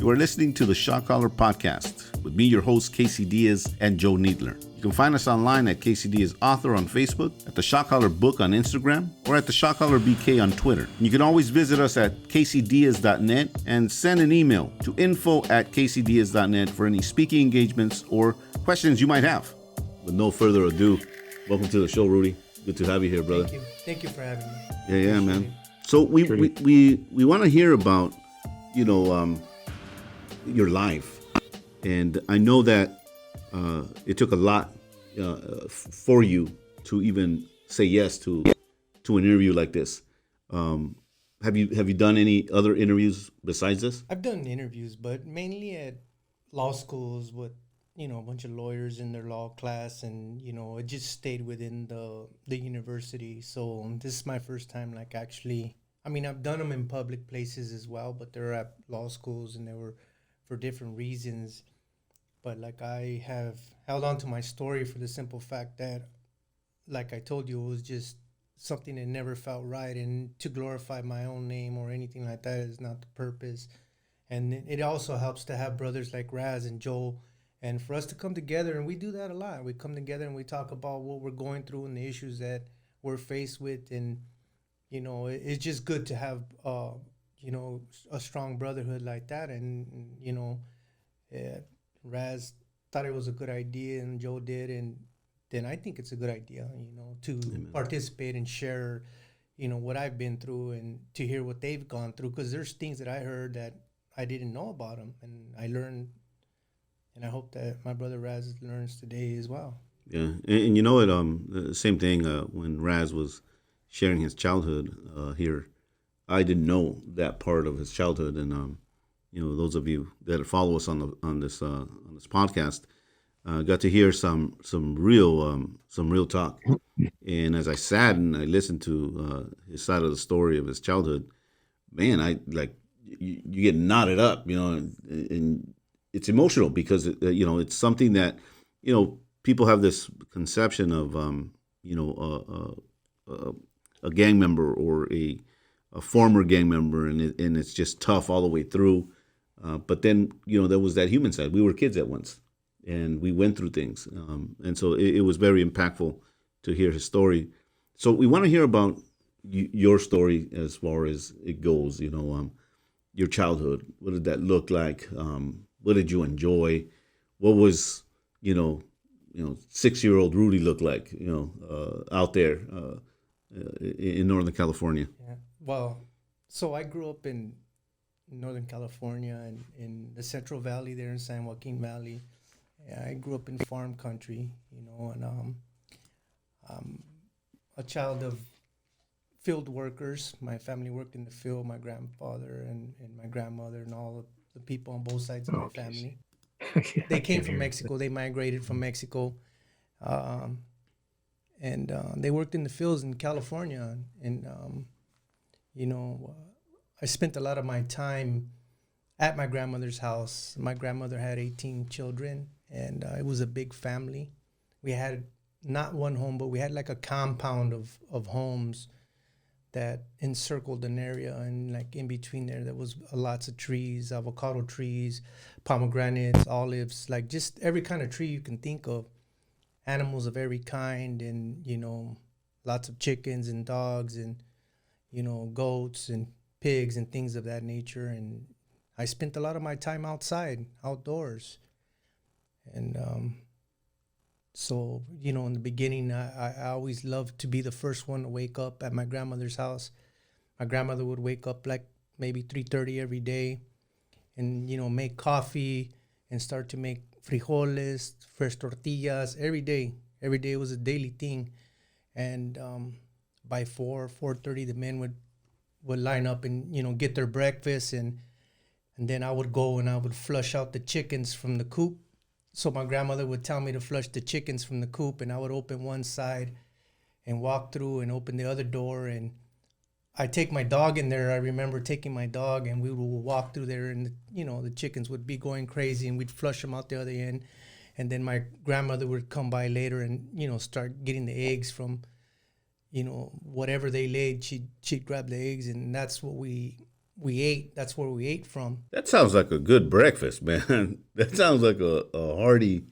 You are listening to the Shot Caller Podcast with me, your host, Casey Diaz and Joe Needler. You can find us online at Casey Diaz Author on Facebook, at the Shot Caller Book on Instagram, or at the Shot Caller BK on Twitter. You can always visit us at caseydiaz.net and send an email to info@caseydiaz.net for any speaking engagements or questions you might have. With no further ado, welcome to the show, Rudy. Good to have you here, brother. Thank you for having me. Yeah, man. So we want to hear about, your life, and I know that it took a lot for you to even say yes to an interview like this. Have you done any other interviews besides this? I've done interviews, but mainly at law schools with a bunch of lawyers in their law class, and it just stayed within the university. So this is my first time, actually. I mean, I've done them in public places as well, but they're at law schools, and they were for different reasons. But I have held on to my story for the simple fact that, like I told you, it was just something that never felt right, and to glorify my own name or anything like that is not the purpose. And it also helps to have brothers like Raz and Joel, and for us to come together, and we do that a lot. We come together and we talk about what we're going through and the issues that we're faced with, and it's just good to have a strong brotherhood like that. And Raz thought it was a good idea, and Joe did, and then I think it's a good idea, to Amen. Participate and share, what I've been through, and to hear what they've gone through, because there's things that I heard that I didn't know about them, and I learned, and I hope that my brother Raz learns today as well. Yeah, and you know what? The same thing when Raz was sharing his childhood here, I didn't know that part of his childhood, and those of you that follow us on this podcast got to hear some real talk. And as I sat and I listened to his side of the story of his childhood, man, I you get knotted up, and it's emotional because it's something that people have this conception of a gang member or a former gang member, and it's just tough all the way through. But then, there was that human side. We were kids at once, and we went through things. And so it was very impactful to hear his story. So we want to hear about your story as far as it goes, your childhood. What did that look like? What did you enjoy? What was, 6-year-old Rudy look like, out there in Northern California? Yeah. Well, so I grew up in Northern California and in the Central Valley there in San Joaquin Valley. Yeah, I grew up in farm country, and I'm a child of field workers. My family worked in the field, my grandfather and my grandmother and all of the people on both sides of my family. Yeah, They came from Mexico. They migrated from Mexico. And they worked in the fields in California. And, I spent a lot of my time at my grandmother's house. My grandmother had 18 children, and it was a big family. We had not one home, but we had a compound of homes that encircled an area, and in between there was lots of trees, avocado trees, pomegranates, olives, just every kind of tree you can think of, animals of every kind, and lots of chickens and dogs and goats and pigs and things of that nature. And I spent a lot of my time outdoors, and so, in the beginning, I always loved to be the first one to wake up at my grandmother's house. My grandmother would wake up maybe 3:30 every day and, make coffee and start to make frijoles, fresh tortillas every day. Every day was a daily thing. And by 4:30, the men would line up and, get their breakfast. And then I would go and I would flush out the chickens from the coop. So my grandmother would tell me to flush the chickens from the coop, and I would open one side and walk through and open the other door, and I take my dog in there. I remember taking my dog, and we would walk through there, and the chickens would be going crazy, and we'd flush them out the other end. And then my grandmother would come by later and start getting the eggs from whatever they laid. She'd grab the eggs, and that's what we we ate. That's where we ate from. That sounds like a good breakfast, man. That sounds like a hearty,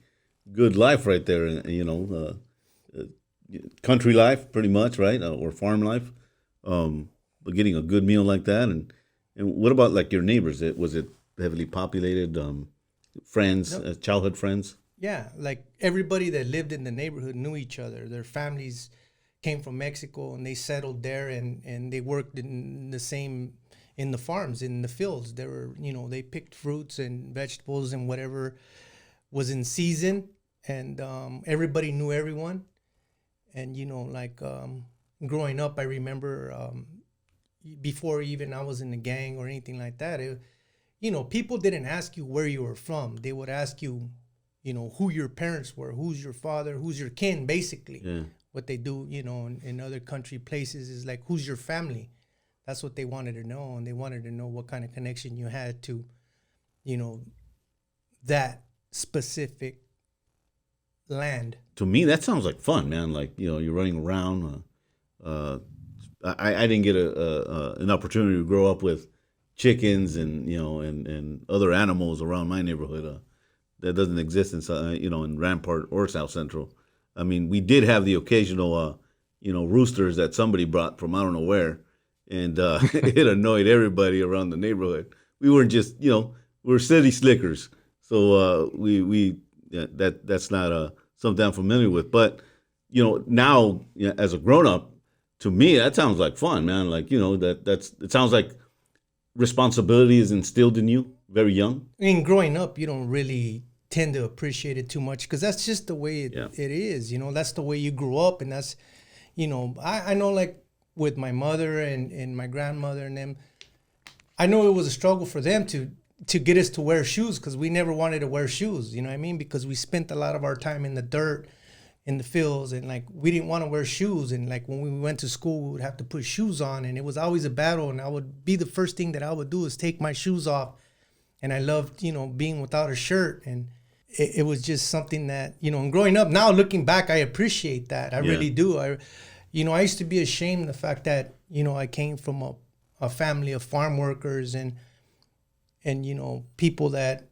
good life right there. Country life, pretty much, right? Or farm life. But getting a good meal like that, and what about like your neighbors? Was it heavily populated? Friends, No, childhood friends. yeah, like everybody that lived in the neighborhood knew each other. Their families came from Mexico and they settled there, and they worked in the same, in the farms, in the fields. They were, they picked fruits and vegetables and whatever was in season, and everybody knew everyone. And growing up, I remember before even I was in the gang or anything like that, people didn't ask you where you were from. They would ask you, who your parents were, who's your father, who's your kin, basically. Yeah. What they do, in other country places is like, who's your family? That's what they wanted to know. And they wanted to know what kind of connection you had to, you know, that specific land. To me, that sounds like fun, man. Like you're running around. I didn't get an opportunity to grow up with chickens and and other animals around my neighborhood. That doesn't exist in in Rampart or South Central. I mean, we did have the occasional roosters that somebody brought from I don't know where, and it annoyed everybody around the neighborhood. We weren't just we're city slickers, so we yeah, that's not something I'm familiar with. But now as a grown up, to me that sounds like fun, man. Like that's it sounds like responsibility is instilled in you very young. I mean, growing up, you don't really tend to appreciate it too much because that's just the way Yeah, it is. That's the way you grew up. And that's, I know, like with my mother and my grandmother and them, I know it was a struggle for them to get us to wear shoes because we never wanted to wear shoes. You know what I mean? Because we spent a lot of our time in the dirt, in the fields, and like we didn't want to wear shoes. And like when we went to school, we would have to put shoes on, and it was always a battle. And I would be the first thing that I would do is take my shoes off. And I loved, being without a shirt. And it was just something that, and growing up now, looking back, I appreciate that. I yeah. really do. I used to be ashamed of the fact that, I came from a family of farm workers and people that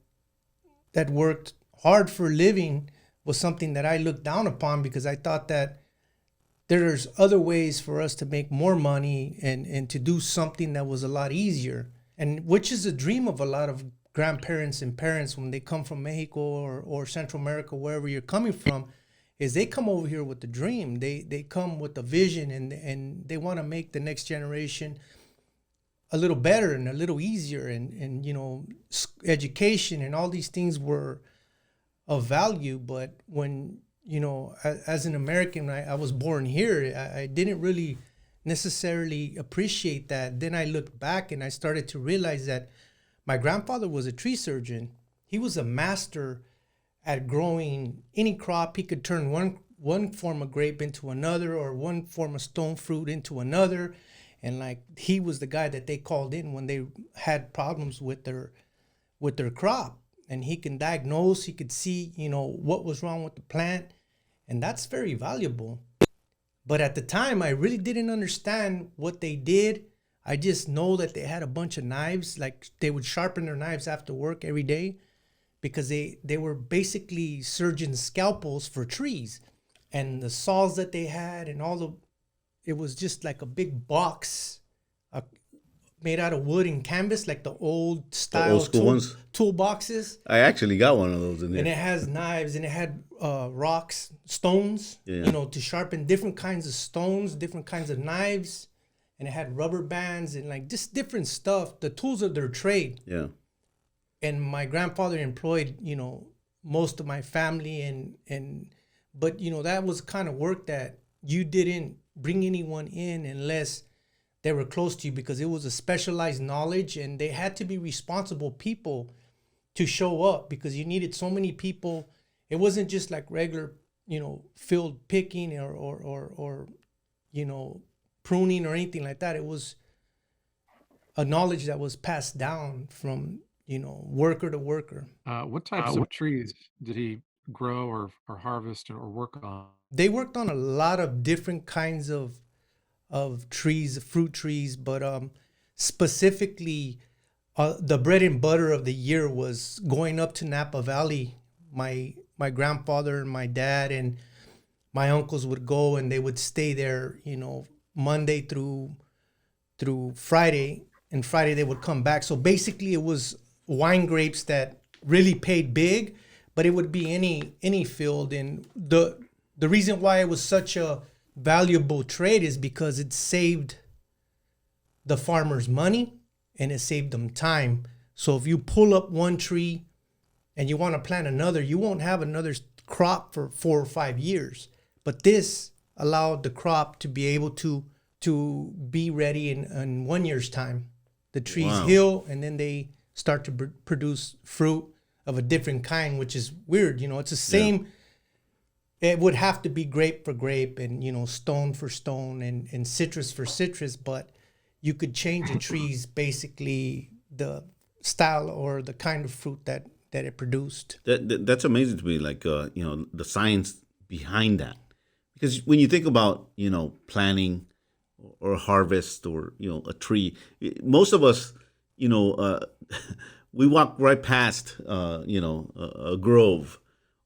worked hard for a living was something that I looked down upon because I thought that there's other ways for us to make more money and to do something that was a lot easier, and which is a dream of a lot of grandparents and parents when they come from Mexico or Central America, wherever you're coming from, is they come over here with the dream. They come with a vision, and they want to make the next generation a little better and a little easier, and education and all these things were of value. But when as an American, I was born here, I didn't really necessarily appreciate that. Then I looked back and I started to realize that my grandfather was a tree surgeon. He was a master at growing any crop. He could turn one form of grape into another, or one form of stone fruit into another. And like he was the guy that they called in when they had problems with their crop. And he can diagnose, he could see, what was wrong with the plant. And that's very valuable. But at the time, I really didn't understand what they did. I just know that they had a bunch of knives. Like they would sharpen their knives after work every day because they were basically surgeons' scalpels for trees. And the saws that they had and it was just like a big box uh, made out of wood and canvas, like the old The old style school ones. toolboxes. I actually got one of those in And here. it has knives and it had rocks, stones, Yeah, to sharpen different kinds of stones, different kinds of knives. And it had rubber bands and like just different stuff, the tools of their trade. yeah. And my grandfather employed, most of my family, but that was kind of work that you didn't bring anyone in unless they were close to you, because it was a specialized knowledge and they had to be responsible people to show up because you needed so many people. It wasn't just like regular, field picking or pruning or anything like that. It was a knowledge that was passed down from, worker to worker. What types of trees did he grow or harvest or work on? They worked on a lot of different kinds of trees, fruit trees, but specifically, the bread and butter of the year was going up to Napa Valley. My grandfather and my dad and my uncles would go, and they would stay there, Monday through Friday, and Friday they would come back. So basically, it was wine grapes that really paid big, but it would be any field. And the reason why it was such a valuable trade is because it saved the farmers money and it saved them time. So if you pull up one tree and you want to plant another, you won't have another crop for 4 or 5 years. But this allowed the crop to be able to be ready in 1 year's time. The trees Wow. heal, and then they start to produce fruit of a different kind, which is weird. It's the same. It would have to be grape for grape and, stone for stone and citrus for citrus, but you could change the trees, basically the style or the kind of fruit that it produced. That's amazing to me. Like the science behind that, because when you think about planting or harvest or a tree, most of us we walk right past a grove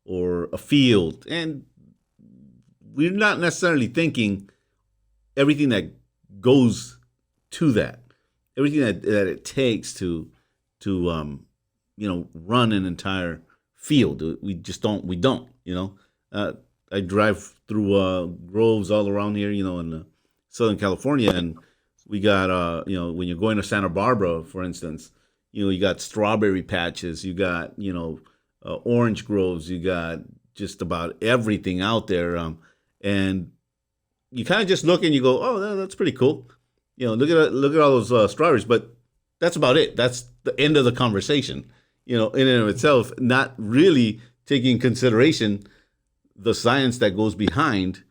or a field, and we're not necessarily thinking everything that goes to that, everything that it takes to run an entire field. We just don't. We don't. I drive through groves all around here, in Southern California, and we got when you're going to Santa Barbara, for instance, you got strawberry patches, you got orange groves, you got just about everything out there, and you kind of just look and you go, oh, that's pretty cool. Look at all those strawberries, but that's about it. That's the end of the conversation. In and of itself, not really taking consideration the science that goes behind,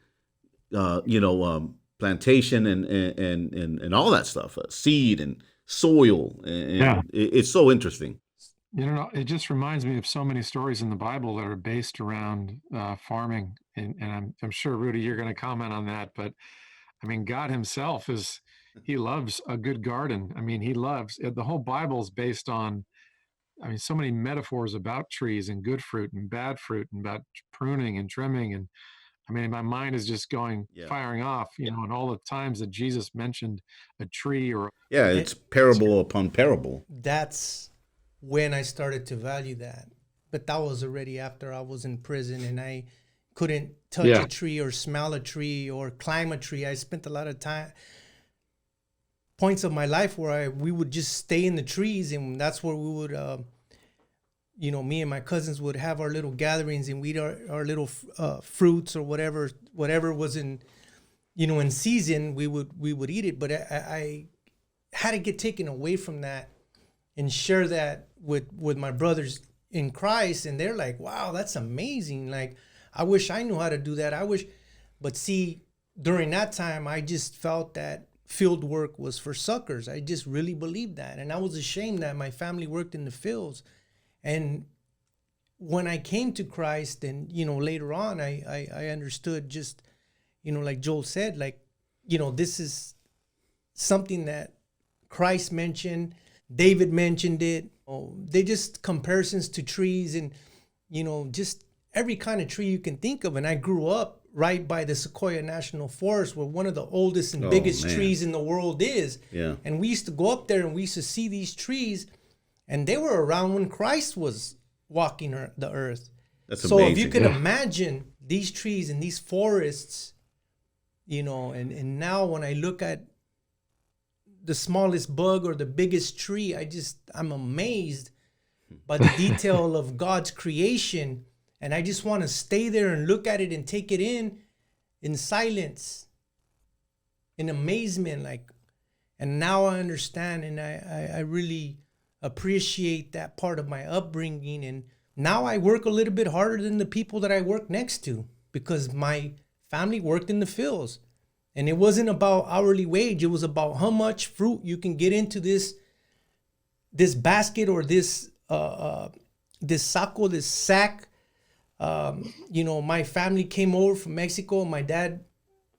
plantation and all that stuff, seed and soil, and Yeah. it's so interesting. It just reminds me of so many stories in the Bible that are based around farming, and I'm sure Rudy, you're going to comment on that. But I mean, God Himself He loves a good garden. I mean, He loves the whole Bible is based on. I mean, so many metaphors about trees and good fruit and bad fruit and about pruning and trimming. And I mean, my mind is just going Yeah, firing off, and all the times that Jesus mentioned a tree or yeah, it's parable upon parable. That's when I started to value that. But that was already after I was in prison and I couldn't touch Yeah. a tree or smell a tree or climb a tree. I spent a lot of points of my life where we would just stay in the trees, and that's where we would me and my cousins would have our little gatherings and we'd eat our little fruits or whatever was in in season. We would eat it, but I had to get taken away from that and share that with my brothers in Christ, and they're like, wow, that's amazing. Like, I wish I knew how to do that. But see, during that time I just felt that field work was for suckers. I just really believed that, and I was ashamed that my family worked in the fields. And when I came to Christ, and later on, I understood, just like Joel said, like this is something that Christ mentioned, David mentioned it. They just comparisons to trees and just every kind of tree you can think of. And I grew up right by the Sequoia National Forest, where one of the oldest and biggest man. trees in the world is. Yeah. And we used to go up there and we used to see these trees, and they were around when Christ was walking the earth. That's So amazing. if you can Yeah. imagine these trees and these forests, and now when I look at the smallest bug or the biggest tree, I'm amazed by the detail of God's creation. And I just want to stay there and look at it and take it in silence, in amazement. And now I understand, and I really appreciate that part of my upbringing. And now I work a little bit harder than the people that I work next to, because my family worked in the fields. And it wasn't about hourly wage. It was about how much fruit you can get into this basket or this sack. My family came over from Mexico, and my dad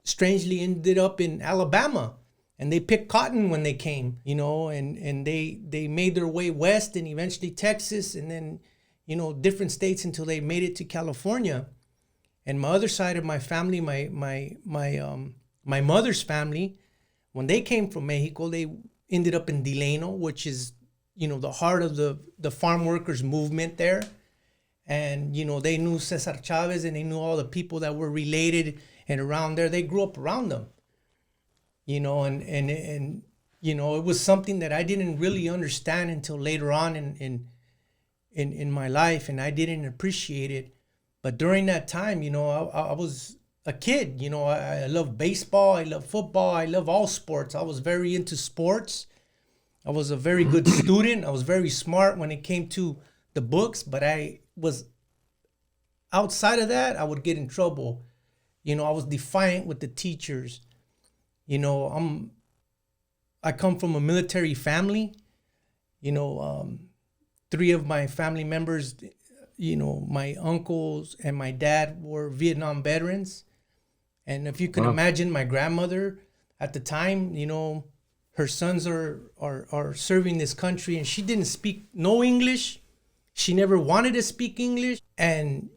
strangely ended up in Alabama. and they picked cotton when they came, you know, and they made their way west and eventually Texas and then, you know, different states until they made it to California. And my other side of my family, my mother's family, when they came from Mexico, they ended up in Delano, which is, you know, the heart of the farm workers movement there. And, you know, they knew Cesar Chavez and they knew all the people that were related and around there. They grew up around them, you know, and you know, it was something that I didn't really understand until later on in my life, and I didn't appreciate it. But during that time, you know, I was a kid, you know, I love baseball, I love football, I love all sports. I was very into sports. I was a very good student. I was very smart when it came to the books, but I was outside of that, I would get in trouble. You know, I was defiant with the teachers. You know, I come from a military family. You know, 3 of my family members, you know, my uncles and my dad were Vietnam veterans. And if you can imagine, my grandmother at the time, you know, her sons are serving this country, and she didn't speak no English. She never wanted to speak English, and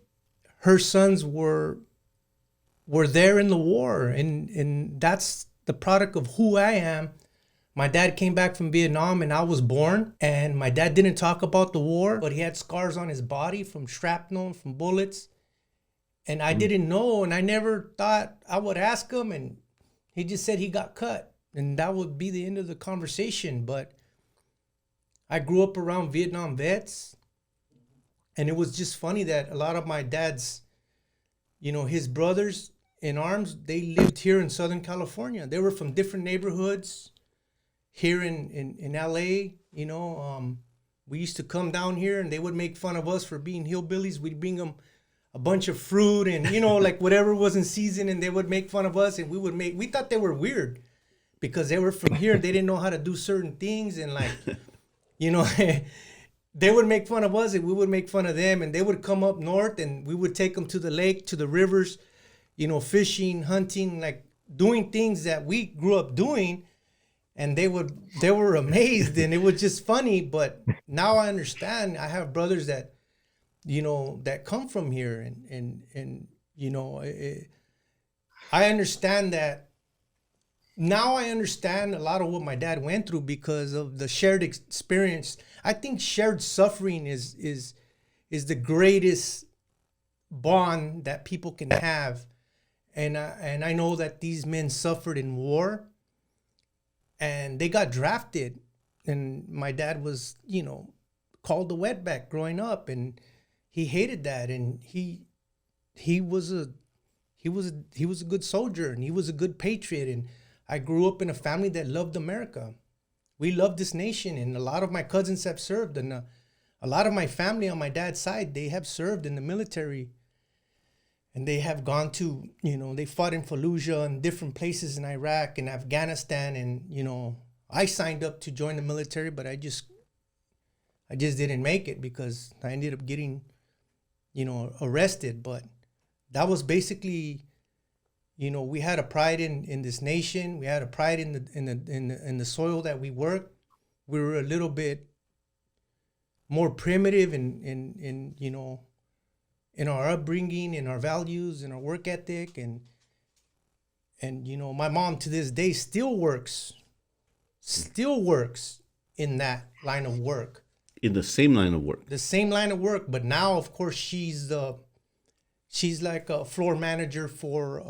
her sons were there in the war, and that's the product of who I am. My dad came back from Vietnam and I was born, and my dad didn't talk about the war, but he had scars on his body from shrapnel, from bullets. And I didn't know, and I never thought I would ask him, and he just said he got cut, and that would be the end of the conversation. But I grew up around Vietnam vets, and it was just funny that a lot of my dad's, you know, his brothers in arms, they lived here in Southern California. They were from different neighborhoods here in LA, you know. We used to come down here and they would make fun of us for being hillbillies. We'd bring them a bunch of fruit and, you know, like whatever was in season, and they would make fun of us, and we thought they were weird because they were from here. They didn't know how to do certain things, and like, you know, they would make fun of us and we would make fun of them, and they would come up north and we would take them to the lake, to the rivers, you know, fishing, hunting, like doing things that we grew up doing. And they were amazed, and it was just funny. But now I understand. I have brothers that, you know, that come from here, and you know, I understand that. Now I understand a lot of what my dad went through because of the shared experience. I think shared suffering is the greatest bond that people can have, and I know that these men suffered in war. And they got drafted, and my dad was, you know, called the wetback growing up, and he hated that. And he was a good soldier, and he was a good patriot. And I grew up in a family that loved America. We loved this nation, and a lot of my cousins have served, and a lot of my family on my dad's side, they have served in the military. And they have gone to, you know, they fought in Fallujah and different places in Iraq and Afghanistan. And, you know, I signed up to join the military, but I just didn't make it because I ended up getting, you know, arrested. But that was basically, you know, we had a pride in this nation. We had a pride in the soil that we worked. We were a little bit more primitive in you know, in our upbringing, in our values, in our work ethic, and you know, my mom to this day still works in that line of work. In the same line of work. The same line of work, but now, of course, she's like a floor manager for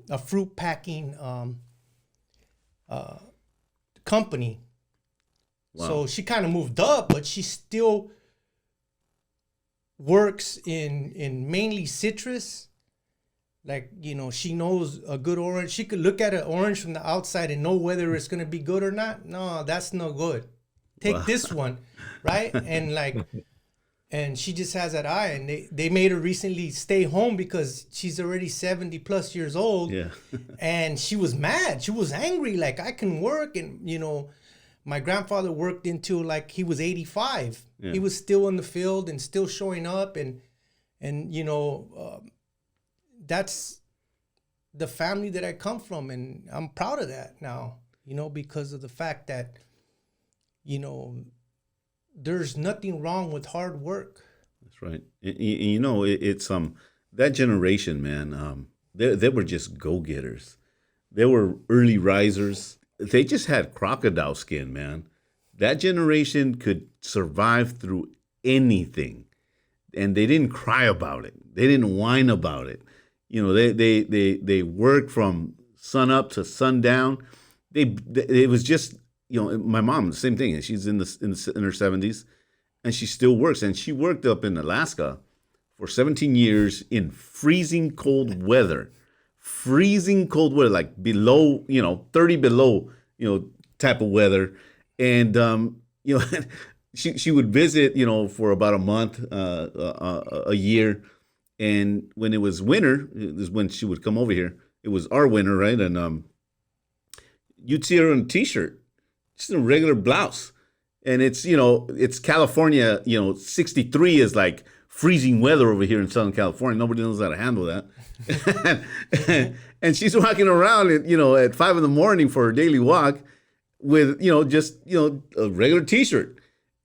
a fruit packing company. Wow. So she kind of moved up, but she still works in mainly citrus. Like, you know, she knows a good orange. She could look at an orange from the outside and know whether it's going to be good or not. No, that's no good. Take this one, right? And like, and she just has that eye. And they made her recently stay home because she's already 70 plus years old. Yeah. And she was mad. She was angry. Like, I can work. And, you know, my grandfather worked until like he was 85. Yeah. He was still in the field and still showing up. And you know, that's the family that I come from. And I'm proud of that now. because of the fact that, you know, there's nothing wrong with hard work. That's right. It's that generation, man. They were just go getters. They were early risers. They just had crocodile skin, man. That generation could survive through anything, and they didn't cry about it. They didn't whine about it. They worked from sun up to sundown. It was just, my mom, the same thing. She's in her 70s, and she still works. And she worked up in Alaska for 17 years in freezing cold weather, like below, 30 below, type of weather. And, she would visit, for about a month, a year. And when it was winter, is when she would come over here. It was our winter, right? And you'd see her in a t-shirt, just in a regular blouse. And it's California, 63 is like freezing weather over here in Southern California. Nobody knows how to handle that. and she's walking around, at 5 a.m. for her daily walk with, just, a regular t-shirt.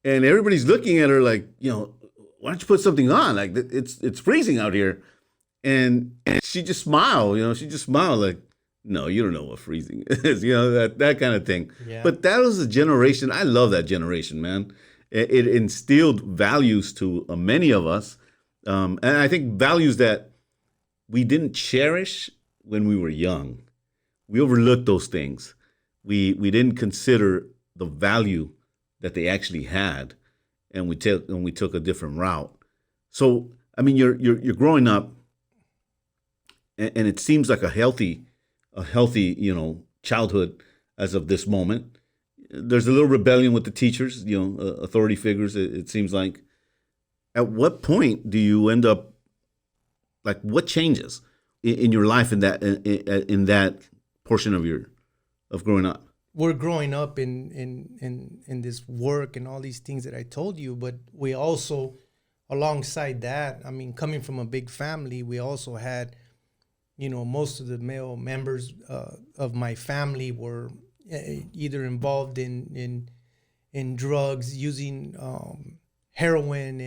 And everybody's looking at her like, why don't you put something on? Like, it's freezing out here. And she just smiled, like, no, you don't know what freezing is, that kind of thing. Yeah. But that was a generation. I love that generation, man. It instilled values to many of us. And I think values that we didn't cherish when we were young. We overlooked those things. We didn't consider the value that they actually had, and we took a different route. So, I mean, you're growing up, and it seems like a healthy, childhood as of this moment. There's a little rebellion with the teachers, authority figures. It seems like. At what point do you end up, like, what changes in your life in that portion of growing up? We're growing up in this work and all these things that I told you, but we also, alongside that, I mean, coming from a big family, we also had, most of the male members of my family were either involved in drugs, using heroin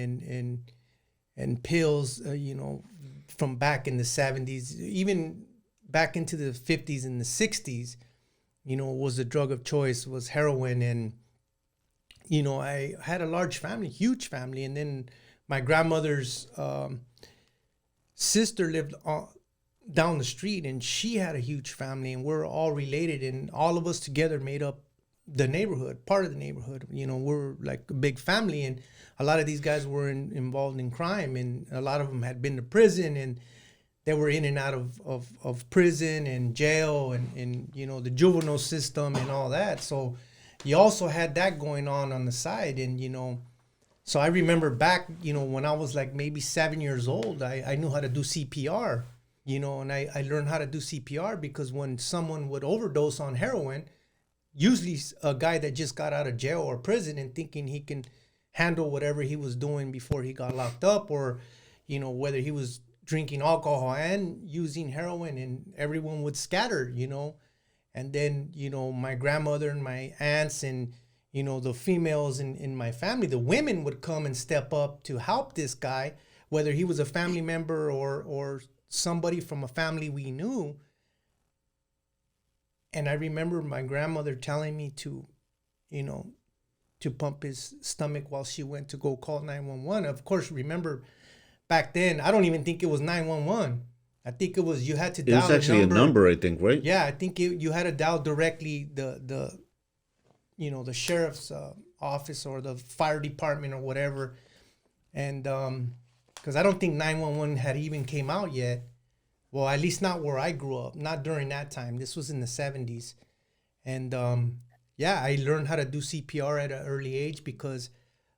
and pills, from back in the 70s, even back into the 50s and the 60s. Was the drug of choice, was heroin. And, I had a large family, huge family. And then my grandmother's sister lived down the street, and she had a huge family, and we're all related, and all of us together made up the neighborhood, part of the neighborhood. We're like a big family, and a lot of these guys were involved in crime, and a lot of them had been to prison, and they were in and out of prison and jail and the juvenile system and all that. So you also had that going on the side. And, so I remember back, when I was like maybe 7 years old, I knew how to do CPR, and I learned how to do CPR because when someone would overdose on heroin, usually a guy that just got out of jail or prison and thinking he can handle whatever he was doing before he got locked up, or, whether he was drinking alcohol and using heroin, and everyone would scatter, and then, my grandmother and my aunts and, the females in my family, the women would come and step up to help this guy, whether he was a family member or somebody from a family we knew. And I remember my grandmother telling me to pump his stomach while she went to go call 911. Of course, remember, back then, I don't even think it was 911. I think it was, you had to dial. It was actually a number, I think, right? Yeah, I think you had to dial directly the sheriff's office or the fire department or whatever. And because I don't think 911 had even came out yet. Well, at least not where I grew up, not during that time. This was in the 70s. And I learned how to do CPR at an early age because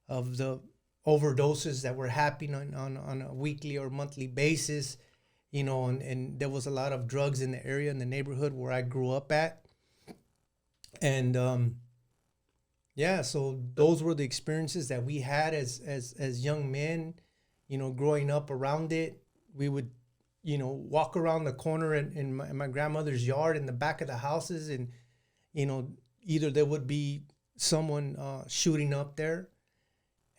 of the overdoses that were happening on a weekly or monthly basis, and there was a lot of drugs in the area, in the neighborhood where I grew up at. And so those were the experiences that we had as young men, growing up around it. We would, walk around the corner in my grandmother's yard in the back of the houses, and either there would be someone shooting up there,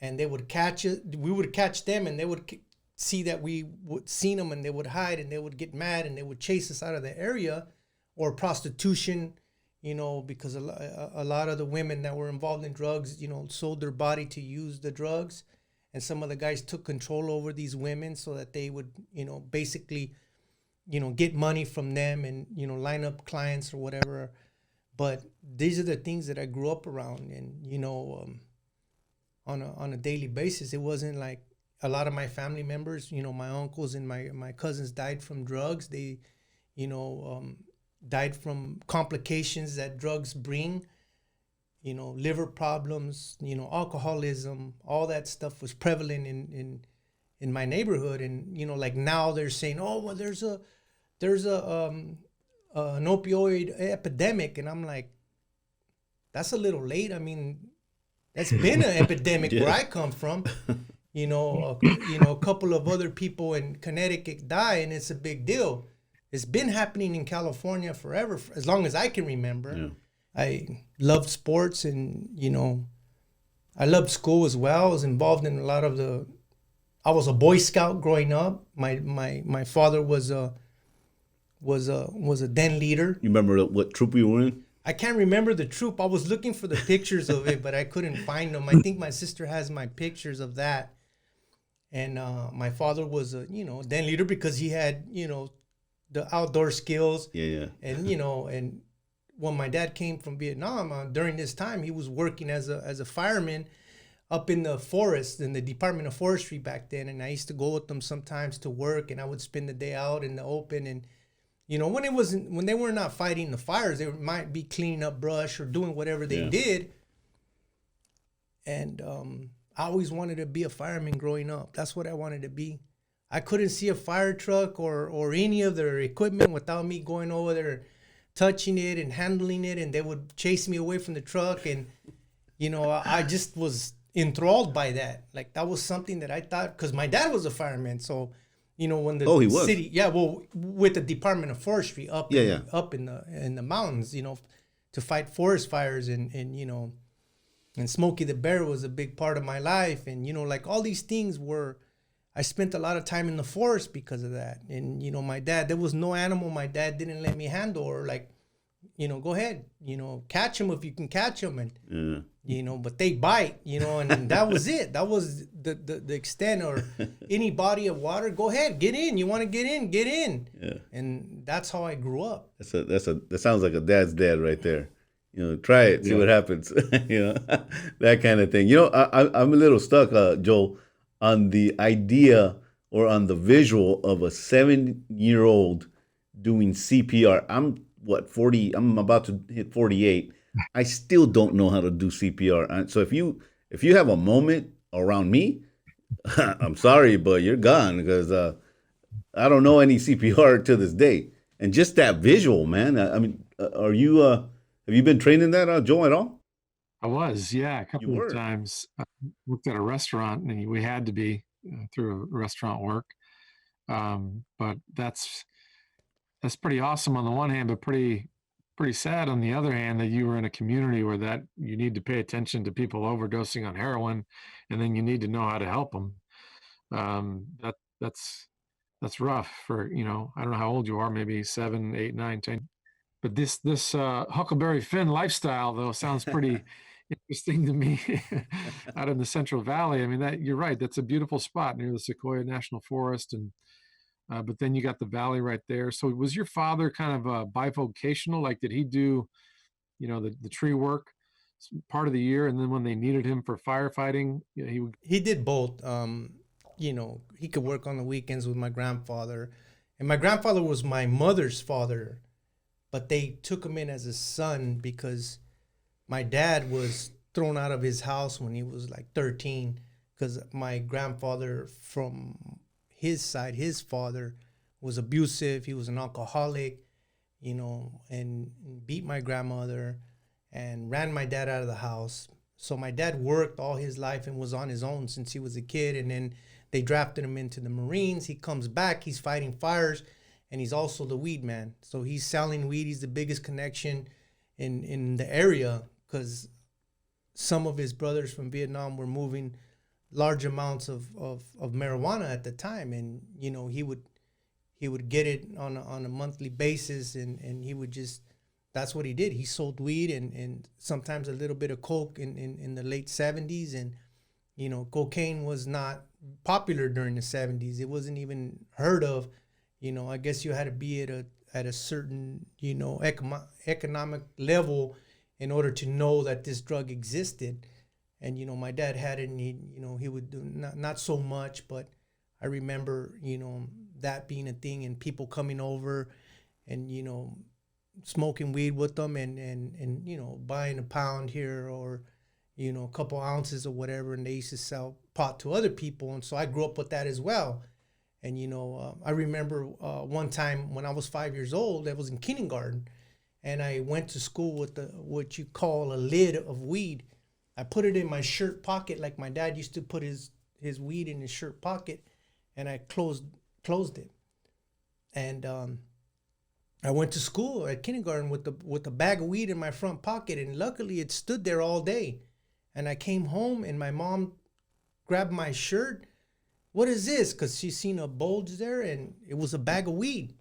and they would catch it. We would catch them, and they would see that we would seen them, and they would hide, and they would get mad, and they would chase us out of the area. Or prostitution, because a lot of the women that were involved in drugs, sold their body to use the drugs. And some of the guys took control over these women so that they would, basically, get money from them and, line up clients or whatever. But these are the things that I grew up around. And, on a daily basis, it wasn't like a lot of my family members, my uncles and my cousins died from drugs. They, died from complications that drugs bring, liver problems, alcoholism, all that stuff was prevalent in my neighborhood. And, like now they're saying, oh, well, there's an opioid epidemic. And I'm like, that's a little late. I mean, that's been an epidemic where I come from. A couple of other people in Connecticut die, and it's a big deal. It's been happening in California forever, as long as I can remember. Yeah. I loved sports, and I loved school as well. I was involved in a lot of I was a Boy Scout growing up. My father was a den leader. You remember what troop you were in? I can't remember the troop. I was looking for the pictures of it, but I couldn't find them. I think my sister has my pictures of that. And my father was a den leader because he had the outdoor skills. Yeah. And and when my dad came from Vietnam, during this time he was working as a fireman up in the forest, in the Department of Forestry back then. And I used to go with them sometimes to work, and I would spend the day out in the open. And when they were not fighting the fires, they might be cleaning up brush or doing whatever they did. And I always wanted to be a fireman growing up. That's what I wanted to be. I couldn't see a fire truck or any of their equipment without me going over there, touching it and handling it, and they would chase me away from the truck. And, I just was enthralled by that. Like, that was something that I thought, because my dad was a fireman. So, when the he was. city, with the Department of Forestry up in the mountains, to fight forest fires, and Smokey the Bear was a big part of my life. And, like all these things I spent a lot of time in the forest because of that. And, my dad, there was no animal my dad didn't let me handle, or like, go ahead, catch them if you can catch them. And, but they bite, and that was it. That was the extent. Or any body of water, go ahead, get in. You want to get in, get in. Yeah. And that's how I grew up. That sounds like a dad's dad right there. Try it, see what happens. That kind of thing. I'm a little stuck, Joel, on the idea or on the visual of a 7-year-old doing CPR. I'm 40. I'm about to hit 48. I still don't know how to do CPR. So if you have a moment around me, I'm sorry, but you're gone, because I don't know any CPR to this day. And just that visual, man. I mean, have you been training that, Joel, at all? I was, a couple of times. I worked at a restaurant, and we had to be through restaurant work. But that's pretty awesome on the one hand, but pretty sad on the other hand, that you were in a community where that you need to pay attention to people overdosing on heroin, and then you need to know how to help them. That's rough for, I don't know how old you are, maybe 7, 8, 9, 10. But this Huckleberry Finn lifestyle, though, sounds pretty interesting to me out in the Central Valley. I mean, you're right. That's a beautiful spot near the Sequoia National Forest. And but then you got the valley right there. So was your father kind of bivocational? Like, did he do, the tree work part of the year, and then when they needed him for firefighting, he did both. He could work on the weekends with my grandfather. And my grandfather was my mother's father, but they took him in as a son because my dad was thrown out of his house when he was like 13, because my grandfather from his side, his father, was abusive. He was an alcoholic, and beat my grandmother and ran my dad out of the house. So my dad worked all his life and was on his own since he was a kid. And then they drafted him into the Marines. He comes back, he's fighting fires, and he's also the weed man. So he's selling weed. He's the biggest connection in the area, because some of his brothers from Vietnam were moving large amounts of marijuana at the time, and he would get it on a monthly basis, and he would just, that's what he did. He sold weed and sometimes a little bit of coke in the late 70s. And cocaine was not popular during the 70s. It wasn't even heard of. I guess you had to be at a certain economic level in order to know that this drug existed. And my dad had it, and he would do not so much, but I remember that being a thing, and people coming over and smoking weed with them, and buying a pound here, or a couple ounces or whatever, and they used to sell pot to other people. And so I grew up with that as well. And I remember one time when I was 5 years old, I was in kindergarten, and I went to school with what you call a lid of weed. I put it in my shirt pocket, like my dad used to put his weed in his shirt pocket, and I closed it. And I went to school at kindergarten with a bag of weed in my front pocket, and luckily it stood there all day. And I came home, and my mom grabbed my shirt. What is this? Because she seen a bulge there, and it was a bag of weed.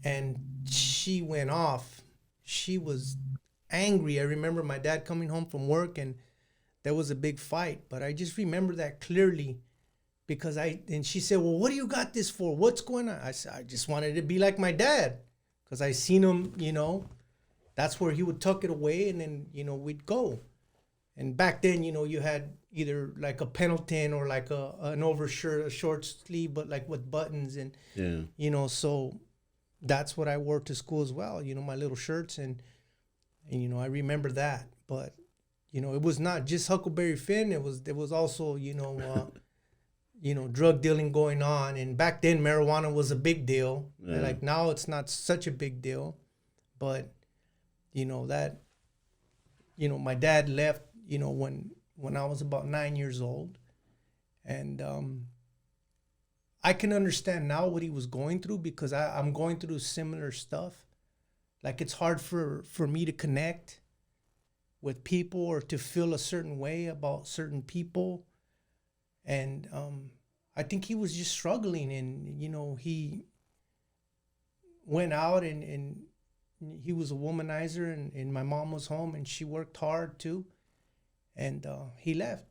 And she went off. She was angry. I remember my dad coming home from work, and there was a big fight. But I just remember that clearly, because and she said, well, what do you got this for? What's going on? I said, I just wanted to be like my dad, because I seen him, that's where he would tuck it away, and then, we'd go. And back then, you had either like a Pendleton or like an overshirt, a short sleeve, but like with buttons. And, so that's what I wore to school as well, my little shirts. And I remember that. But, it was not just Huckleberry Finn. There was also, drug dealing going on. And back then, marijuana was a big deal. Yeah. Like now, it's not such a big deal. But, that, my dad left, when I was about 9 years old. And I can understand now what he was going through, because I'm going through similar stuff. Like, it's hard for me to connect with people or to feel a certain way about certain people. And I think he was just struggling, and, he went out and he was a womanizer, and my mom was home, and she worked hard too. And he left,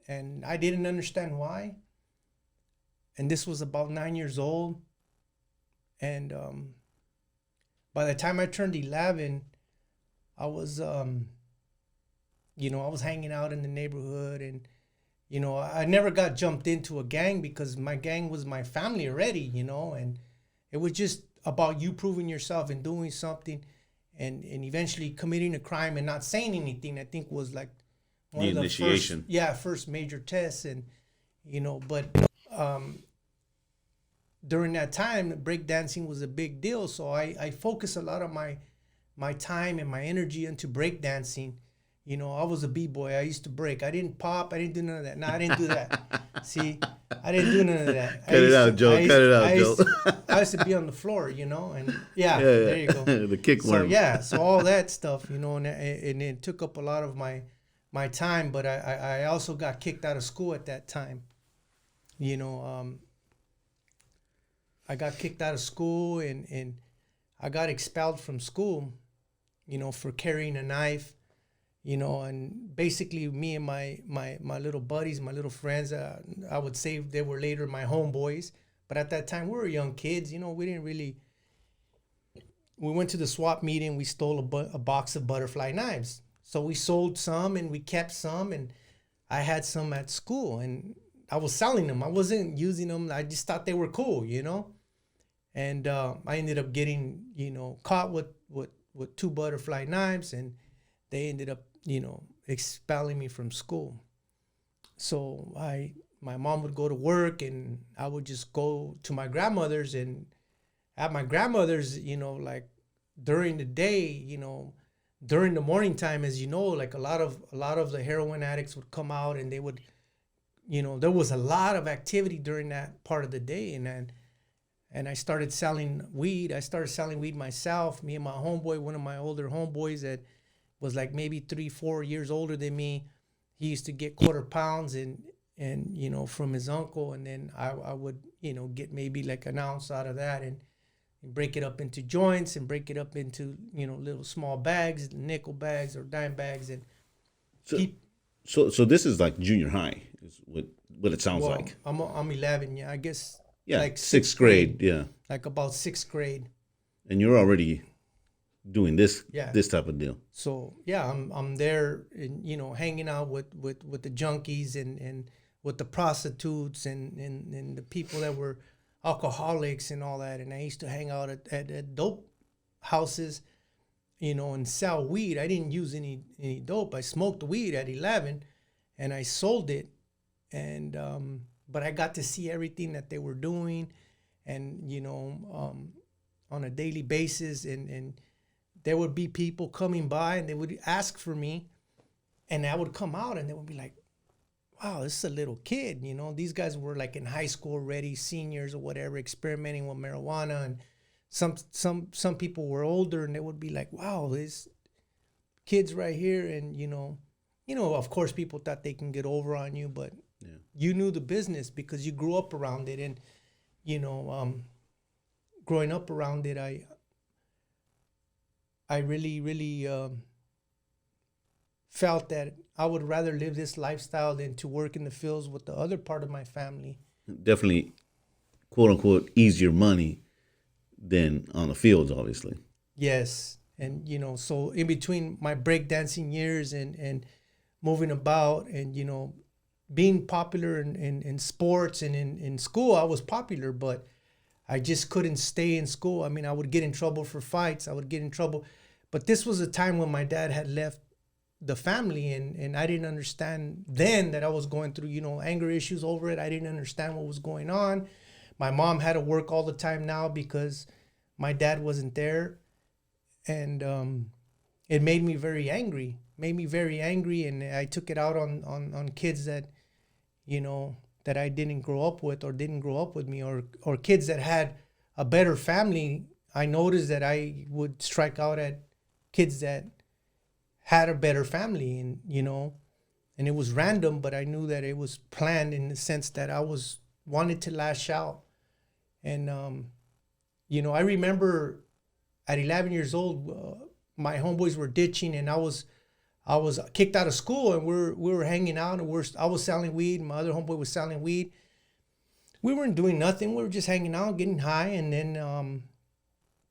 and I didn't understand why. And this was about 9 years old. And by the time I turned 11, I was, I was hanging out in the neighborhood, and, I never got jumped into a gang, because my gang was my family already, and it was just about you proving yourself and doing something, and eventually committing a crime and not saying anything, I think was like one of the initiation. First major tests. And, but during that time, breakdancing was a big deal. So I focused a lot of my time and my energy into breakdancing. I was a b-boy. I used to break. I didn't pop. I didn't do none of that. No, I didn't do that. See, I didn't do none of that. Cut it out, Joe. I used to be on the floor, and there you go. The kickworm. So all that stuff, and it took up a lot of my time. But I also got kicked out of school at that time. I got kicked out of school, and I got expelled from school, for carrying a knife. And basically me and my little buddies, my little friends, I would say they were later my homeboys. But at that time, we were young kids. We didn't really. We went to the swap meeting. We stole a box of butterfly knives. So we sold some, and we kept some, and I had some at school, and I was selling them. I wasn't using them. I just thought they were cool, And I ended up getting, caught with 2 butterfly knives, and they ended up, expelling me from school. So my mom would go to work, and I would just go to my grandmother's, and at my grandmother's, like during the day, during the morning time, as like a lot of the heroin addicts would come out, and they would, there was a lot of activity during that part of the day. And and I started selling weed. I started selling weed myself. Me and my homeboy, one of my older homeboys that was like maybe 3-4 years older than me, he used to get quarter pounds and you know, from his uncle, and then I would, you know, get maybe like an ounce out of that and break it up into joints and break it up into, you know, little small bags, nickel bags or dime bags, and So, keep. so this is like junior high, is what it sounds Well, like. I'm 11, yeah, I guess. Yeah, like sixth grade. Yeah, like about sixth grade. and you're already doing this Yeah. this type of deal. So yeah, I'm there, and you know, hanging out with the junkies and with the prostitutes and the people that were alcoholics and all that. And I used to hang out at dope houses, you know, and sell weed. I didn't use any dope. I smoked weed at 11, and I sold it. And but I got to see everything that they were doing, and you know, on a daily basis, and there would be people coming by and they would ask for me, and I would come out and they would be like, wow, this is a little kid, you know. These guys were like in high school already, seniors or whatever, experimenting with marijuana, and some people were older, and they would be like, wow, this kid's right here. And you know, of course people thought they can get over on you, but Yeah. you knew the business because you grew up around it. And you know, growing up around it, I really felt that I would rather live this lifestyle than to work in the fields with the other part of my family. Definitely, quote unquote, easier money than on the fields, obviously. Yes. And, you know, so in between my breakdancing years and moving about and, you know, being popular in sports and in school, I was popular, but I just couldn't stay in school. I mean, I would get in trouble for fights. I would get in trouble. But this was a time when my dad had left the family, and I didn't understand then that I was going through, you know, anger issues over it. I didn't understand what was going on. My mom had to work all the time now because my dad wasn't there. And it made me very angry, and I took it out on kids that, you know, that I didn't grow up with or didn't grow up with me, or kids that had a better family. I noticed that I would strike out at kids that had a better family, and, you know, and it was random, but I knew that it was planned in the sense that I wanted to lash out. And, you know, I remember at 11 years old, my homeboys were ditching, and I was kicked out of school, and we were hanging out, and I was selling weed. My other homeboy was selling weed. We weren't doing nothing. We were just hanging out, getting high. And then a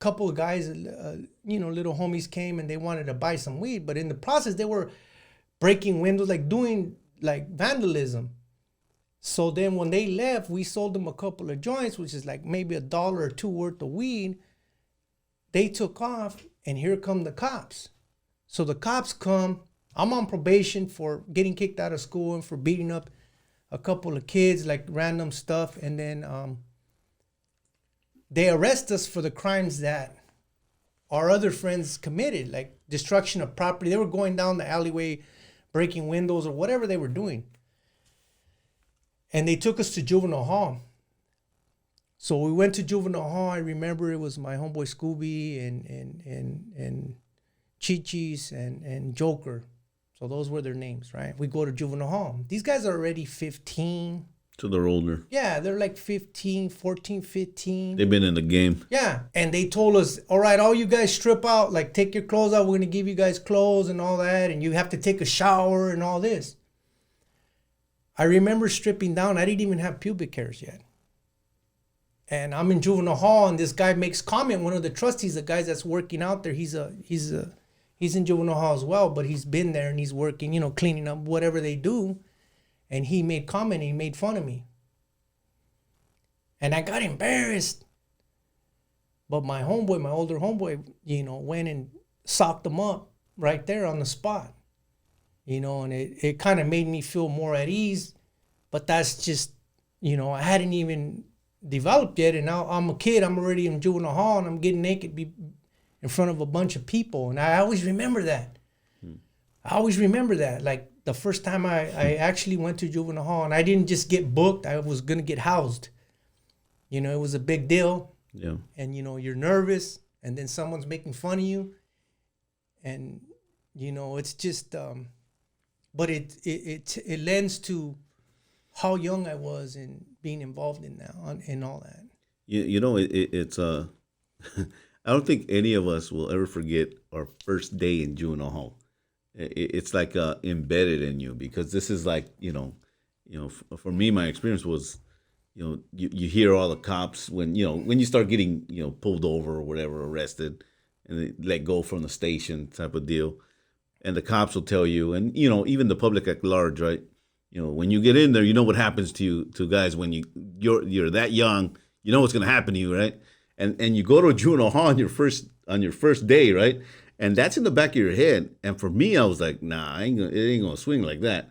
couple of guys, you know, little homies came, and they wanted to buy some weed. But in the process, they were breaking windows, like doing like vandalism. So then when they left, we sold them a couple of joints, which is like maybe $1 or $2 worth of weed. They took off, and here come the cops. So the cops come. I'm on probation for getting kicked out of school and for beating up a couple of kids, like random stuff. And then they arrest us for the crimes that our other friends committed, like destruction of property. They were going down the alleyway, breaking windows or whatever they were doing. And they took us to juvenile hall. So we went to juvenile hall. I remember it was my homeboy Scooby and Chi-Chi's and Joker. So those were their names, right? We go to juvenile hall. These guys are already 15. So they're older. Yeah, they're like 15, 14, 15. They've been in the game. Yeah. And they told us, all right, all you guys strip out, like take your clothes out. We're going to give you guys clothes and all that. And you have to take a shower and all this. I remember stripping down. I didn't even have pubic hairs yet. And I'm in juvenile hall, and this guy makes comment. One of the trustees, the guys that's working out there, he's in juvenile hall as well, but he's been there and he's working, you know, cleaning up whatever they do. And he made comment, he made fun of me. And I got embarrassed. But my homeboy, my older homeboy, you know, went and socked him up right there on the spot. You know, and it kind of made me feel more at ease. But that's just, you know, I hadn't even developed yet, and now I'm a kid. I'm already in juvenile hall, and I'm getting naked in front of a bunch of people. And I always remember that. I always remember that. Like the first time I actually went to juvenile hall, and I didn't just get booked. I was going to get housed. You know, it was a big deal, Yeah. and you know you're nervous, and then someone's making fun of you, and you know it's just. But it lends to how young I was and being involved in that in all that. You know, it's I don't think any of us will ever forget our first day in juvenile hall. It's like embedded in you because this is like for me, my experience was you hear all the cops when when you start getting pulled over or whatever, arrested, and they let go from the station type of deal, and the cops will tell you, and even the public at large, right? When you get in there, you know what happens to you to guys when you're that young. You know what's gonna happen to you, right? And you go to a juvenile hall on your first day, right? And that's in the back of your head. And for me, I was like, nah, it ain't gonna swing like that.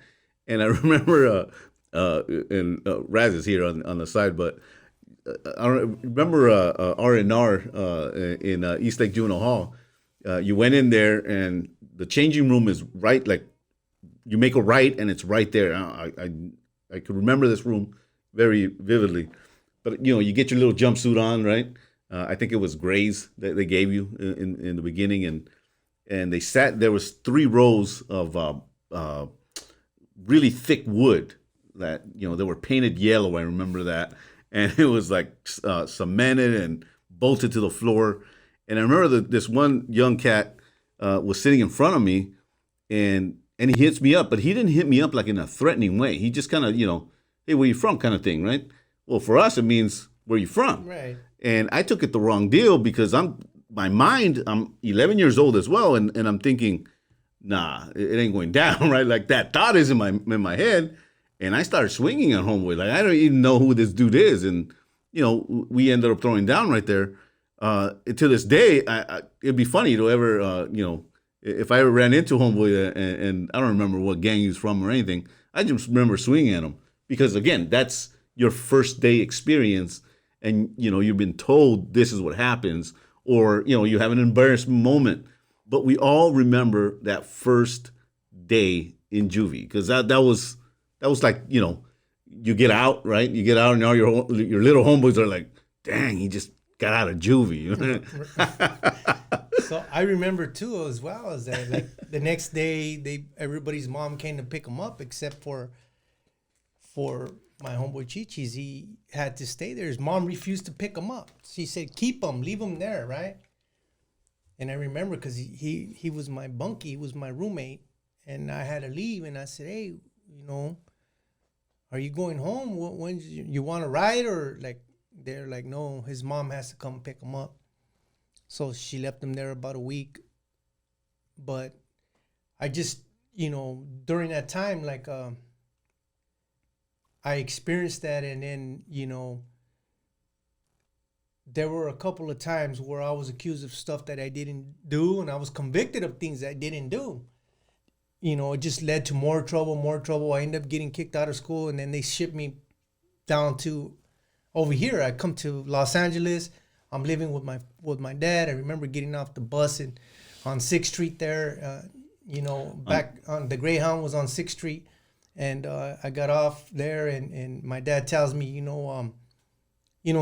And I remember, and Raz is here on the side, but I remember R&R in East Lake Juvenile Hall. You went in there, and the changing room is right, like you make a right, and it's right there. I could remember this room very vividly. But you get your little jumpsuit on, right? I think it was grays that they gave you in the beginning, and they sat. There was 3 rows of really thick wood that they were painted yellow. I remember that, and it was like cemented and bolted to the floor. And I remember this one young cat was sitting in front of me, and he hits me up, but he didn't hit me up like in a threatening way. He just kind of hey, where you from, kind of thing, right? Well, for us, it means where you from, Right. and I took it the wrong deal because I'm 11 years old as well, and I'm thinking, nah, it ain't going down, right? Like that thought is in my head, and I started swinging on homeboy. Like I don't even know who this dude is, and we ended up throwing down right there. To this day, it'd be funny to ever if I ever ran into homeboy and I don't remember what gang he was from or anything. I just remember swinging at him because again, that's your first day experience, and you've been told this is what happens, or you have an embarrassment moment. But we all remember that first day in juvie because that was like you get out, right? You get out, and all your little homeboys are like, dang, he just got out of juvie. So I remember too as well as that like the next day everybody's mom came to pick him up except for my homeboy Chichis. He had to stay there. His mom refused to pick him up. She said, keep him, leave him there, right? And I remember because he was my bunkie, he was my roommate, and I had to leave. And I said, hey, are you going home? When you want to ride? Or like, they're like, no, his mom has to come pick him up. So she left him there about a week. But I just, during that time, like, I experienced that, and then there were a couple of times where I was accused of stuff that I didn't do, and I was convicted of things I didn't do. It just led to more trouble. I ended up getting kicked out of school, and then they shipped me down to over here. I come to Los Angeles. I'm living with my dad. I remember getting off the bus on 6th Street there. Back on the Greyhound was on 6th Street. And I got off there, and my dad tells me,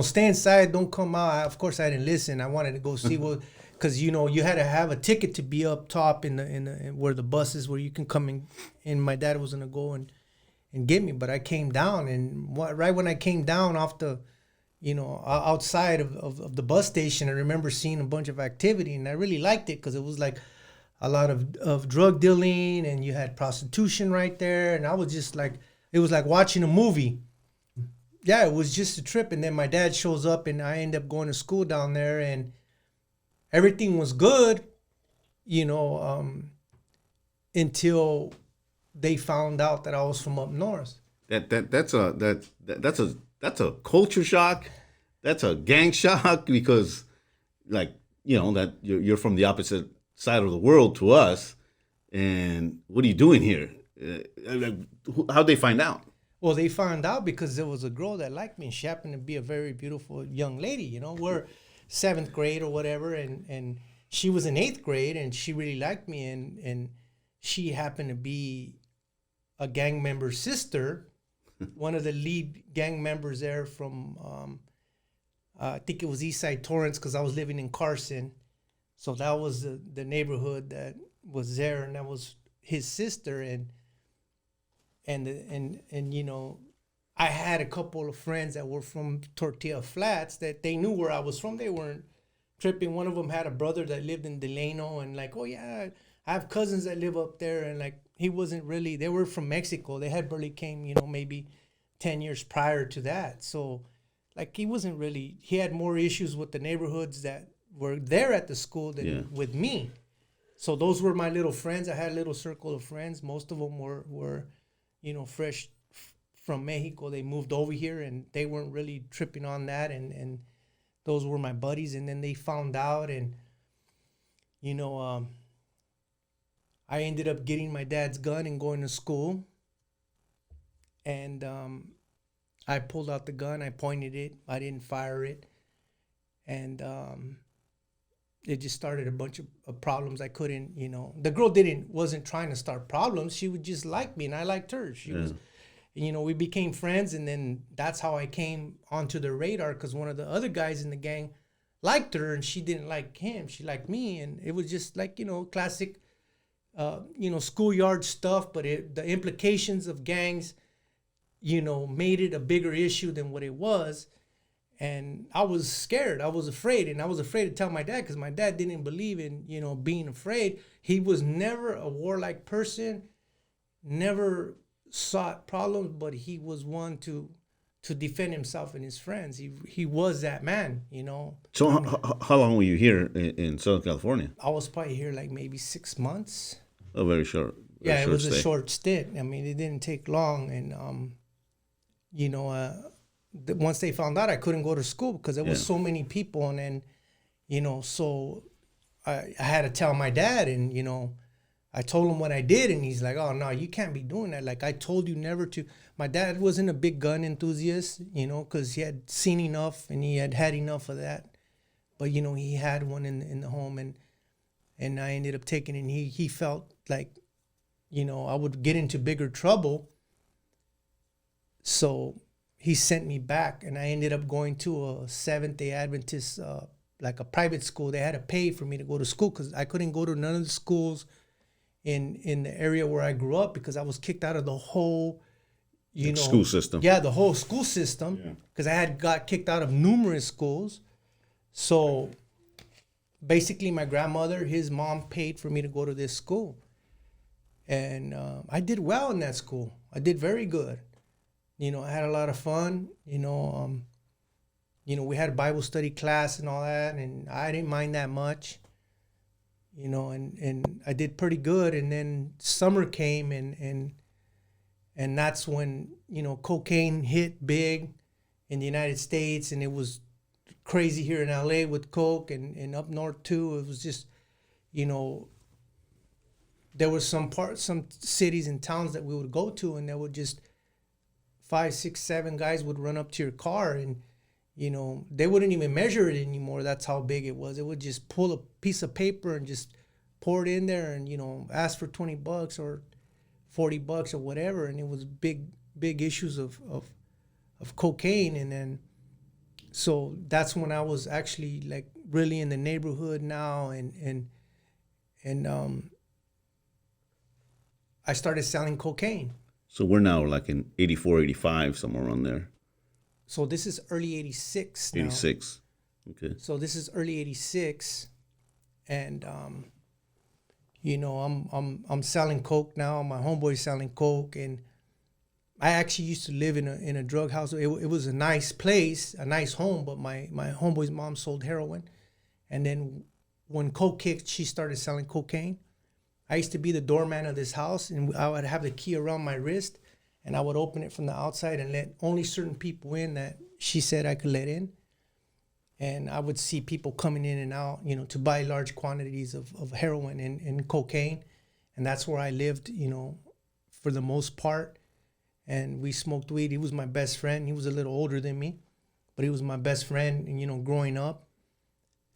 stay inside, don't come out. Of course, I didn't listen. I wanted to go see what, because you had to have a ticket to be up top in the where the bus is, where you can come in. And my dad was gonna go and get me, but I came down, and right when I came down off the, outside of the bus station, I remember seeing a bunch of activity, and I really liked it because it was like a lot of drug dealing, and you had prostitution right there, and I was just like, it was like watching a movie. Yeah, it was just a trip. And then my dad shows up, and I end up going to school down there, and everything was good, until they found out that I was from up north. That's a culture shock. That's a gang shock because, like, that you're from the opposite side of the world to us, and what are you doing here? How'd they find out? Well, they found out because there was a girl that liked me, and she happened to be a very beautiful young lady. We're 7th grade or whatever, and she was in 8th grade, and she really liked me, and she happened to be a gang member's sister, one of the lead gang members there from I think it was Eastside Torrance because I was living in Carson. So that was the neighborhood that was there, and that was his sister. And you know, I had a couple of friends that were from Tortilla Flats that they knew where I was from. They weren't tripping. One of them had a brother that lived in Delano, and like, oh yeah, I have cousins that live up there, and like he wasn't really. They were from Mexico. They had barely came, you know, maybe 10 years prior to that. So like he wasn't really. He had more issues with the neighborhoods that were there at the school than with me. So those were my little friends. I had a little circle of friends. Most of them were you know, fresh from Mexico. They moved over here and they weren't really tripping on that. And those were my buddies. And then they found out, and, you know, I ended up getting my dad's gun and going to school. And I pulled out the gun. I pointed it. I didn't fire it. And it just started a bunch of problems. I couldn't, you know, the girl wasn't trying to start problems. She would just like me, and I liked her. She was, you know, we became friends, and then that's how I came onto the radar, because one of the other guys in the gang liked her, and she didn't like him. She liked me, and it was just like, you know, classic, you know, schoolyard stuff. But the implications of gangs, you know, made it a bigger issue than what it was. And I was scared. I was afraid. And I was afraid to tell my dad, because my dad didn't believe in, you know, being afraid. He was never a warlike person, never sought problems, but he was one to defend himself and his friends. He was that man, you know. So how long were you here in Southern California? I was probably here like maybe 6 months. A very short. Yeah, it was stay. a short stint. I mean, it didn't take long. And, you know, once they found out, I couldn't go to school because there was so many people. And then, you know, so I had to tell my dad, and, you know, I told him what I did, and he's like, oh, no, you can't be doing that. Like, I told you never to. My dad wasn't a big gun enthusiast, you know, because he had seen enough and he had had enough of that. But, you know, he had one in the home, and I ended up taking it, and he felt like, you know, I would get into bigger trouble. So he sent me back, and I ended up going to a Seventh-day Adventist, like a private school. They had to pay for me to go to school because I couldn't go to none of the schools in the area where I grew up, because I was kicked out of the whole, you know, school system. Yeah, the whole school system, because I had got kicked out of numerous schools. So basically, my grandmother, his mom, paid for me to go to this school, and I did well in that school. I did very good. You know, I had a lot of fun. You know, we had a Bible study class and all that, and I didn't mind that much. You know, and I did pretty good. And then summer came, and that's when, you know, cocaine hit big in the United States, and it was crazy here in LA with coke, and up north too. It was just, you know, there was some cities and towns that we would go to, and there would just 5, 6, 7 guys would run up to your car, and, you know, they wouldn't even measure it anymore. That's how big it was. It would just pull a piece of paper and just pour it in there, and, you know, ask for $20 or $40 or whatever. And it was big issues of cocaine. And then, so that's when I was actually like really in the neighborhood now. And I started selling cocaine. So we're now like in 84, 85, somewhere around there. So this is early 86 now. 86. Okay. So this is early 86. And, you know, I'm selling coke now. My homeboy's selling coke. And I actually used to live in a drug house. It was a nice place, a nice home, but my homeboy's mom sold heroin. And then when coke kicked, she started selling cocaine. I used to be the doorman of this house, and I would have the key around my wrist, and I would open it from the outside and let only certain people in that she said I could let in. And I would see people coming in and out, you know, to buy large quantities of heroin and cocaine. And that's where I lived, you know, for the most part. And we smoked weed. He was my best friend. He was a little older than me, but he was my best friend, you know, growing up.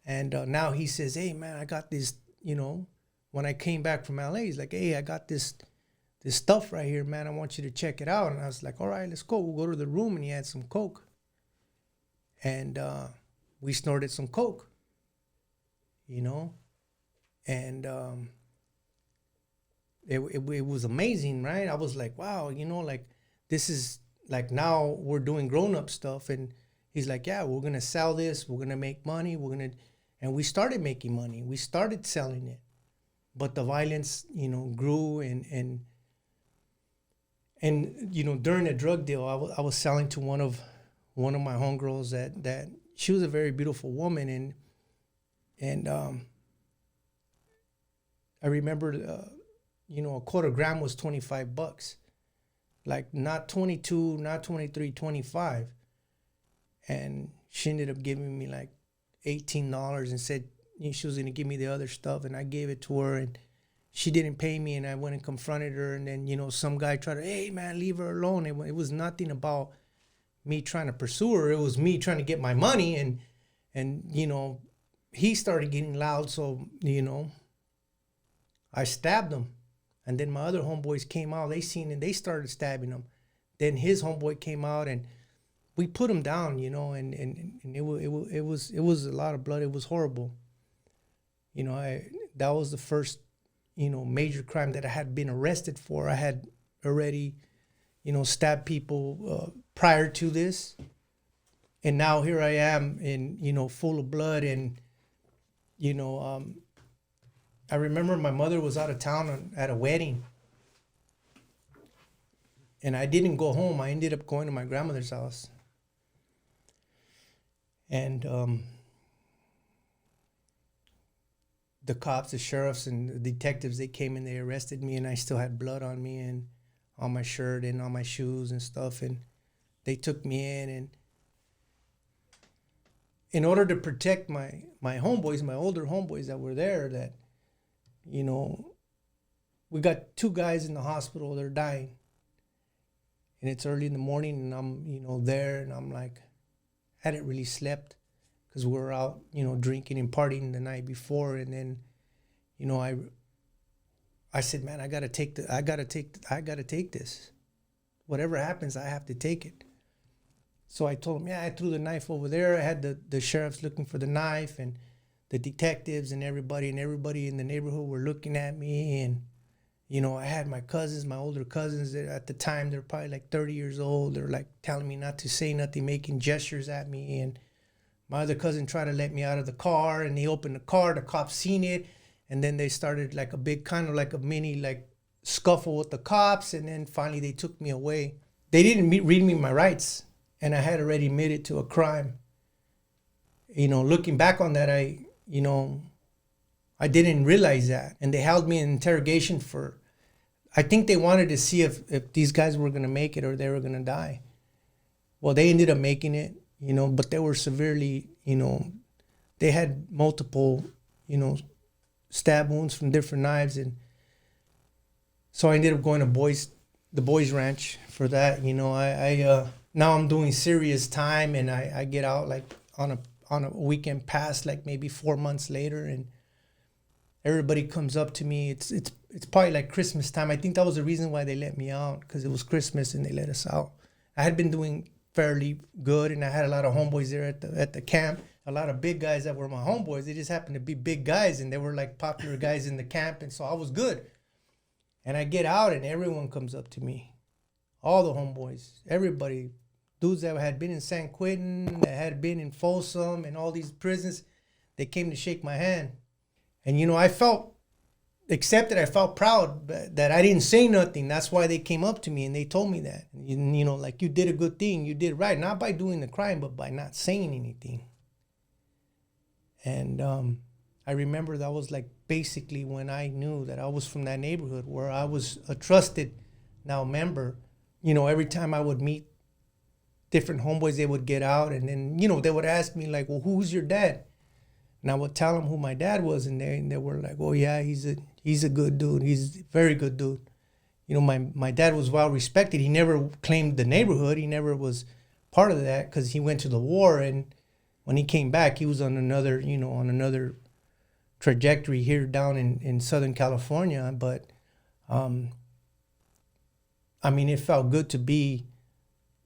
And now he says, hey, man, I got this, you know, when I came back from LA, he's like, hey, I got this stuff right here, man. I want you to check it out. And I was like, all right, let's go. We'll go to the room. And he had some coke. And we snorted some coke, and it was amazing, right? I was like, wow, like this is like now we're doing grown up stuff, and he's like, yeah, we're gonna sell this, we're gonna make money, and we started making money, we started selling it, but the violence, grew, and during the drug deal, I was selling to one of my homegirls that she was a very beautiful woman, and I remember, a quarter gram was $25, like not 22, not 23, 25, and she ended up giving me like $18 and said she was gonna give me the other stuff, and I gave it to her, and she didn't pay me, and I went and confronted her, and then some guy tried to, hey man, leave her alone. It was nothing about me trying to pursue her. It was me trying to get my money, and he started getting loud, so I stabbed him, and then my other homeboys came out. They seen it, they started stabbing him. Then his homeboy came out, and we put him down, and it was a lot of blood. It was horrible. That was the first major crime that I had been arrested for. I had already stabbed people prior to this, and now here I am in full of blood. And I remember my mother was out of town at a wedding, and I didn't go home. I ended up going to my grandmother's house, and the cops, the sheriffs, and the detectives, they came and they arrested me, and I still had blood on me and on my shirt and on my shoes and stuff, and they took me in. And in order to protect my homeboys, my older homeboys that were there, that we got 2 guys in the hospital, they're dying, and it's early in the morning, and I'm there, and I'm like, hadn't really slept because we were out drinking and partying the night before. And then I said, man, I gotta take this. Whatever happens, I have to take it. So I told him, yeah, I threw the knife over there. I had the sheriffs looking for the knife, and the detectives and everybody in the neighborhood were looking at me. And I had my cousins, my older cousins, that at the time they're probably like 30 years old. They're like telling me not to say nothing, making gestures at me. And my other cousin tried to let me out of the car, and he opened the car. The cops seen it, and then they started like a big kind of like a mini like scuffle with the cops, and then finally they took me away. They didn't read me my rights, and I had already admitted to a crime. Looking back on that, I didn't realize that, and they held me in interrogation for, I think they wanted to see if these guys were gonna make it or they were gonna die. Well, they ended up making it. But they were severely, they had multiple, stab wounds from different knives. And so I ended up going to the boys ranch for that. Now I'm doing serious time, and I get out like on a weekend pass, like maybe 4 months later, and everybody comes up to me. It's probably like Christmas time. I think that was the reason why they let me out, because it was Christmas and they let us out. I had been doing fairly good, and I had a lot of homeboys there at the camp. A lot of big guys that were my homeboys. They just happened to be big guys, and they were like popular guys in the camp, and so I was good. And I get out, and everyone comes up to me, all the homeboys, everybody, dudes that had been in San Quentin, that had been in Folsom, and all these prisons. They came to shake my hand, and I felt accepted. I felt proud that I didn't say nothing. That's why they came up to me and they told me that, like, you did a good thing, you did right, not by doing the crime, but by not saying anything. And I remember that was like basically when I knew that I was from that neighborhood where I was a trusted now member. Every time I would meet different homeboys, they would get out, and then they would ask me like, well, who's your dad? And I would tell them who my dad was, and they were like, oh yeah, he's a good dude. He's a very good dude. My dad was well respected. He never claimed the neighborhood. He never was part of that because he went to the war, and when he came back, he was on another trajectory here down in Southern California. But it felt good to be,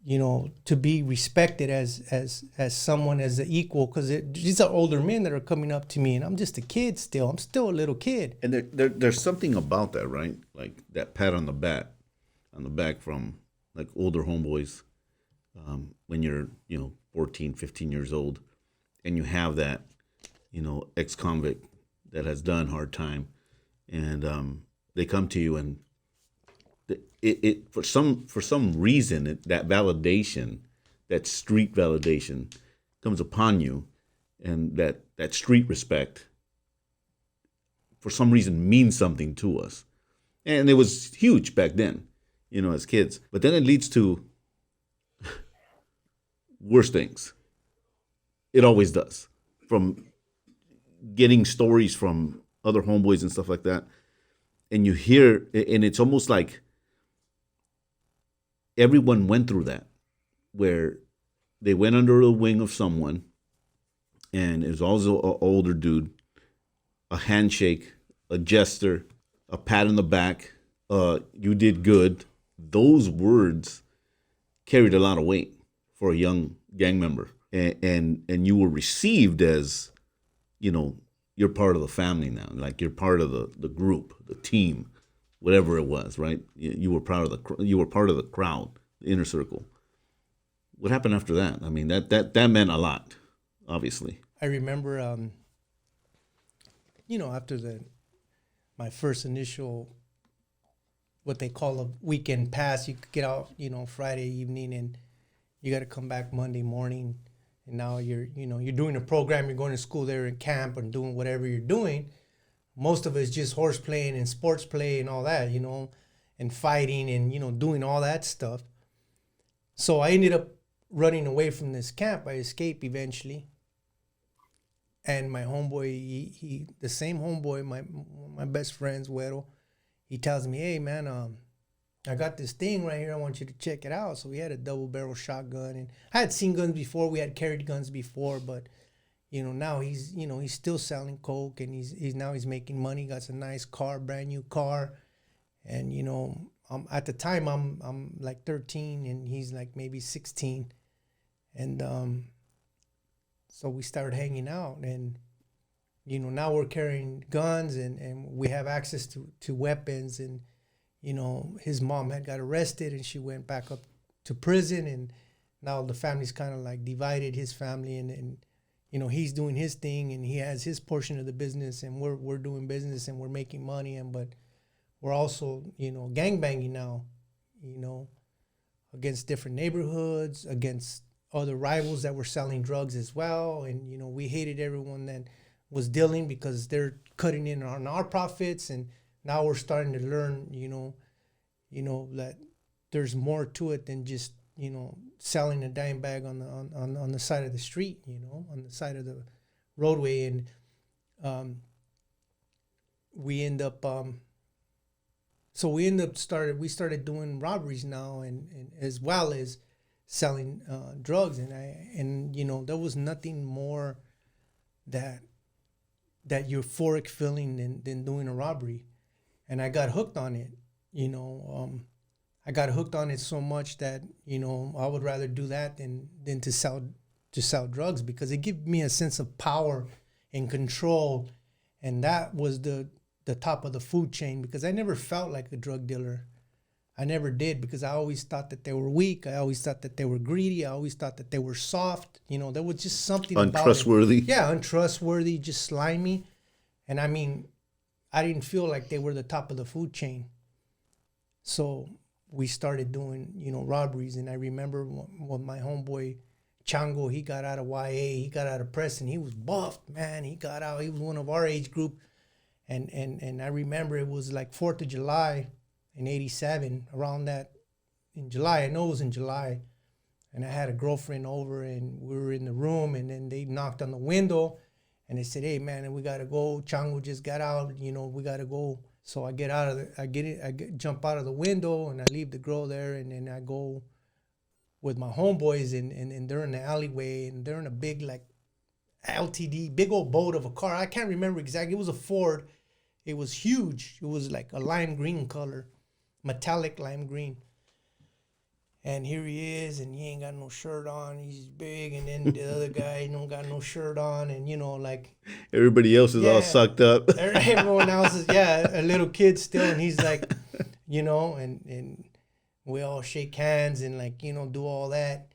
to be respected as someone, as an equal, because these are older men that are coming up to me, and I'm just a kid still. I'm still a little kid. And there's something about that, right? Like that pat on the back from like older homeboys, when you're 14, 15 years old, and you have that ex-convict that has done hard time, and they come to you, and it for some reason, that validation, that street validation, comes upon you, and that street respect for some reason means something to us, and it was huge back then, as kids. But then it leads to worse things. It always does. From getting stories from other homeboys and stuff like that, and you hear, and it's almost like everyone went through that, where they went under the wing of someone, and it was also an older dude, a handshake, a gesture, a pat on the back, you did good. Those words carried a lot of weight for a young gang member, and you were received as, you're part of the family now, like you're part of the group, the team, whatever it was, right? You were part of the crowd, the inner circle. What happened after that? I mean, that meant a lot, obviously. I remember, after my first initial, what they call a weekend pass, you could get out, Friday evening, and you got to come back Monday morning. And now you're doing a program, you're going to school there in camp and doing whatever you're doing. Most of it's just horse playing and sports play and all that, and fighting and, doing all that stuff. So I ended up running away from this camp. I escaped eventually. And my homeboy, he the same homeboy, my best friend's Güero, he tells me, hey, man, I got this thing right here. I want you to check it out. So we had a double barrel shotgun, and I had seen guns before. We had carried guns before, but now he's still selling coke, and he's making money. Got a nice car, brand new car, and at the time I'm like 13, and he's like maybe 16, and so we started hanging out, and now we're carrying guns, and we have access to weapons, and his mom had got arrested, and she went back up to prison, and now the family's kind of like divided, his family, and he's doing his thing, and he has his portion of the business, and we're doing business, and we're making money, but we're also gangbanging now, against different neighborhoods, against other rivals that were selling drugs as well, and we hated everyone that was dealing because they're cutting in on our profits, and now we're starting to learn, that there's more to it than just, selling a dime bag on the side of the street, on the side of the roadway. And we started doing robberies now, and as well as selling drugs. And there was nothing more that euphoric feeling than doing a robbery. And I got hooked on it, I got hooked on it so much that, I would rather do that than to sell drugs, because it gave me a sense of power and control. And that was the top of the food chain, because I never felt like a drug dealer. I never did, because I always thought that they were weak. I always thought that they were greedy. I always thought that they were soft. There was just something untrustworthy. About it. Yeah, untrustworthy, just slimy. And I mean, I didn't feel like they were the top of the food chain. So we started doing, robberies. And I remember when my homeboy Chango, he got out of YA, he got out of Preston. He was buffed, man. He got out. He was one of our age group. And I remember it was like 4th of July in 87, around that, in July. I know it was in July. And I had a girlfriend over, and we were in the room, and then they knocked on the window, and they said, hey, man, we got to go. Chango just got out, we got to go. So I get out of jump out of the window, and I leave the girl there, and then I go with my homeboys, and they're in the alleyway, and they're in a big, like, LTD, big old boat of a car. I can't remember exactly. It was a Ford. It was huge. It was like a lime green color, metallic lime green. And here he is, and he ain't got no shirt on. He's big, and then the other guy don't got no shirt on, and like Everybody else is all Yeah. sucked up. everyone else is a little kid still, and he's like, and we all shake hands and do all that.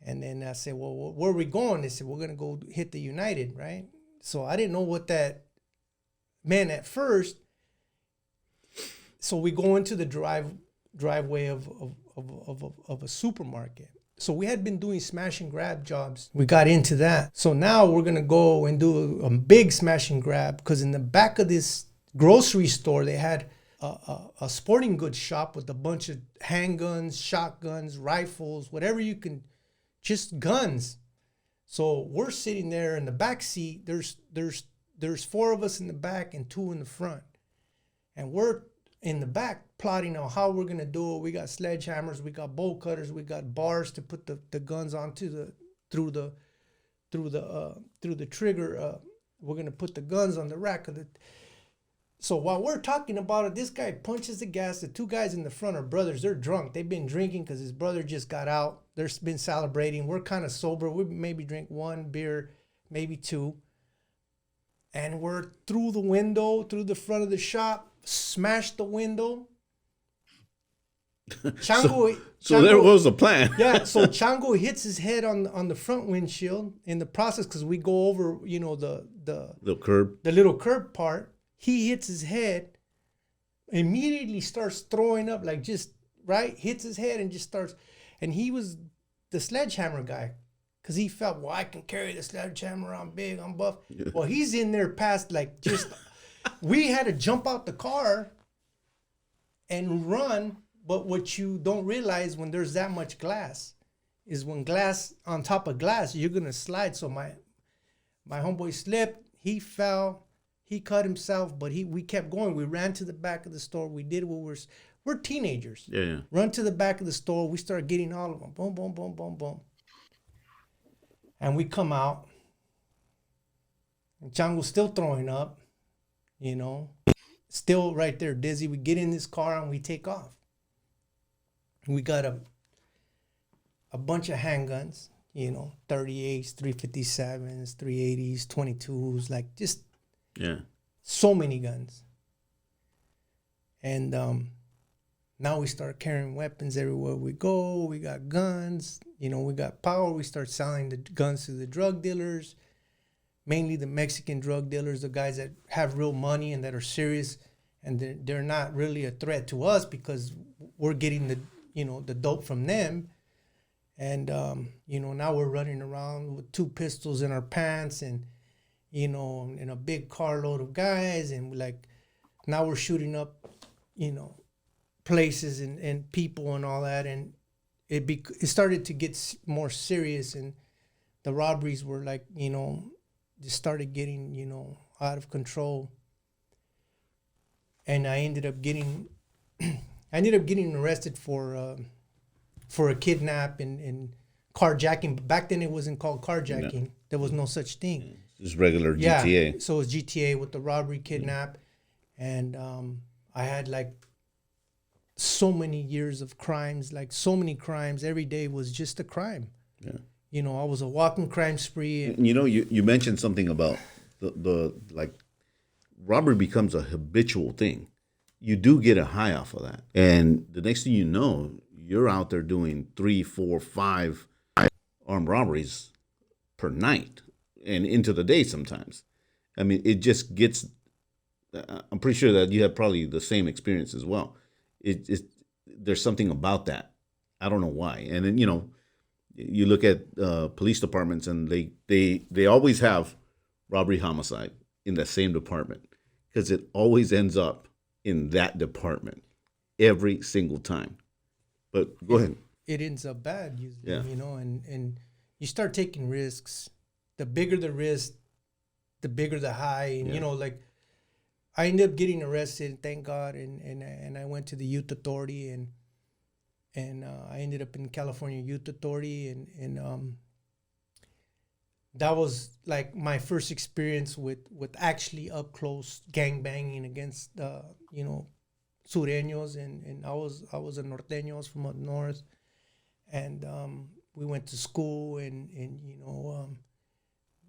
And then I said, well, where are we going? They said, we're gonna go hit the United, right? So I didn't know what that meant at first. So we go into the driveway of a supermarket. So we had been doing smash and grab jobs. We got into that. So now we're gonna go and do a big smash and grab, because in the back of this grocery store they had a sporting goods shop with a bunch of handguns, shotguns, rifles, whatever you can, just guns. So we're sitting there in the back seat. There's 4 of us in the back and 2 in the front, and we're in the back plotting on how we're gonna do it. We got sledgehammers, we got bolt cutters, we got bars to put the guns onto through the trigger. We're gonna put the guns on the rack of the. So while we're talking about it, this guy punches the gas. The 2 guys in the front are brothers. They're drunk. They've been drinking because his brother just got out. They've been celebrating. We're kind of sober. We maybe drink 1 beer, maybe 2. And we're through the window, through the front of the shop, smashed the window. Chango, So there was a plan. yeah, so Chango hits his head on the front windshield in the process, because we go over, the The curb. little curb part. He hits his head, immediately starts throwing up, like just right, hits his head and just starts. And he was the sledgehammer guy, because he felt, well, I can carry the sledgehammer. I'm big, I'm buff. Well, he's in there past just. We had to jump out the car and run. But what you don't realize when there's that much glass is when glass on top of glass, you're gonna slide. So my homeboy slipped, he fell, he cut himself, but we kept going. We ran to the back of the store. We did what we're teenagers. Yeah. Run to the back of the store. We start getting all of them. Boom, boom, boom, boom, boom. And we come out. And Chango's still throwing up, still right there dizzy. We get in this car and we take off. We got a bunch of handguns, 38s, 357s, 380s, 22s, like just so many guns. And now we start carrying weapons everywhere we go. We got guns, we got power. We start selling the guns to the drug dealers, mainly the Mexican drug dealers, the guys that have real money and that are serious, and they're not really a threat to us because we're getting the dope from them. And now we're running around with 2 pistols in our pants, and in a big carload of guys, and now we're shooting up places and people and all that. And it started to get more serious, and the robberies were just started getting out of control. And I ended up getting arrested for a kidnap and carjacking. But back then it wasn't called carjacking. No. There was no such thing. Just regular GTA. Yeah, so it was GTA with the robbery, kidnap. And I had so many years of crimes, so many crimes. Every day was just a crime. Yeah. I was a walking crime spree. You mentioned something about the robbery becomes a habitual thing. You do get a high off of that. And the next thing you know, you're out there doing 3, 4, 5 armed robberies per night and into the day sometimes. I mean, it just gets, I'm pretty sure that you have probably the same experience as well. There's something about that. I don't know why. And then, you look at police departments, and they always have robbery, homicide in that same department, because it always ends up in that department every single time. But go ahead. It ends up bad usually, Yeah. And you start taking risks. The bigger the risk, the bigger the high. And I ended up getting arrested, thank God, and I went to the youth authority, and I ended up in California Youth Authority, and that was my first experience with actually up close gang banging against sureños, and I was a norteño, I was from up north, And we went to school, and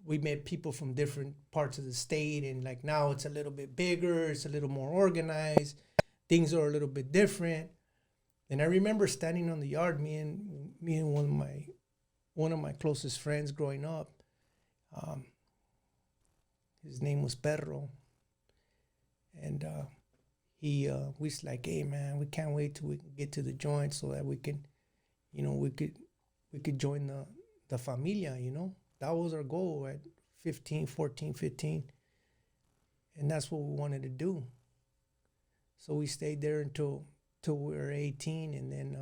we met people from different parts of the state. And like now it's a little bit bigger, it's a little more organized, things are a little bit different. And I remember standing on the yard, me and one of my closest friends growing up. His name was Perro, and he was like, "Hey man, we can't wait till we can get to the joint so that we can, we could join the familia." That was our goal at 14, 15, and that's what we wanted to do. So we stayed there until we were 18, and then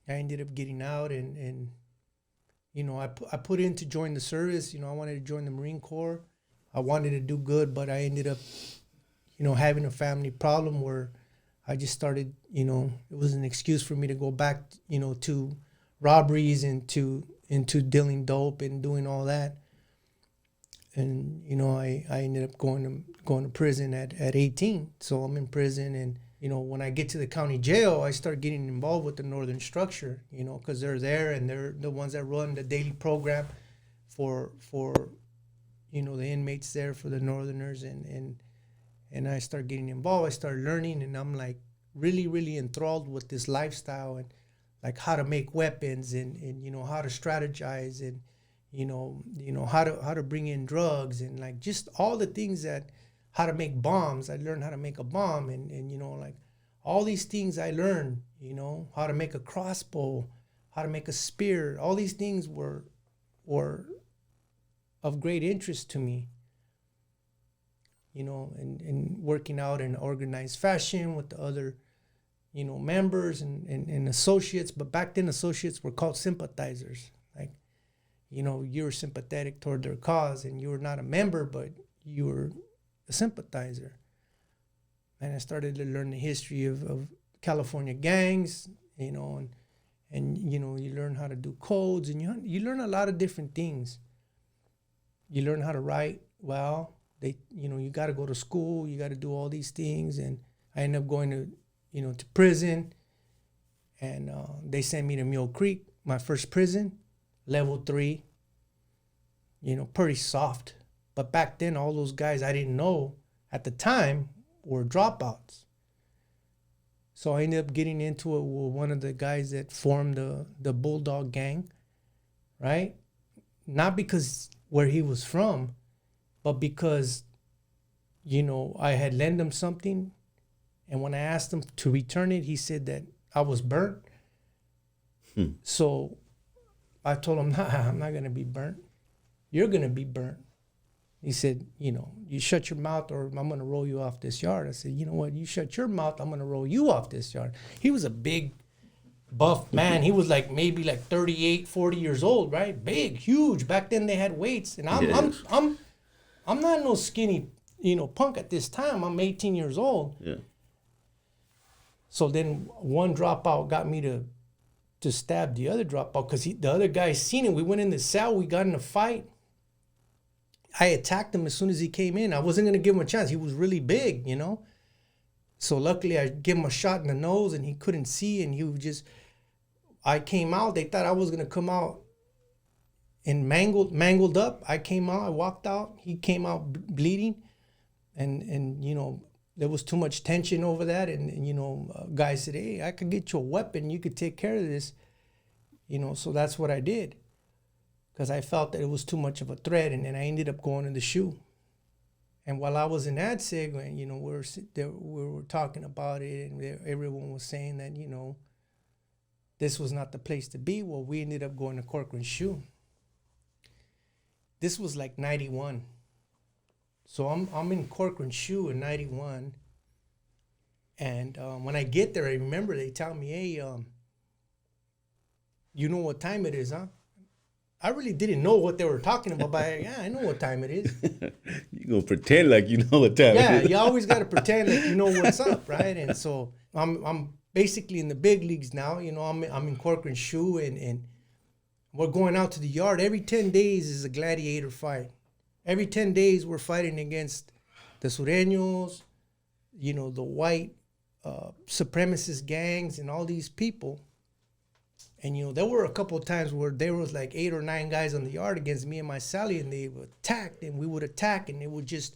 I ended up getting out, and I put in to join the service. I wanted to join the Marine Corps. I wanted to do good, but I ended up, having a family problem where I just started, it was an excuse for me to go back, to robberies and into dealing dope and doing all that. And, I ended up going to prison at 18. So I'm in prison, and, when I get to the county jail, I start getting involved with the Northern Structure, because they're there and they're the ones that run the daily program for the inmates there, for the Northerners. And I start getting involved. I start learning, and I'm like really, really enthralled with this lifestyle, and like how to make weapons, and how to strategize, and how to bring in drugs, and like just all the things how to make bombs. I learned how to make a bomb, and like all these things I learned, how to make a crossbow, how to make a spear. All these things were of great interest to me, and working out in organized fashion with the other, members and associates. But back then associates were called sympathizers. Like, you were sympathetic toward their cause, and you were not a member, but you were a sympathizer. And I started to learn the history of California gangs, and you learn how to do codes, and you learn a lot of different things. You learn how to write well. You got to go to school, you got to do all these things. And I ended up going to prison, and they sent me to Mule Creek, my first prison, level 3, pretty soft. But back then, all those guys I didn't know at the time were dropouts. So I ended up getting into it with one of the guys that formed the Bulldog Gang, right? Not because where he was from, but because, I had lent him something. And when I asked him to return it, he said that I was burnt. So I told him, nah, I'm not going to be burnt. You're going to be burnt. He said, you shut your mouth or I'm going to roll you off this yard. I said, you know what? You shut your mouth, I'm going to roll you off this yard. He was a big, buff man. He was maybe 38, 40 years old, right? Big, huge. Back then they had weights. And I'm not no skinny, punk at this time. I'm 18 years old. Yeah. So then one dropout got me to stab the other dropout because the other guy seen it. We went in the cell. We got in a fight. I attacked him as soon as he came in. I wasn't going to give him a chance. He was really big, So luckily I gave him a shot in the nose and he couldn't see. And I came out. They thought I was going to come out and mangled up. I came out. I walked out. He came out bleeding. And there was too much tension over that. And guy said, hey, I could get you a weapon. You could take care of this. So that's what I did. Because I felt that it was too much of a threat, and then I ended up going to the SHU. And while I was in ADSIG, we were talking about it, and everyone was saying that, this was not the place to be. Well, we ended up going to Corcoran SHU. This was 91. So I'm in Corcoran SHU in 91. And when I get there, I remember they tell me, hey, you know what time it is, huh? I really didn't know what they were talking about, but I know what time it is. You're going to pretend like you know what time it is. You always got to pretend like you know what's up, right? And so I'm basically in the big leagues now. I'm in Corcoran SHU, and we're going out to the yard. Every 10 days is a gladiator fight. Every 10 days we're fighting against the Sureños, the white supremacist gangs and all these people. And, you know, there were a couple of times where there was like 8 or 9 guys on the yard against me and my Sally, and they would attack, and we would attack, and it would just,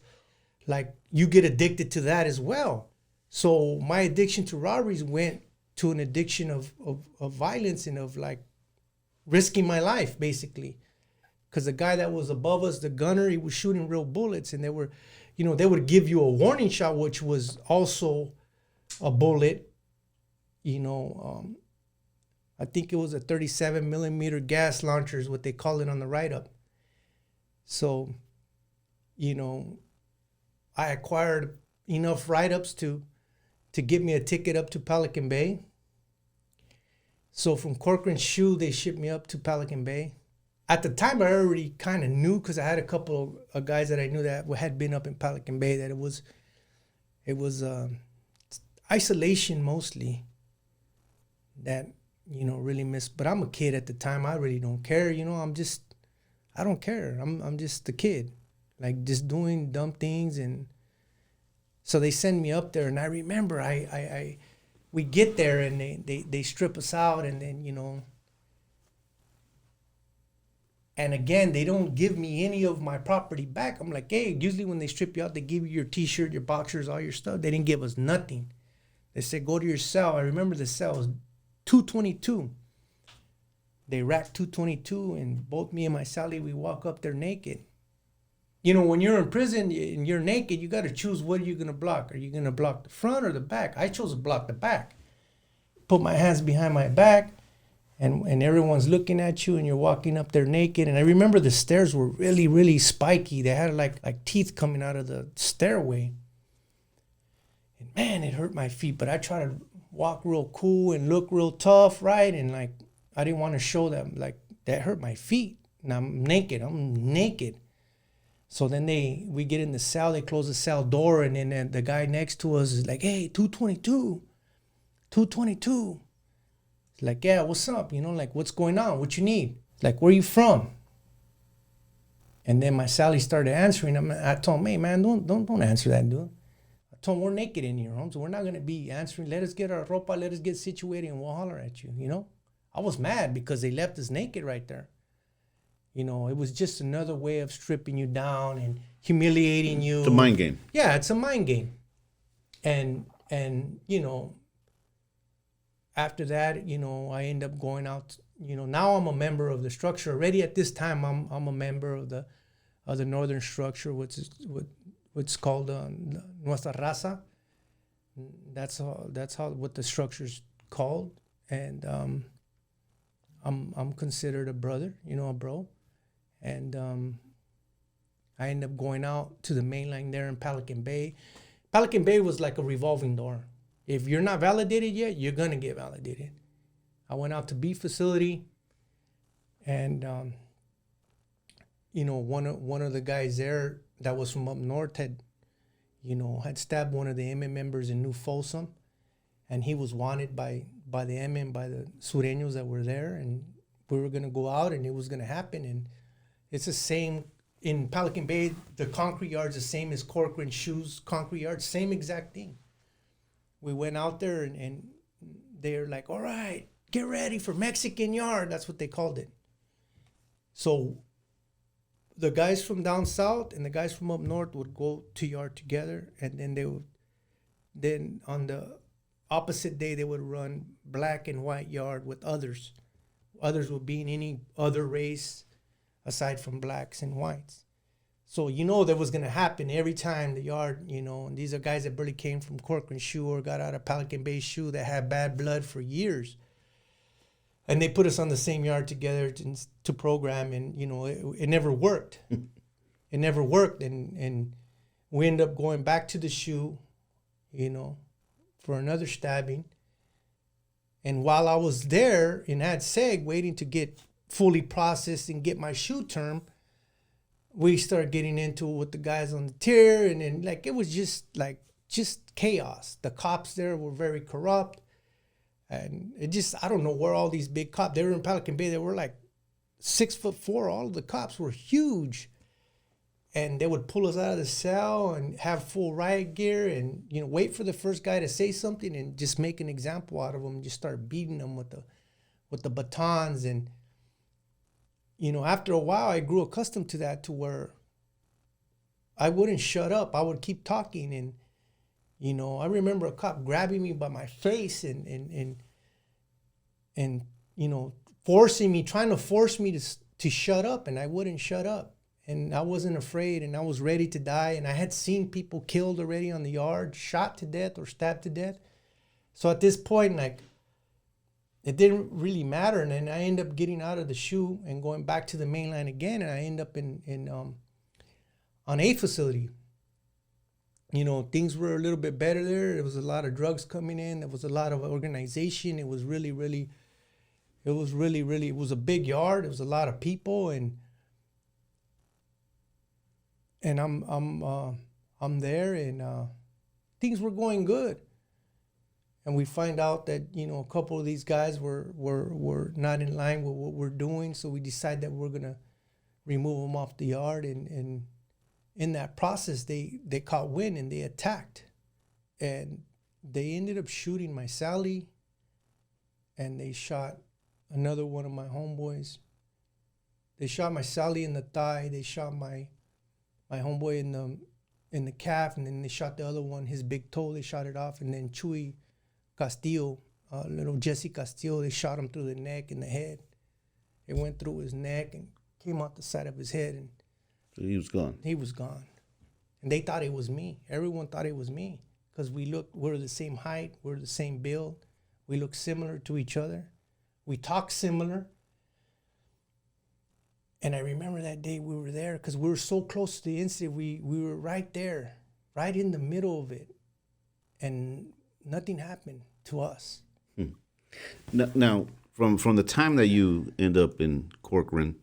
like, you get addicted to that as well. So my addiction to robberies went to an addiction of violence and of, like, risking my life, basically. Because the guy that was above us, the gunner, he was shooting real bullets, and they were, you know, they would give you a warning shot, which was also a bullet, you know. I think it was a 37 millimeter gas launcher is what they call it on the write-up. So, you know, I acquired enough write-ups to get me a ticket up to Pelican Bay. So from Corcoran Shoe, they shipped me up to Pelican Bay. At the time, I already kind of knew, because I had a couple of guys that I knew that had been up in Pelican Bay, that it was isolation mostly that, you know, really missed. But I'm a kid at the time. I really don't care. You know, I don't care. I'm just a kid, like, just doing dumb things. And so they send me up there, and I remember we get there, and they strip us out, and then, you know, and again, they don't give me any of my property back. I'm like, hey, usually when they strip you out, they give you your T-shirt, your boxers, all your stuff. They didn't give us nothing. They said, go to your cell. I remember the cell was 222. They racked 222, and both me and my Sally, we walk up there naked. You know, when you're in prison and you're naked, you got to choose, what are you going to block? Are you going to block the front or the back? I chose to block the back. Put my hands behind my back, and everyone's looking at you, and you're walking up there naked. And I remember the stairs were really, really spiky. They had like teeth coming out of the stairway. And man, it hurt my feet, but I tried to walk real cool and look real tough, right? And, like, I didn't want to show them, like, that hurt my feet. And I'm naked. So then we get in the cell, they close the cell door, and then the guy next to us is like, hey, 222. It's like, yeah, what's up? You know, like, what's going on? What you need? Like, where you from? And then my Sally started answering him. I told him, hey, man, don't answer that, dude. I told him, we're naked in here, so we're not going to be answering. Let us get our ropa, let us get situated, and we'll holler at you, you know? I was mad because they left us naked right there. You know, it was just another way of stripping you down and humiliating you. It's a mind game. Yeah, it's a mind game. And you know, after that, you know, I end up going out. You know, now I'm a member of the structure. Already at this time, I'm a member of the northern structure, which is called Nuestra Raza. That's how what the structure's called. And I'm considered a brother, you know, a bro. And I ended up going out to the main line there in Pelican Bay. Pelican Bay was like a revolving door. If you're not validated yet, you're going to get validated. I went out to B facility, and, you know, one of the guys there that was from up north had stabbed one of the MM members in New Folsom, and he was wanted by the MM, by the Sureños that were there, and we were going to go out, and it was going to happen. And it's the same in Pelican Bay. The concrete yard's the same as Corcoran Shoes concrete yard, same exact thing. We went out there, and they're like, all right, get ready for Mexican yard. That's what they called it. So the guys from down south and the guys from up north would go to yard together, and then on the opposite day, they would run black and white yard with others. Others would be in any other race aside from blacks and whites. So, you know, that was going to happen every time the yard, you know, and these are guys that barely came from Corcoran Shoe or got out of Pelican Bay Shoe that had bad blood for years. And they put us on the same yard together to program, and, you know, it never worked. It never worked. And we ended up going back to the shoe, you know, for another stabbing. And while I was there in Ad Seg waiting to get fully processed and get my shoe term, we started getting into it with the guys on the tier, and then, like, it was just chaos. The cops there were very corrupt, and it just, I don't know where all these big cops, they were in Pelican Bay, they were like 6'4". All of the cops were huge, and they would pull us out of the cell and have full riot gear, and, you know, wait for the first guy to say something and just make an example out of them and just start beating them with with the batons. And, you know, after a while, I grew accustomed to that, to where I wouldn't shut up. I would keep talking. And, you know, I remember a cop grabbing me by my face and you know, trying to force me to shut up, and I wouldn't shut up. And I wasn't afraid, and I was ready to die. And I had seen people killed already on the yard, shot to death or stabbed to death. So at this point, like, it didn't really matter. And then I ended up getting out of the SHU and going back to the main line again. And I ended up on a facility. You know, things were a little bit better there. There was a lot of drugs coming in. There was a lot of organization. It was really, it was a big yard. It was a lot of people, and I'm there, and things were going good. And we find out that, you know, a couple of these guys were not in line with what we're doing. So we decide that we're gonna remove them off the yard. And in that process, they caught wind and they attacked, and they ended up shooting my Sally, and they shot another one of my homeboys. They shot my Sally in the thigh. They shot my homeboy in the calf, and then they shot the other one, his big toe. They shot it off, and then Chuy Castillo, little Jesse Castillo, they shot him through the neck and the head. It went through his neck and came out the side of his head, and So he was gone. he was gone. And they thought it was me. Everyone thought it was me, because we're the same height, we're the same build, we look similar to each other, we talk similar. And I remember that day we were there, because we were so close to the incident. We were right there, right in the middle of it, and nothing happened to us. Now, from the time that you end up in Corcoran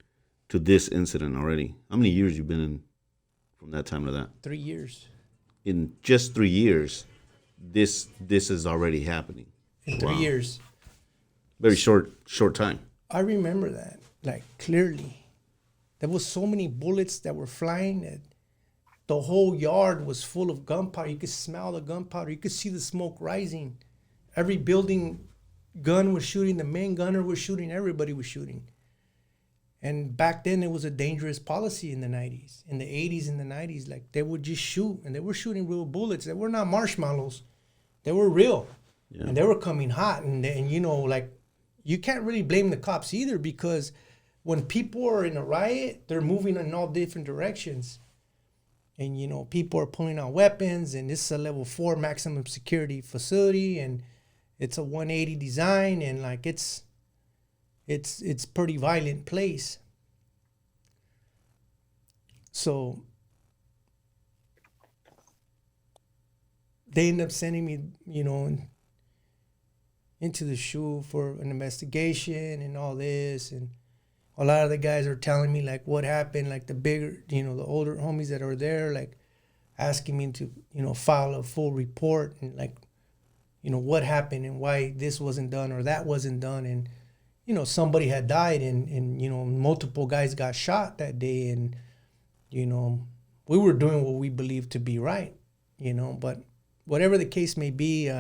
to this incident already, how many years you been in from that time to that? 3 years. In just 3 years, this is already happening. In 3 years. Very short time. I remember that, like, clearly. There was so many bullets that were flying that the whole yard was full of gunpowder. You could smell the gunpowder. You could see the smoke rising. Every building gun was shooting. The main gunner was shooting. Everybody was shooting. And back then, it was a dangerous policy in the 90s. In the 80s and the 90s, like, they would just shoot. And they were shooting real bullets. They were not marshmallows. They were real. Yeah. And they were coming hot. And you know, like, you can't really blame the cops either, because when people are in a riot, they're moving in all different directions. And, you know, people are pulling out weapons, and this is a level 4 maximum security facility, and it's a 180 design, and, like, it's pretty violent place. So they end up sending me, you know, into the SHU for an investigation and all this. And a lot of the guys are telling me, like, what happened, like, the bigger, you know, the older homies that are there, like, asking me to, you know, file a full report, and, like, you know, what happened and why this wasn't done or that wasn't done. And, you know, somebody had died, and you know, multiple guys got shot that day. And, you know, we were doing what we believed to be right, you know. But whatever the case may be,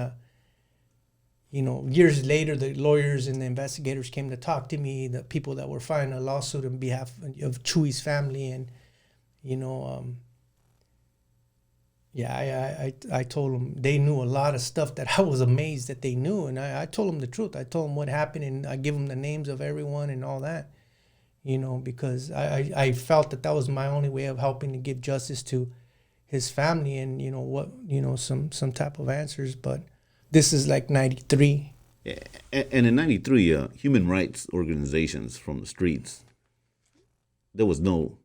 you know, years later, the lawyers and the investigators came to talk to me, the people that were filing a lawsuit on behalf of Chuy's family. And, you know, I told them they knew a lot of stuff that I was amazed that they knew. And I told them the truth. I told them what happened, and I give them the names of everyone and all that, you know, because I felt that that was my only way of helping to give justice to his family, and, you know, what, you know, some type of answers. But this is like 93. Yeah. And in 93, human rights organizations from the streets, there was none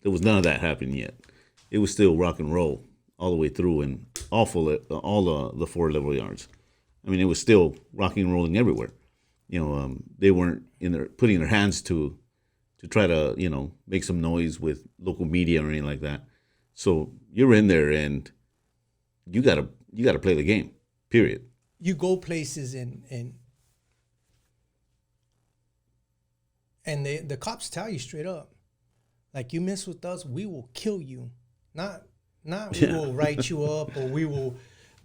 of that happening yet. It was still rock and roll all the way through, and all the 4 level yards. I mean, it was still rocking and rolling everywhere. You know, they weren't putting their hands to try to, you know, make some noise with local media or anything like that. So you're in there, and you gotta play the game. Period. You go places, and the cops tell you straight up, like, you mess with us, we will kill you. Not we will write you up, or we will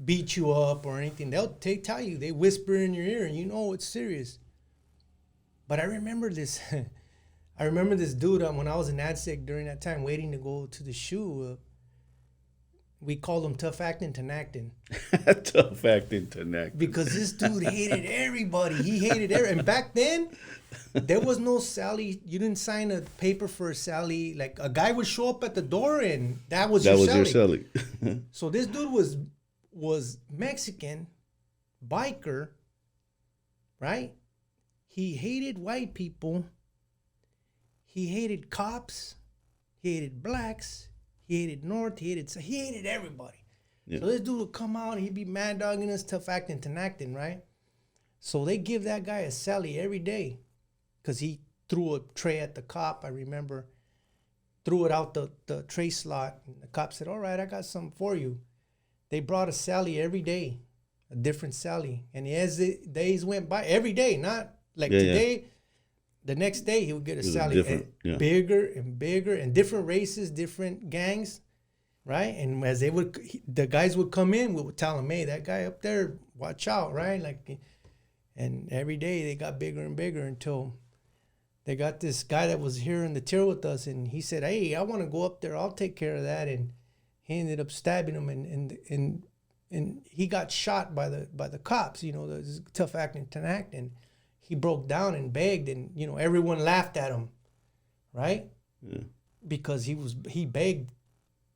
beat you up or anything. They tell you, they whisper in your ear, and you know it's serious. But I remember this. I remember this dude when I was in ADSEC during that time, waiting to go to the shoe. We called him Tough Acting Tenactin. Tough acting tonight. Because this dude hated everybody. He hated And back then, there was no Sally. You didn't sign a paper for a Sally. Like, a guy would show up at the door and that was your Sally. So this dude was Mexican, biker, right? He hated white people. He hated cops. He hated blacks. He hated North. He hated everybody. Yeah. So this dude would come out and he'd be mad dogging us, Tough Acting Tenactin, right? So they give that guy a Sally every day because he threw a tray at the cop. I remember threw it out the tray slot. And the cop said, all right, I got something for you. They brought a Sally every day, a different Sally. And as the days went by, every day, not like today, the next day he would get a Sally bigger and bigger and different races, different gangs, right? And as the guys would come in, we would tell them, hey, that guy up there, watch out, right? Like, and every day they got bigger and bigger until they got this guy that was here in the tier with us, and he said, hey, I want to go up there. I'll take care of that. And he ended up stabbing him, and he got shot by the cops, the Tough Acting Tenactin. He broke down and begged, and everyone laughed at him, right? Yeah. Because he begged,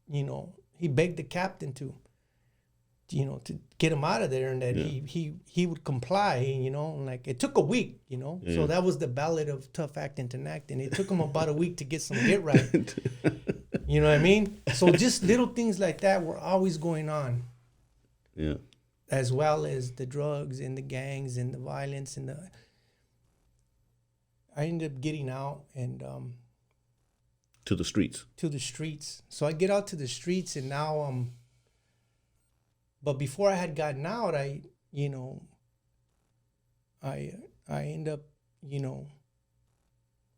he begged the captain to get him out of there, and that he would comply, and like it took a week, Yeah. So that was the ballad of Tough Acting Tenactin. It took him about a week to get some get right. You know what I mean? So just little things like that were always going on. Yeah. As well as the drugs and the gangs and the violence and I ended up getting out and to the streets. So I get out to the streets, and now but before I had gotten out, I end up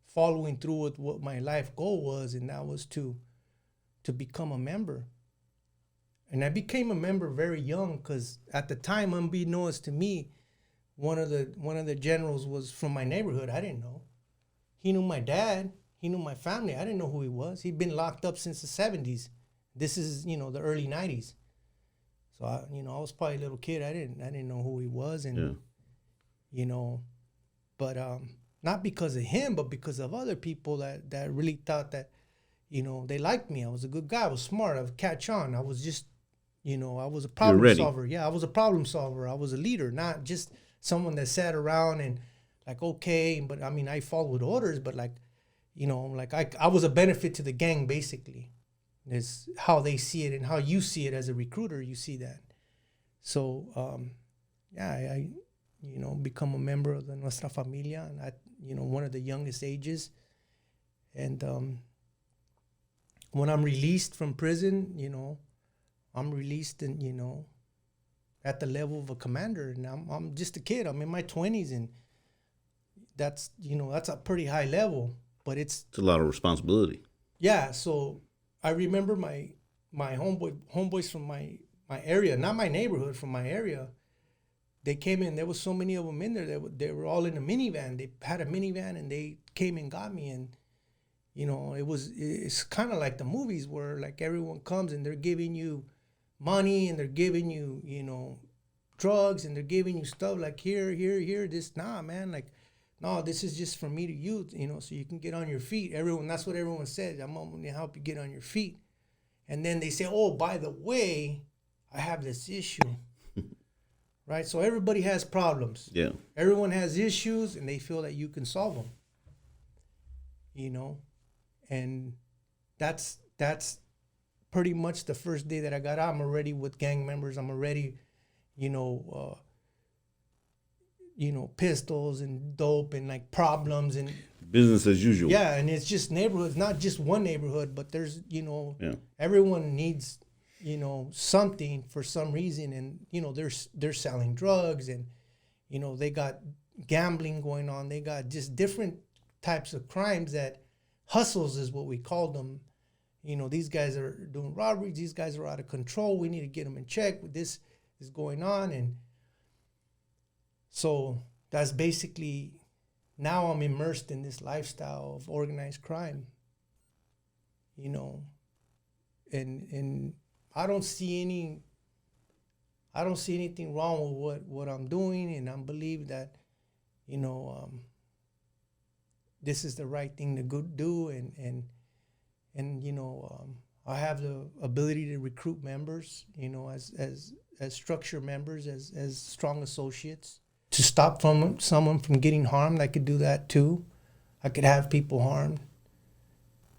following through with what my life goal was, and that was to become a member. And I became a member very young because at the time, unbeknownst to me, one of the generals was from my neighborhood. I didn't know. He knew my dad. He knew my family. I didn't know who he was. He'd been locked up since the 70s. This is, the early 90s. So I was probably a little kid. I didn't know who he was, and but not because of him, but because of other people that really thought that, they liked me. I was a good guy. I was smart. I would catch on. I was just, I was a problem solver. Yeah, I was a problem solver. I was a leader, not just someone that sat around and like, okay, but I mean, I followed orders, but like, I was a benefit to the gang, basically. Is how they see it and how you see it as a recruiter. You see that. So, I become a member of the Nuestra Familia, and at, one of the youngest ages. And when I'm released from prison, I'm released and, at the level of a commander, and I'm just a kid. I'm in my 20s, and that's a pretty high level, but it's a lot of responsibility. Yeah. So I remember my homeboys from my area, not my neighborhood, from my area. They came in. There was so many of them in there. They were all in a minivan. They had a minivan, and they came and got me. And it's kind of like the movies where like everyone comes and they're giving you money, and they're giving you drugs, and they're giving you stuff like here, this. Nah, man, like, no, this is just for me to use, so you can get on your feet. That's what everyone says. I'm going to help you get on your feet. And then they say, oh, by the way, I have this issue. Right? So everybody has problems. Yeah. Everyone has issues, and they feel that you can solve them. And that's pretty much the first day that I got out. I'm already with gang members. I'm already, pistols and dope and like problems and business as usual. Yeah, and it's just neighborhoods, not just one neighborhood, but there's, everyone needs, something for some reason, and they're selling drugs, and they got gambling going on. They got just different types of crimes that hustles is what we call them. These guys are doing robberies. These guys are out of control. We need to get them in check. This is going on, and so that's basically now I'm immersed in this lifestyle of organized crime, you know, and I don't see anything wrong with what I'm doing, and I believe that, you know, this is the right thing to go do, and you know, I have the ability to recruit members, you know, as structure members, as strong associates. To stop someone from getting harmed, I could do that too. I could have people harmed.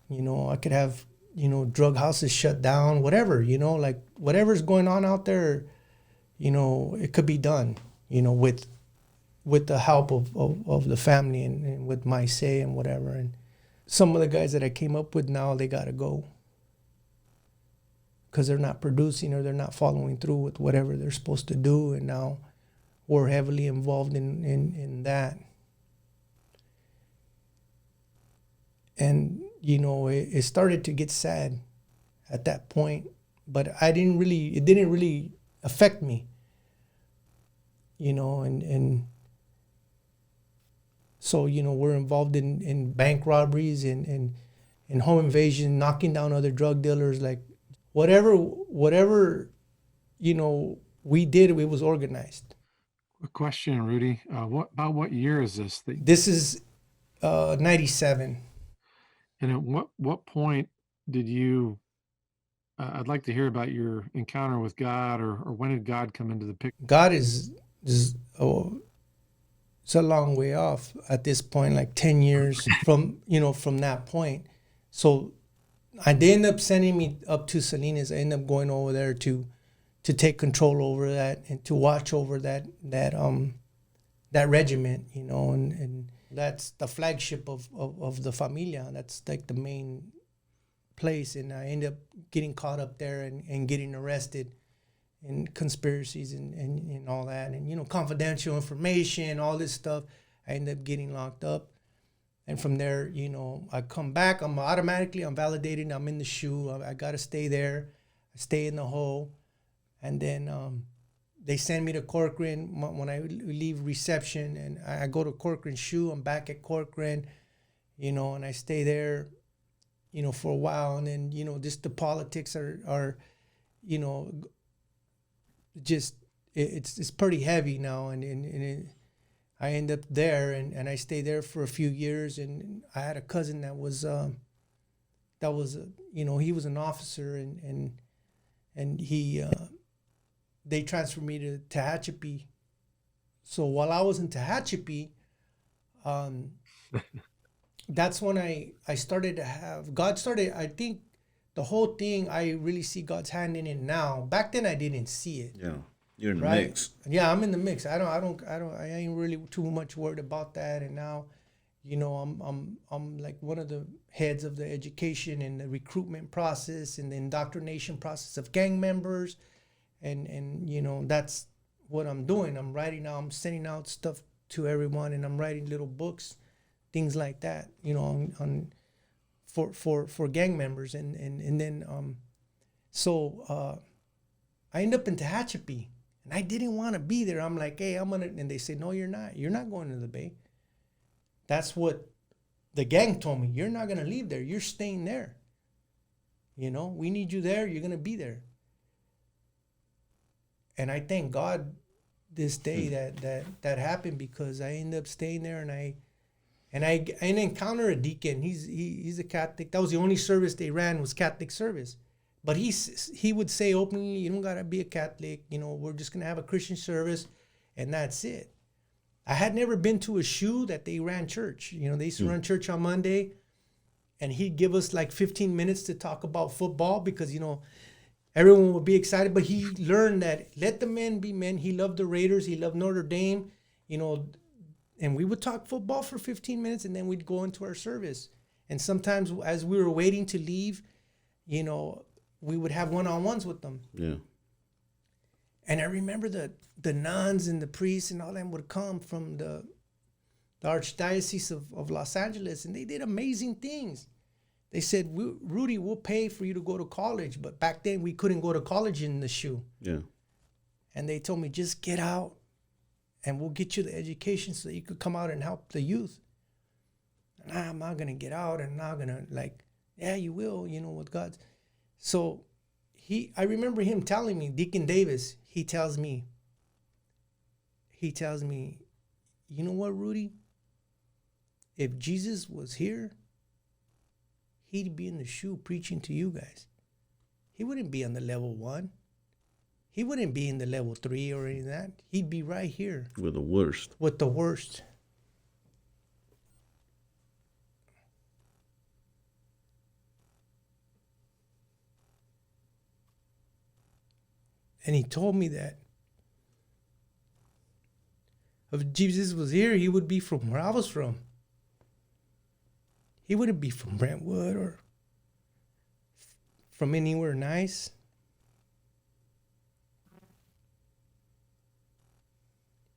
You know, I could have, you know, drug houses shut down, whatever, you know, like whatever's going on out there, you know, it could be done, you know, with the help of the family and with my say and whatever. And some of the guys that I came up with now, they got to go because they're not producing or they're not following through with whatever they're supposed to do. And now we're heavily involved in that. And, you know, it started to get sad at that point, but it didn't really affect me, you know, and so, you know, we're involved in bank robberies and home invasion, knocking down other drug dealers, like whatever, you know, we did, it was organized. A question, Rudy. What year is this? This is 97. And at what point did you? I'd like to hear about your encounter with God, or when did God come into the picture? God is it's a long way off at this point, like 10 years from that point. So they end up sending me up to Salinas. I end up going over there to take control over that and to watch over that regiment, you know, and that's the flagship of the Familia. That's like the main place. And I end up getting caught up there and getting arrested in conspiracies and all that. And, you know, confidential information, all this stuff. I end up getting locked up. And from there, you know, I come back. I'm validated. I'm in the shoe. I got to stay there. I stay in the hole. And then they send me to Corcoran when I leave reception, and I go to Corcoran shoe. I'm back at Corcoran, you know, and I stay there, you know, for a while. And then, you know, just the politics are you know, just it's pretty heavy now. And I end up there, and I stay there for a few years. And I had a cousin that was you know, he was an officer, and he they transferred me to Tehachapi. So while I was in Tehachapi, that's when I started to have, God started, I think the whole thing, I really see God's hand in it now. Back then I didn't see it. Yeah. You're in the Right? mix. Yeah, I'm in the mix. I ain't really too much worried about that. And now, you know, I'm like one of the heads of the education and the recruitment process and the indoctrination process of gang members. And you know, that's what I'm doing. I'm writing now, I'm sending out stuff to everyone, and I'm writing little books, things like that, you know, on for gang members. And then so I end up in Tehachapi, and I didn't want to be there. I'm like, hey, and they say, no, you're not going to the Bay. That's what the gang told me. You're not gonna leave there. You're staying there. You know, we need you there. You're gonna be there. And I thank God this day that happened, because I ended up staying there, and I encountered a deacon. He's a Catholic. That was the only service they ran, was Catholic service. But he would say openly, you don't gotta be a Catholic. You know, we're just gonna have a Christian service, and that's it. I had never been to a shoe that they ran church. You know, they used to run church on Monday, and he'd give us like 15 minutes to talk about football, because, you know, everyone would be excited. But he learned that let the men be men. He loved the Raiders. He loved Notre Dame, you know, and we would talk football for 15 minutes, and then we'd go into our service. And sometimes as we were waiting to leave, you know, we would have one-on-ones with them. Yeah. And I remember the nuns and the priests and all them would come from the Archdiocese of Los Angeles, and they did amazing things. They said, Rudy, we'll pay for you to go to college. But back then we couldn't go to college in the shoe. Yeah. And they told me, just get out and we'll get you the education so that you could come out and help the youth. nah, I'm not gonna get out, and I'm not gonna like, yeah, you will, with God. So I remember him telling me, Deacon Davis, he tells me, you know what, Rudy? If Jesus was here, he'd be in the shoe preaching to you guys. He wouldn't be on the level 1. He wouldn't be in the level 3 or any of that. He'd be right here With the worst. with the worst. And he told me that if Jesus was here, he would be from where I was from. He wouldn't be from Brentwood or from anywhere nice.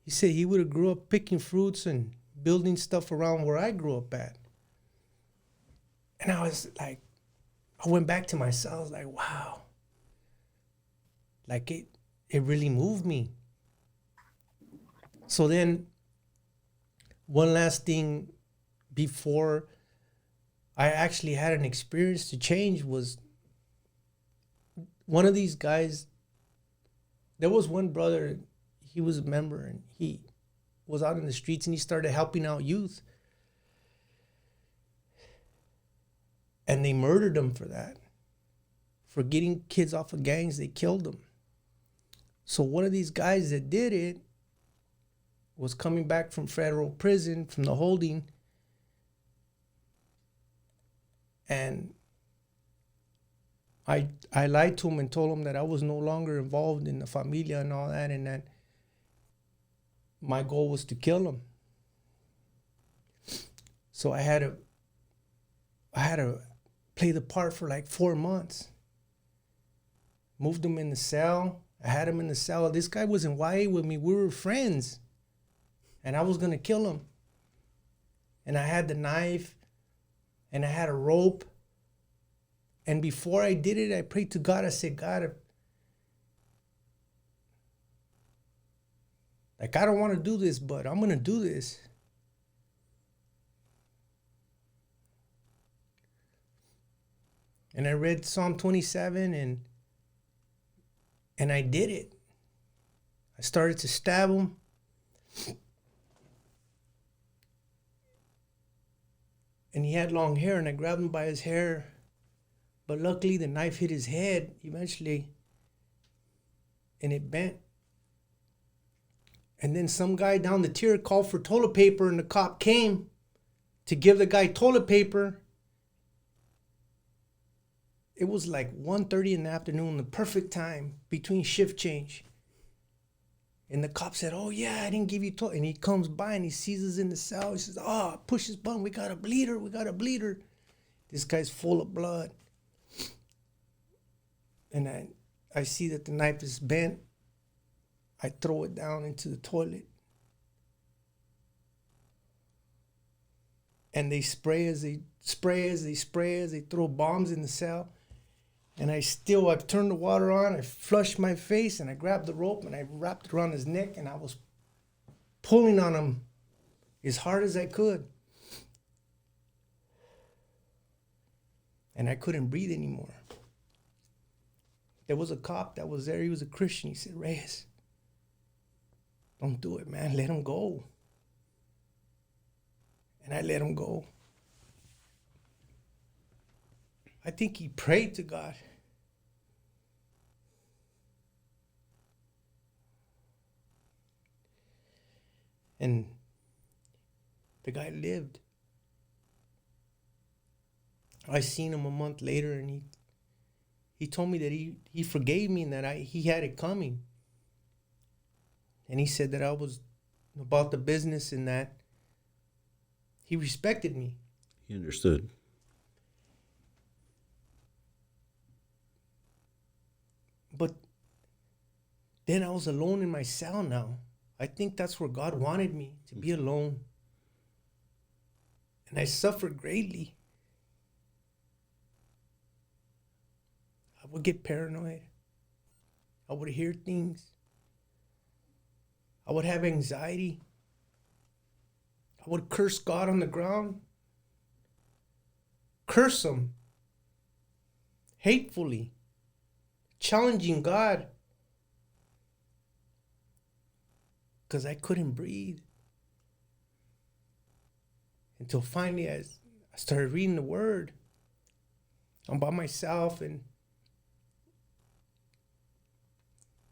He said he would have grew up picking fruits and building stuff around where I grew up at. And I was like, I went back to myself. I was like, wow. Like it really moved me. So then one last thing before I actually had an experience to change was one of these guys. There was one brother, he was a member, and he was out in the streets and he started helping out youth. And they murdered him for that. For getting kids off of gangs, they killed them. So one of these guys that did it was coming back from federal prison, from the holding. And I lied to him and told him that I was no longer involved in the familia and all that, and that my goal was to kill him. So I had to play the part for like 4 months. Moved him in the cell. I had him in the cell. This guy was in YA with me. We were friends. And I was going to kill him. And I had the knife. And I had a rope. And before I did it, I prayed to God. I said, God, like, I don't want to do this, but I'm going to do this. And I read Psalm 27 and I did it. I started to stab him. And he had long hair, and I grabbed him by his hair. But luckily, the knife hit his head eventually, and it bent. And then some guy down the tier called for toilet paper, and the cop came to give the guy toilet paper. It was like 1:30 in the afternoon, the perfect time between shift change. And the cop said, oh, yeah, I didn't give you toilet. And he comes by and he sees us in the cell. He says, oh, push his button. We got a bleeder. We got a bleeder. This guy's full of blood. And I see that the knife is bent. I throw it down into the toilet. And they spray as they throw bombs in the cell. And I've turned the water on, I flushed my face, and I grabbed the rope and I wrapped it around his neck, and I was pulling on him as hard as I could. And I couldn't breathe anymore. There was a cop that was there, he was a Christian. He said, Reyes, don't do it, man, let him go. And I let him go. I think he prayed to God. And the guy lived. I seen him a month later, and he told me that he forgave me and that he had it coming. And he said that I was about the business and that he respected me. He understood. But then I was alone in my cell now. I think that's where God wanted me, to be alone. And I suffered greatly. I would get paranoid. I would hear things. I would have anxiety. I would curse God on the ground. curse him hatefully, challenging God, because I couldn't breathe. Until finally I started reading the word. I'm by myself, and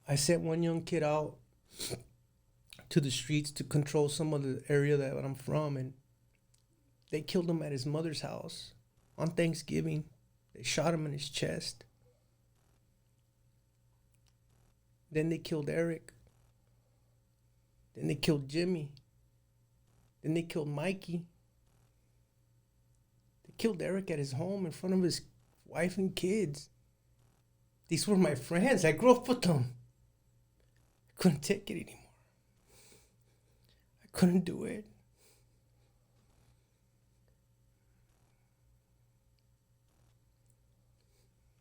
I sent one young kid out to the streets to control some of the area that I'm from, and they killed him at his mother's house on Thanksgiving. They shot him in his chest. Then they killed Eric. Then they killed Jimmy. Then they killed Mikey. They killed Eric at his home in front of his wife and kids. These were my friends. I grew up with them. I couldn't take it anymore. I couldn't do it.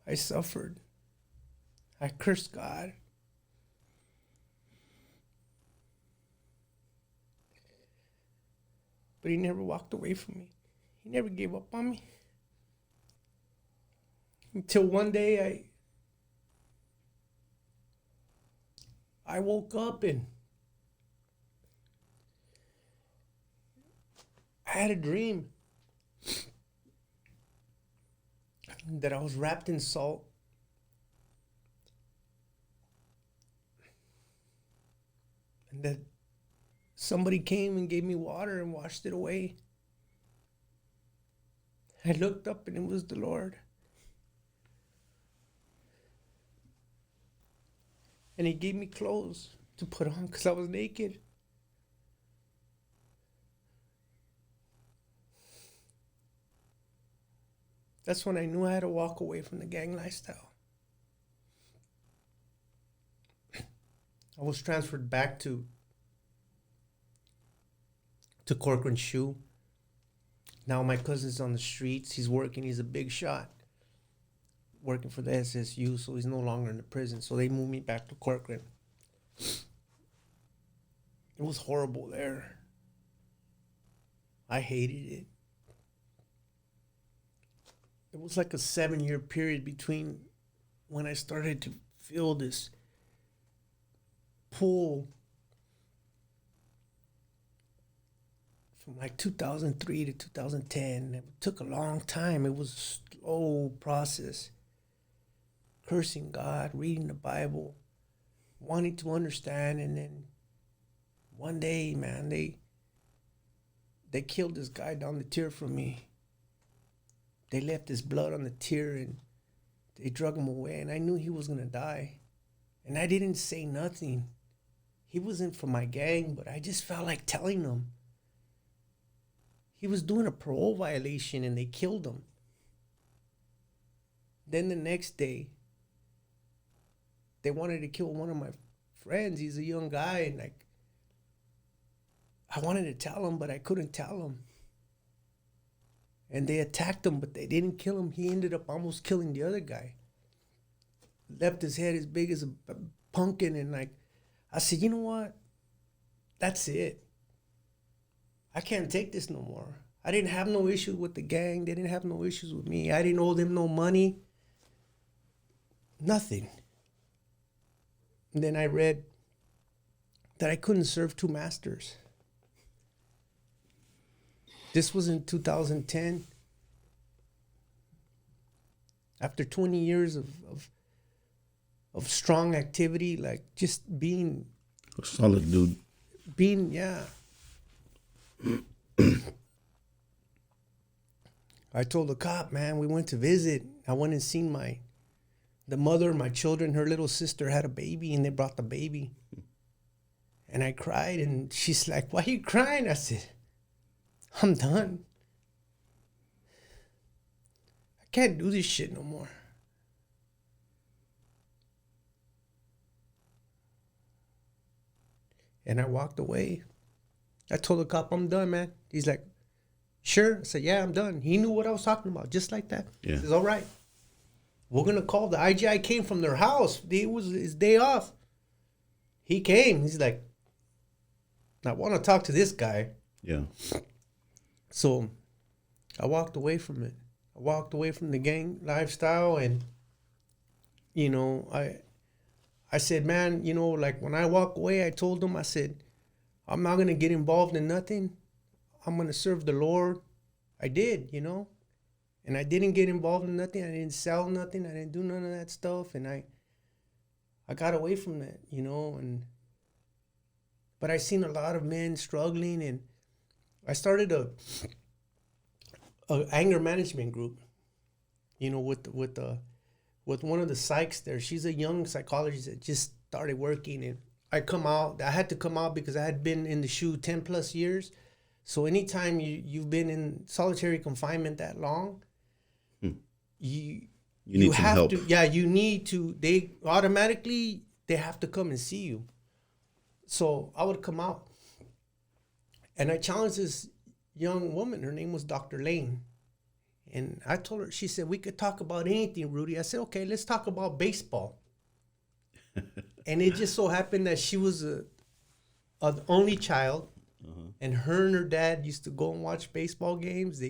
I suffered. I cursed God. But he never walked away from me. He never gave up on me. Until one day I woke up and I had a dream that I was wrapped in salt. And that somebody came and gave me water and washed it away. I looked up and it was the Lord. And he gave me clothes to put on because I was naked. That's when I knew I had to walk away from the gang lifestyle. I was transferred back to Corcoran Shoe. Now my cousin's on the streets. He's working. He's a big shot. Working for the SSU, so he's no longer in the prison. So they moved me back to Corcoran. It was horrible there. I hated it. It was like a 7-year period between when I started to feel this pull from like 2003 to 2010. It took a long time. It was a slow process. Cursing God, reading the Bible, wanting to understand, and then one day, man, they killed this guy down the tier from me. They left his blood on the tier and they drug him away, and I knew he was gonna die. And I didn't say nothing. He wasn't from my gang, but I just felt like telling him. He was doing a parole violation and they killed him. Then the next day, they wanted to kill one of my friends. He's a young guy, and like, I wanted to tell him, but I couldn't tell him. And they attacked him, but they didn't kill him. He ended up almost killing the other guy. Left his head as big as a pumpkin, and like, I said, you know what? That's it. I can't take this no more. I didn't have no issues with the gang. They didn't have no issues with me. I didn't owe them no money. Nothing. And then I read that I couldn't serve two masters. This was in 2010. After 20 years of strong activity, like just being A solid dude. yeah. I told the cop, man, we went to visit. I went and seen the mother of my children. Her little sister had a baby, and they brought the baby. And I cried, and she's like, why are you crying? I said, I'm done. I can't do this shit no more. And I walked away. I told the cop, I'm done, man. He's like, sure? I said, yeah, I'm done. He knew what I was talking about, just like that. Yeah. He says, all right. We're going to call. The IGI came from their house. It was his day off. He came. He's like, I want to talk to this guy. Yeah. So I walked away from it. I walked away from the gang lifestyle, and you know, I said, man, you know, like when I walk away, I told them, I said, I'm not gonna get involved in nothing. I'm gonna serve the Lord. I did, you know, and I didn't get involved in nothing. I didn't sell nothing. I didn't do none of that stuff, and I got away from that, you know, and but I seen a lot of men struggling, and I started a anger management group, you know, with one of the psychs there. She's a young psychologist that just started working, and I had to come out because I had been in the SHU 10 plus years. So anytime you've been in solitary confinement that long, you need some have help. to, yeah, you need to, they automatically, they have to come and see you. So I would come out, and I challenged this young woman. Her name was Dr. Lane. And I told her, she said, we could talk about anything, Rudy. I said, okay, let's talk about baseball. And it just so happened that she was an only child. And her and her dad used to go and watch baseball games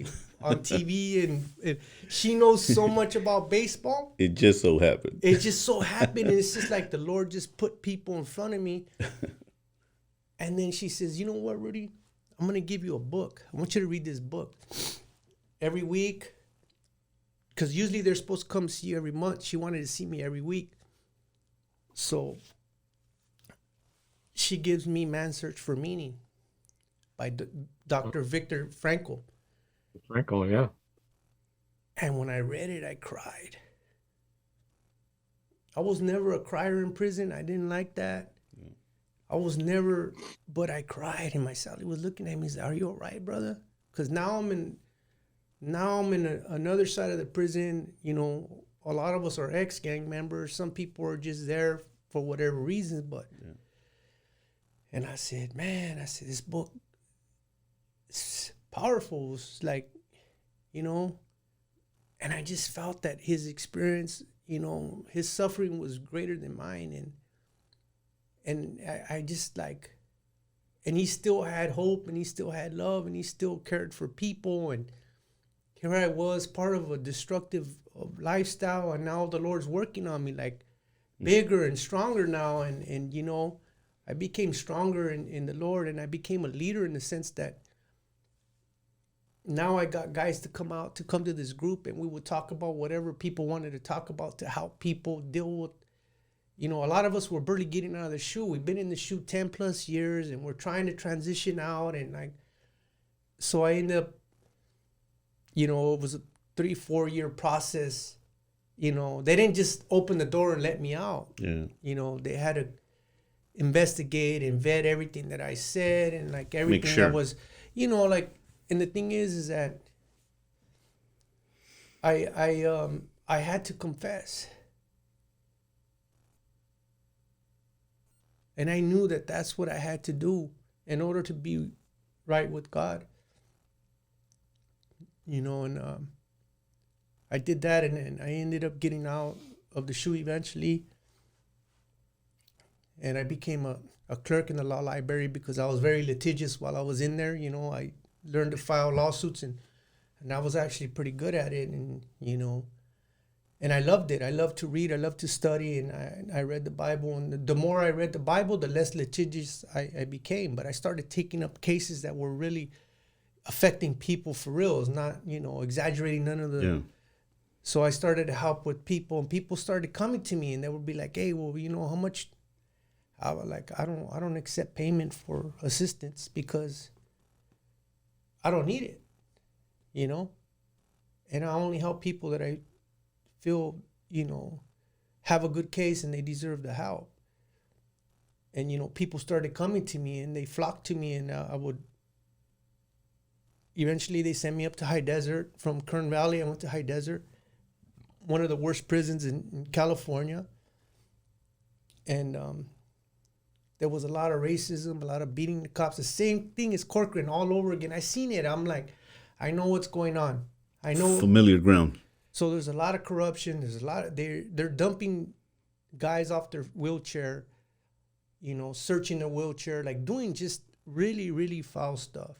on TV. And she knows so much about baseball. It just so happened. It just so happened. And it's just like the Lord just put people in front of me. And then she says, you know what, Rudy? I'm going to give you a book. I want you to read this book every week, because usually they're supposed to come see you every month. She wanted to see me every week. So she gives me Man's Search for Meaning by Dr. Viktor Frankl. Frankl, yeah. And when I read it, I cried. I was never a crier in prison. I didn't like that. I was never, but I cried, and my Sally was looking at me and said, are you all right, brother? Because now I'm in another side of the prison. You know, a lot of us are ex-gang members. Some people are just there for whatever reasons, but, and I said, man, this book is powerful. It's like, you know, and I just felt that his experience, you know, his suffering was greater than mine. And I just like, and he still had hope, and he still had love, and he still cared for people. And here I was, part of a destructive lifestyle, and now the Lord's working on me, like bigger and stronger now. And you know, I became stronger in the Lord, and I became a leader in the sense that now I got guys to come to this group, and we would talk about whatever people wanted to talk about to help people deal with. You know, a lot of us were barely getting out of the SHU. We've been in the SHU 10 plus years, and we're trying to transition out. And like, so I ended up, you know, it was a 3-4 year process. You know, they didn't just open the door and let me out. Yeah. You know, they had to investigate and vet everything that I said, and like everything sure. that was, you know, like, and the thing is that I had to confess. And I knew that that's what I had to do in order to be right with God. You know, and I did that, and I ended up getting out of the SHU eventually. And I became a clerk in the law library because I was very litigious while I was in there. You know, I learned to file lawsuits, and I was actually pretty good at it. And, you know, and I loved it. I loved to read. I loved to study. And I read the Bible. And the more I read the Bible, the less litigious I became. But I started taking up cases that were really affecting people for real. It's not, you know, exaggerating none of the... Yeah. So I started to help with people. And people started coming to me. And they would be like, hey, well, you know, how much... I was like, I don't accept payment for assistance because I don't need it, you know? And I only help people that I feel, you know, have a good case and they deserve the help. And, you know, people started coming to me and they flocked to me, and eventually they sent me up to High Desert. From Kern Valley, I went to High Desert, one of the worst prisons in California. And there was a lot of racism, a lot of beating the cops. The same thing as Corcoran all over again. I seen it. I'm like, I know what's going on. I know. Familiar ground. So there's a lot of corruption. There's a lot of, they're dumping guys off their wheelchair, you know, searching their wheelchair, like doing just really, really foul stuff.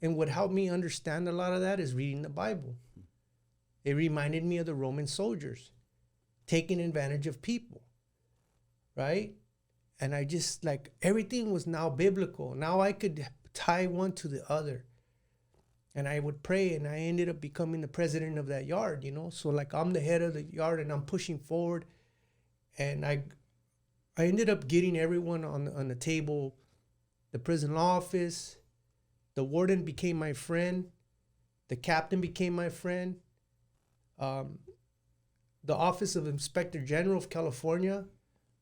And what helped me understand a lot of that is reading the Bible. It reminded me of the Roman soldiers taking advantage of people, right? And I just like everything was now biblical. Now I could tie one to the other. And I would pray, and I ended up becoming the president of that yard, you know? So like I'm the head of the yard and I'm pushing forward. And I ended up getting everyone on the table. The prison law office, the warden became my friend. The captain became my friend. The Office of Inspector General of California,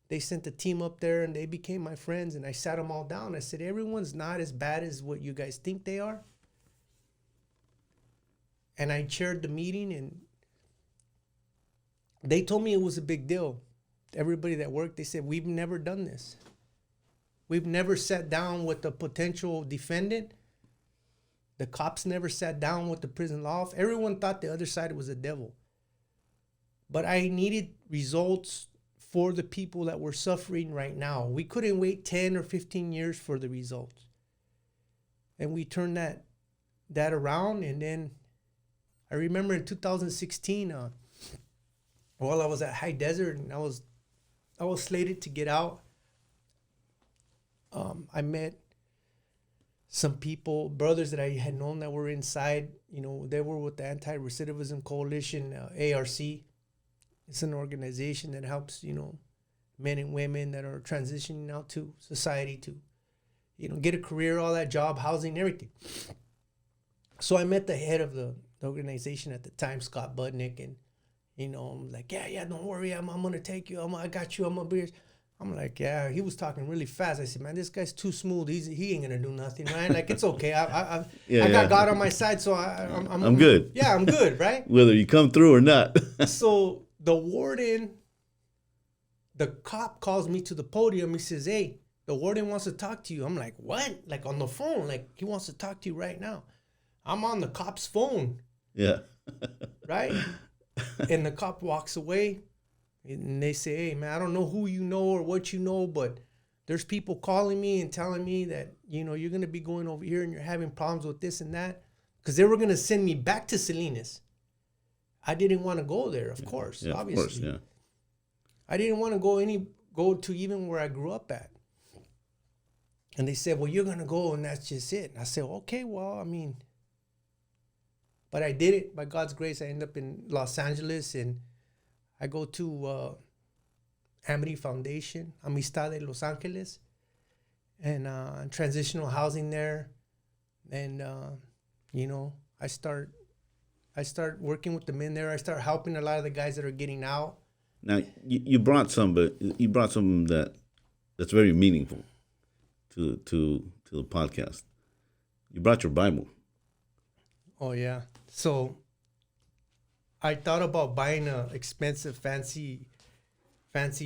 they sent a team up there and they became my friends. And I sat them all down. I said, everyone's not as bad as what you guys think they are. And I chaired the meeting, and they told me it was a big deal. Everybody that worked, they said, we've never done this. We've never sat down with the potential defendant. The cops never sat down with the prison law. Everyone thought the other side was the devil. But I needed results for the people that were suffering right now. We couldn't wait 10 or 15 years for the results. And we turned that around. And then I remember in 2016, while I was at High Desert and I was slated to get out, I met some people, brothers that I had known that were inside. You know, they were with the Anti-Recidivism Coalition, ARC. It's an organization that helps, you know, men and women that are transitioning out to society to, you know, get a career, all that, job, housing, everything. So I met the head of the organization at the time, Scott Budnick, and, you know, I'm like, yeah, don't worry, I'm gonna take you, I got you, I'm gonna be. I'm like, yeah, he was talking really fast. I said, man, this guy's too smooth. He ain't gonna do nothing, right? Like, it's okay. I got God on my side, so I'm good. Yeah, I'm good, right? Whether you come through or not. So the warden, the cop calls me to the podium. He says, hey, the warden wants to talk to you. I'm like, what? Like on the phone? Like, he wants to talk to you right now. I'm on the cop's phone. Yeah. Right? And the cop walks away. And they say, hey, man, I don't know who you know or what you know, but there's people calling me and telling me that, you know, you're going to be going over here and you're having problems with this and that. Because they were going to send me back to Salinas. I didn't want to go there, of course, yeah, obviously. Of course, yeah. I didn't want to go to even where I grew up at. And they said, well, you're going to go and that's just it. And I said, okay, well, I mean, but I did it. By God's grace, I ended up in Los Angeles, and I go to Amity Foundation, Amistad de Los Angeles, and transitional housing there. And, you know, I start working with the men there. I start helping a lot of the guys that are getting out. Now, you brought some, but you brought something that's very meaningful to the podcast. You brought your Bible. Oh, yeah. So I thought about buying a expensive, fancy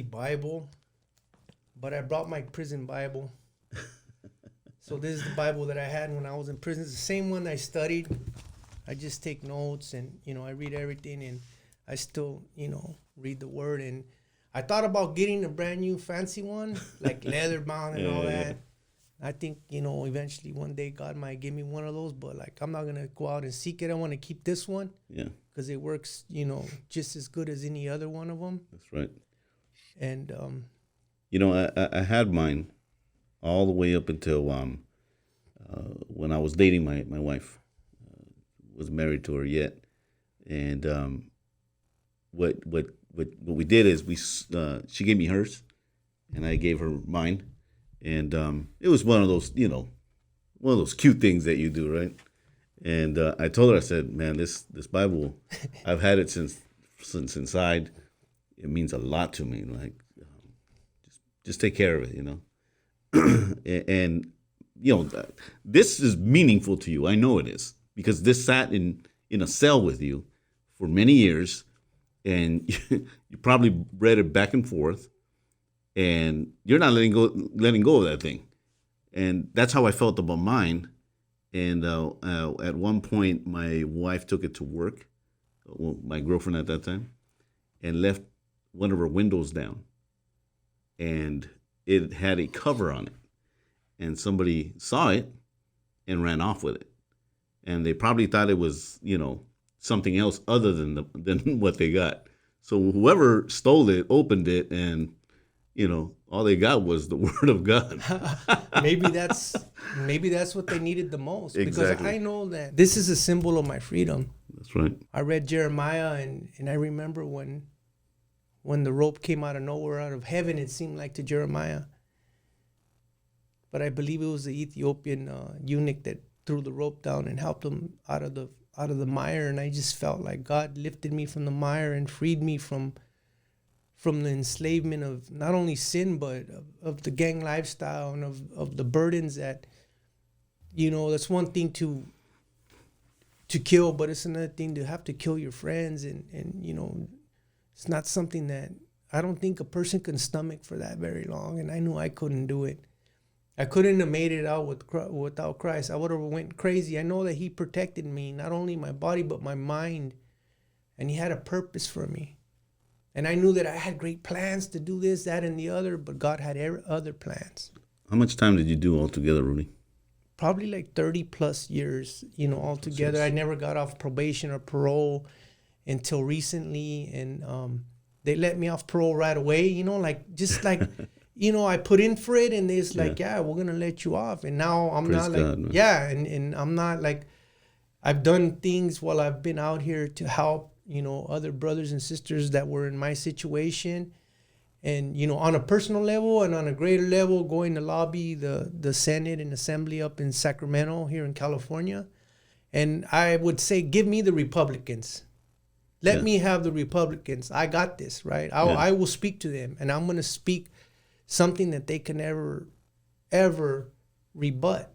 Bible, but I brought my prison Bible. So this is the Bible that I had when I was in prison. It's the same one I studied. I just take notes and, you know, I read everything, and I still, you know, read the word. And I thought about getting a brand new fancy one, like leather bound and all that. I think, you know, eventually one day God might give me one of those, but like I'm not going to go out and seek it. I want to keep this one. Yeah. Because it works, you know, just as good as any other one of them. That's right. And, you know, I had mine all the way up until when I was dating my wife. Was married to her yet. And what we did is she gave me hers and I gave her mine. And it was one of those, you know, one of those cute things that you do, right? And I told her, I said, man, this Bible, I've had it since inside. It means a lot to me. Like, just take care of it, you know. And you know, this is meaningful to you. I know it is, because this sat in a cell with you for many years, and you probably read it back and forth. And you're not letting go of that thing. And that's how I felt about mine. And at one point, my wife took it to work, my girlfriend at that time, and left one of her windows down. And it had a cover on it. And somebody saw it and ran off with it. And they probably thought it was, you know, something else other than than what they got. So whoever stole it opened it, and all they got was the word of God. maybe that's maybe that's what they needed the most, because Exactly. I know that this is a symbol of my freedom. That's right. I read Jeremiah, and I remember when the rope came out of nowhere, out of heaven, it seemed like, to Jeremiah. But I believe it was the Ethiopian eunuch that threw the rope down and helped him out of the mire. And I just felt like God lifted me from the mire and freed me from the enslavement of not only sin, but of the gang lifestyle, and of the burdens that, that's one thing to kill, but it's another thing to have to kill your friends. And it's not something that I don't think a person can stomach for that very long. And I knew I couldn't do it. I couldn't have made it out without Christ. I would have went crazy. I know that he protected me, not only my body, but my mind. And he had a purpose for me. And I knew that I had great plans to do this, that, and the other, but God had other plans. How much time did you do altogether, Rudy? Probably like 30 plus years, altogether. I never got off probation or parole until recently. And they let me off parole right away, I put in for it, and it's like, yeah, we're going to let you off. And now I'm Praise not like, God, man. yeah, and I'm not like, I've done things while I've been out here to help, other brothers and sisters that were in my situation. And, on a personal level and on a greater level, going to lobby the Senate and Assembly up in Sacramento here in California. And I would say, give me the Republicans. Let me have the Republicans. I got this, right? I will speak to them, and I'm going to speak something that they can ever rebut.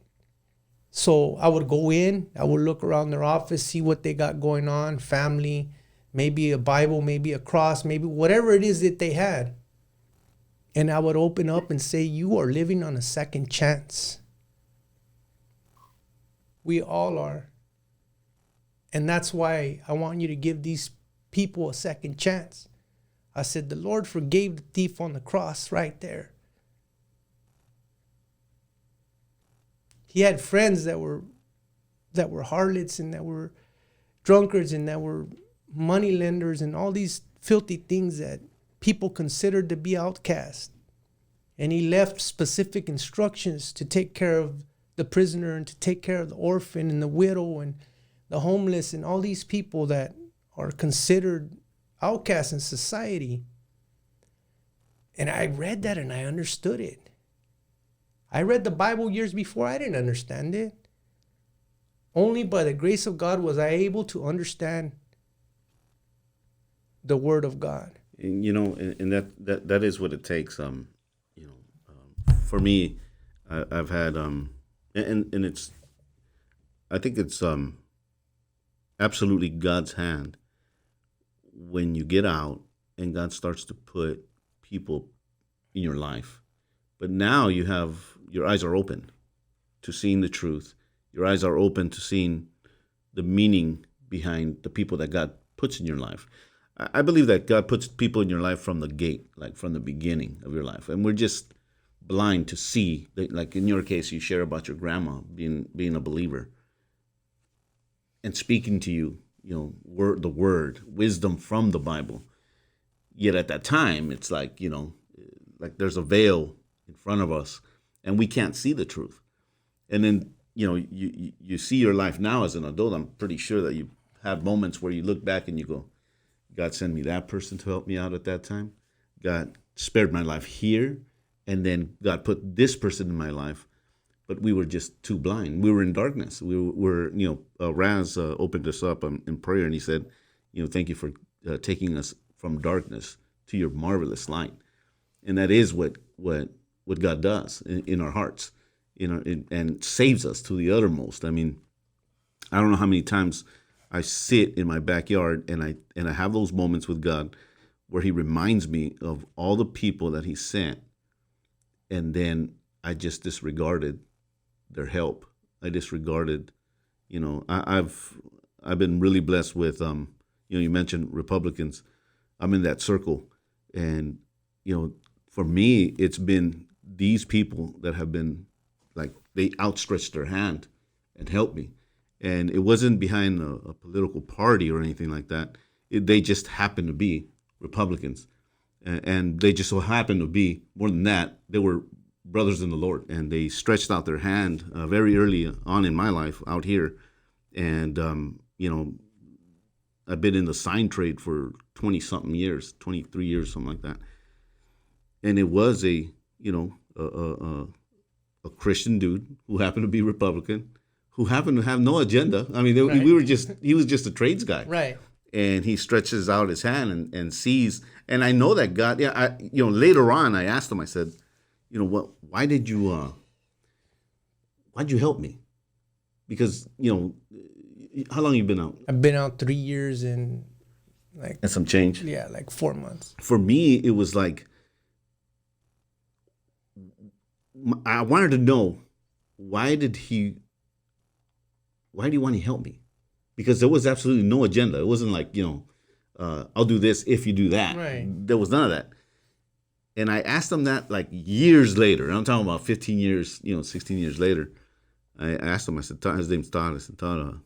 So I would go in, I would look around their office, see what they got going on, family, maybe a Bible, maybe a cross, maybe whatever it is that they had. And I would open up and say, you are living on a second chance. We all are. And that's why I want you to give these people a second chance. I said, the Lord forgave the thief on the cross right there. He had friends that were harlots, and that were drunkards, and that were money lenders, and all these filthy things that people considered to be outcast. And he left specific instructions to take care of the prisoner, and to take care of the orphan and the widow and the homeless, and all these people that are considered outcasts in society. And I read that and I understood it. I read the Bible years before. I didn't understand it. Only by the grace of God was I able to understand the Word of God. And, and that is what it takes. For me, I've had and it's, I think it's absolutely God's hand when you get out and God starts to put people in your life. But now your eyes are open to seeing the truth. Your eyes are open to seeing the meaning behind the people that God puts in your life. I believe that God puts people in your life from the gate, like from the beginning of your life. And we're just blind to see, like in your case, you share about your grandma being a believer and speaking to you, the word, wisdom from the Bible. Yet at that time, it's like, like there's a veil in front of us and we can't see the truth. And then, you see your life now as an adult. I'm pretty sure that you have moments where you look back and you go, God sent me that person to help me out at that time. God spared my life here. And then God put this person in my life. But we were just too blind. We were in darkness. We were, Raz opened us up in prayer, and he said, thank you for taking us from darkness to your marvelous light. And that is what God does in our hearts, and saves us to the uttermost. I mean, I don't know how many times I sit in my backyard and I have those moments with God where he reminds me of all the people that he sent, and then I just disregarded their help. I disregarded, I've been really blessed with, you mentioned Republicans. I'm in that circle, and for me, it's been these people that have been like, they outstretched their hand and helped me. and it wasn't behind a political party or anything like that. They just happened to be Republicans, and they just so happened to be, more than that, they were brothers in the Lord, and they stretched out their hand very early on in my life out here, and I've been in the sign trade for 20 something years, 23 years, something like that, and it was a Christian dude who happened to be Republican, who happened to have no agenda. I mean, Right. he was just a trades guy, Right. and he stretches out his hand and sees. And I know that God. Yeah, later on, I asked him. I said, what? Why'd you help me? Because how long you been out? I've been out 3 years and like And some change. yeah, like 4 months. For me, it was like I wanted to know why did he want to help me? Because there was absolutely no agenda. It wasn't like, I'll do this if you do that. Right. There was none of that. And I asked him that like years later. And I'm talking about 15 years, 16 years later. I asked him, I said, Todd, his name's Todd. I said, Todd,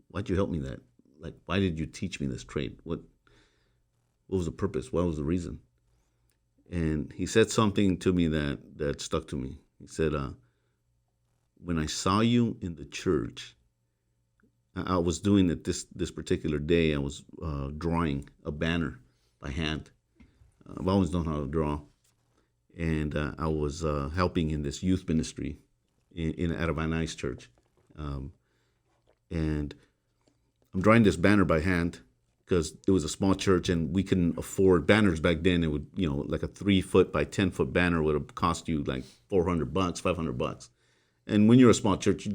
why'd you help me that? Like, why did you teach me this trade? What was the purpose? What was the reason? And he said something to me that stuck to me. He said, when I saw you in the church, I was doing it this particular day. I was drawing a banner by hand. I've always known how to draw. And I was helping in this youth ministry at a Van Nuys church. And I'm drawing this banner by hand because it was a small church and we couldn't afford banners back then. It would, like a 3 foot by 10 foot banner would have cost you like $400, $500. And when you're a small church,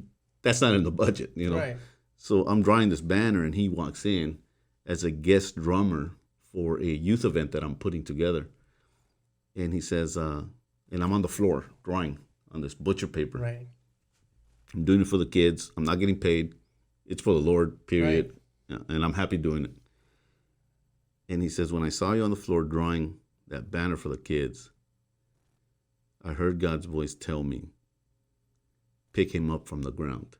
that's not in the budget, Right. So I'm drawing this banner and he walks in as a guest drummer for a youth event that I'm putting together. And he says, and I'm on the floor drawing on this butcher paper. Right. I'm doing it for the kids. I'm not getting paid. It's for the Lord, period. Right. Yeah, and I'm happy doing it. And he says, when I saw you on the floor drawing that banner for the kids, I heard God's voice tell me, pick him up from the ground.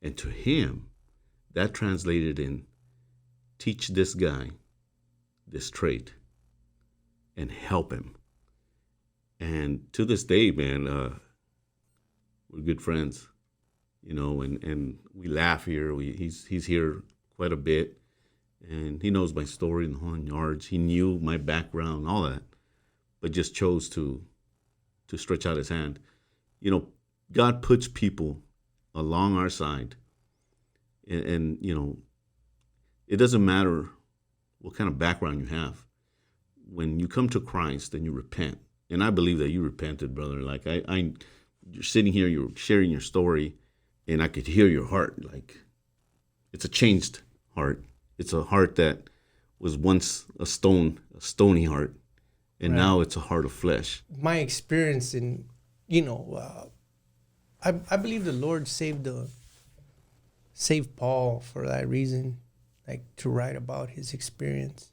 And to him, that translated in, teach this guy this trade and help him. And to this day, man, we're good friends, and we laugh here. He's here quite a bit, and he knows my story in the whole yards. He knew my background, all that, but just chose to stretch out his hand. God puts people along our side, and it doesn't matter what kind of background you have. When you come to Christ and you repent, and I believe that you repented, brother. Like you're sitting here, you're sharing your story, and I could hear your heart. Like it's a changed heart. It's a heart that was once a stony heart, and Right. now it's a heart of flesh. My experience in, I believe the Lord saved Paul for that reason, like to write about his experience.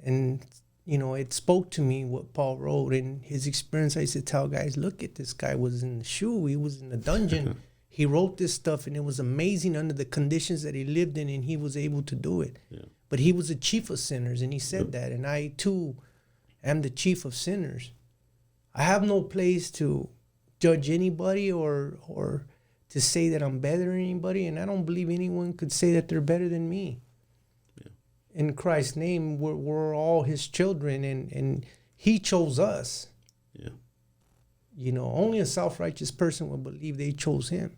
And, it spoke to me what Paul wrote in his experience. I used to tell guys, look at this guy was in the shoe. He was in the dungeon. He wrote this stuff and it was amazing under the conditions that he lived in and he was able to do it. Yeah. But he was the chief of sinners and he said that. And I too am the chief of sinners. I have no place to judge anybody or to say that I'm better than anybody, and I don't believe anyone could say that they're better than me. Yeah. In Christ's name, we're all his children, and he chose us. Yeah. Only a self-righteous person will believe they chose him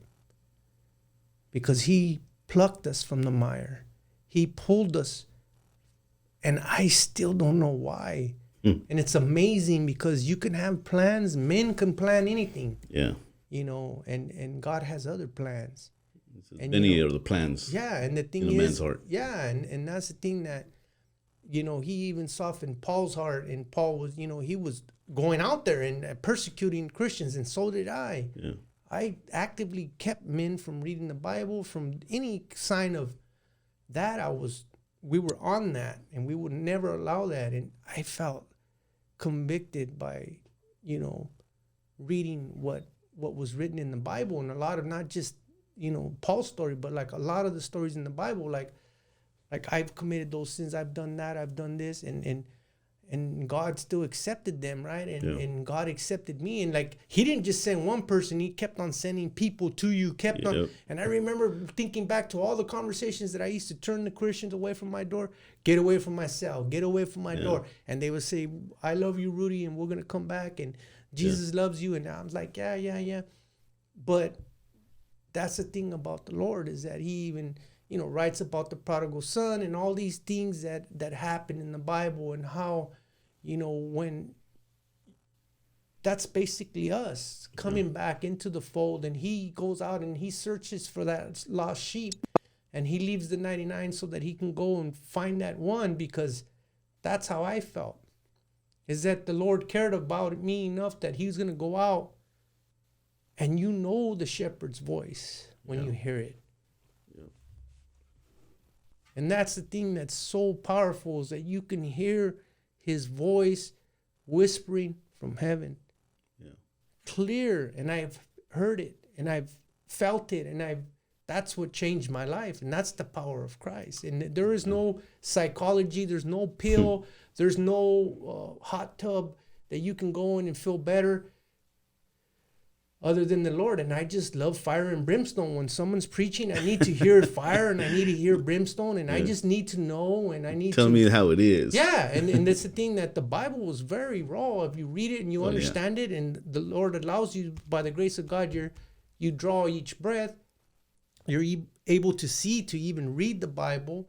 because he plucked us from the mire. He pulled us, and I still don't know why. And it's amazing because you can have plans. Men can plan anything. Yeah. And God has other plans. And Any of the plans. Yeah, and the thing in a is, man's heart. yeah, and that's the thing that, he even softened Paul's heart, and Paul was, he was going out there and persecuting Christians, and so did I. Yeah. I actively kept men from reading the Bible, from any sign of that. We were on that, and we would never allow that, and I felt convicted by, reading what was written in the Bible, and a lot of not just Paul's story, but like a lot of the stories in the Bible, like I've committed those sins, I've done that, I've done this, and God still accepted them, right? And God accepted me, and like He didn't just send one person; He kept on sending people to you, kept on. And I remember thinking back to all the conversations that I used to turn the Christians away from my door, get away from my cell, get away from my door, and they would say, "I love you, Rudy, and we're gonna come back, and Jesus loves you," and I was like, yeah, but that's the thing about the Lord, is that He even writes about the prodigal son and all these things that happen in the Bible, and how when that's basically us coming back into the fold, and He goes out and He searches for that lost sheep, and He leaves the 99 so that He can go and find that one, because that's how I felt, is that the Lord cared about me enough that He was going to go out, and the shepherd's voice when you hear it. And that's the thing that's so powerful, is that you can hear His voice whispering from heaven. Clear. And I've heard it, and I've felt it, and that's what changed my life. And that's the power of Christ. And there is no psychology, there's no pill, there's no hot tub that you can go in and feel better other than the Lord. And I just love fire and brimstone. When someone's preaching, I need to hear fire and I need to hear brimstone, and I just need to know, and I need Tell me how it is. Yeah, and that's the thing, that the Bible was very raw. If you read it and you understand it, and the Lord allows you, by the grace of God, you draw each breath, you're able to see, to even read the Bible,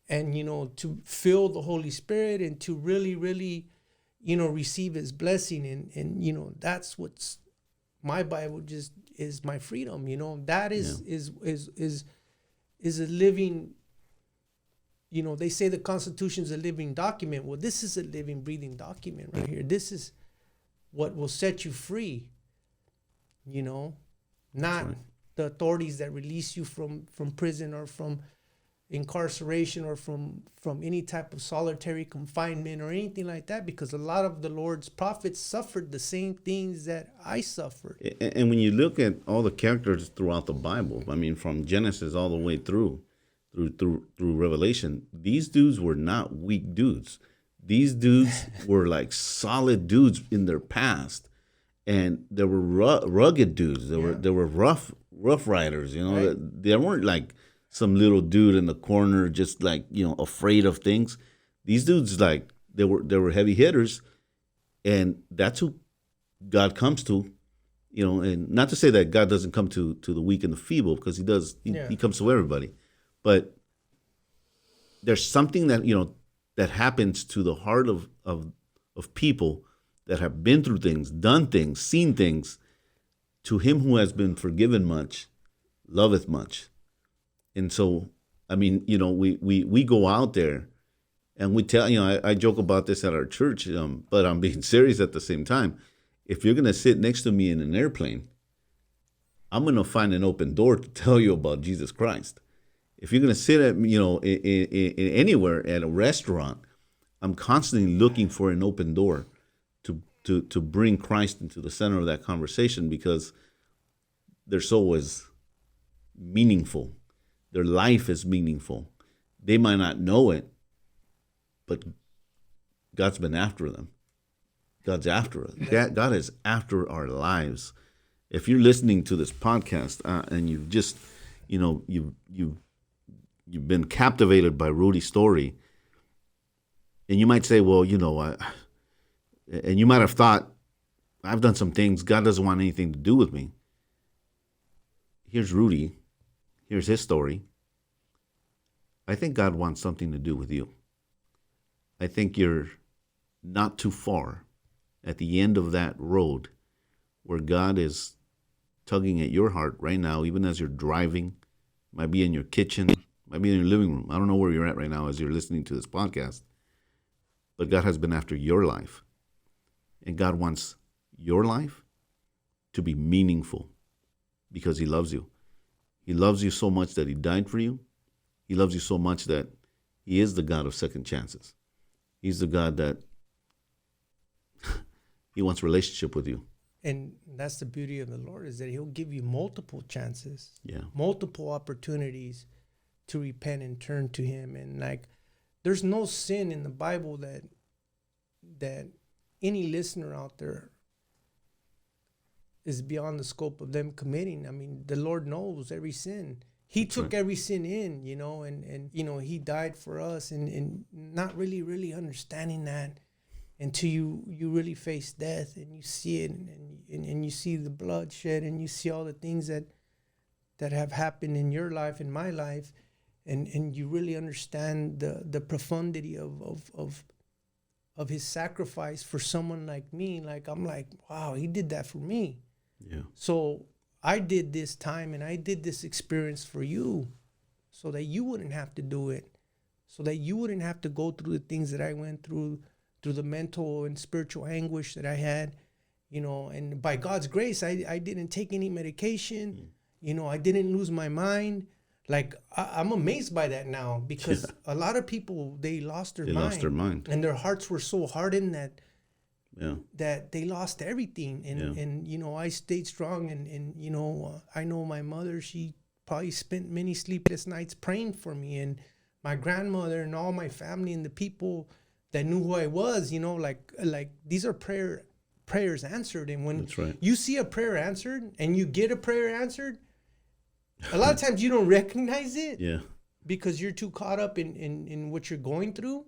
and to feel the Holy Spirit, and to really, really, receive His blessing, and that's what's my Bible just is my freedom. That is a living. They say the Constitution is a living document. Well, this is a living, breathing document right here. This is what will set you free. Not right. The authorities that release you from prison, or from incarceration, or from any type of solitary confinement or anything like that, because a lot of the Lord's prophets suffered the same things that I suffered. And when you look at all the characters throughout the Bible, I mean, from Genesis all the way through Revelation, these dudes were not weak dudes. These dudes were like solid dudes in their past, and there were rugged dudes. There were rough riders. Right. They weren't like some little dude in the corner, just like, afraid of things. These dudes, like, they were heavy hitters, and that's who God comes to, and not to say that God doesn't come to the weak and the feeble, because He does. He comes to everybody, but there's something that, that happens to the heart of people that have been through things, done things, seen things. To him who has been forgiven much, loveth much. And so, I mean, we go out there and we tell, I joke about this at our church, but I'm being serious at the same time. If you're going to sit next to me in an airplane, I'm going to find an open door to tell you about Jesus Christ. If you're going to sit at, in anywhere at a restaurant, I'm constantly looking for an open door to bring Christ into the center of that conversation, because their soul is meaningful. Their life is meaningful. They might not know it, but God's been after them. God's after us. God is after our lives. If you're listening to this podcast and you've just, you've been captivated by Rudy's story, and you might say, well, and you might have thought, I've done some things. God doesn't want anything to do with me. Here's Rudy. Here's his story. I think God wants something to do with you. I think you're not too far at the end of that road where God is tugging at your heart right now, even as you're driving. Might be in your kitchen, might be in your living room. I don't know where you're at right now as you're listening to this podcast. But God has been after your life. And God wants your life to be meaningful because He loves you. He loves you so much that He died for you. He loves you so much that He is the God of second chances. He's the God that He wants relationship with you. And that's the beauty of the Lord, is that he'll give you multiple chances, Yeah. multiple opportunities to repent and turn to him. And like, there's no sin in the Bible that any listener out there is beyond the scope of them committing. I mean, the Lord knows every sin. He That's took right. every sin in, and he died for us, and not really understanding that until you really face death and you see it, and you see the bloodshed, and you see all the things that have happened in your life, in my life, and you really understand the profundity of his sacrifice for someone like me. Like, I'm like, wow, he did that for me. Yeah. So I did this time and I did this experience for you, so that you wouldn't have to do it, so that you wouldn't have to go through the things that I went through the mental and spiritual anguish that I had, and by God's grace, I didn't take any medication. I didn't lose my mind. Like, I'm amazed by that now, because a lot of people, they lost their They mind. lost their mind. And their hearts were so hardened Yeah. that they lost everything. And I stayed strong. And I know my mother, she probably spent many sleepless nights praying for me, and my grandmother and all my family and the people that knew who I was, like these are prayers answered. And when That's right. you see a prayer answered and you get a prayer answered, a lot of times you don't recognize it, Yeah. because you're too caught up in what you're going through.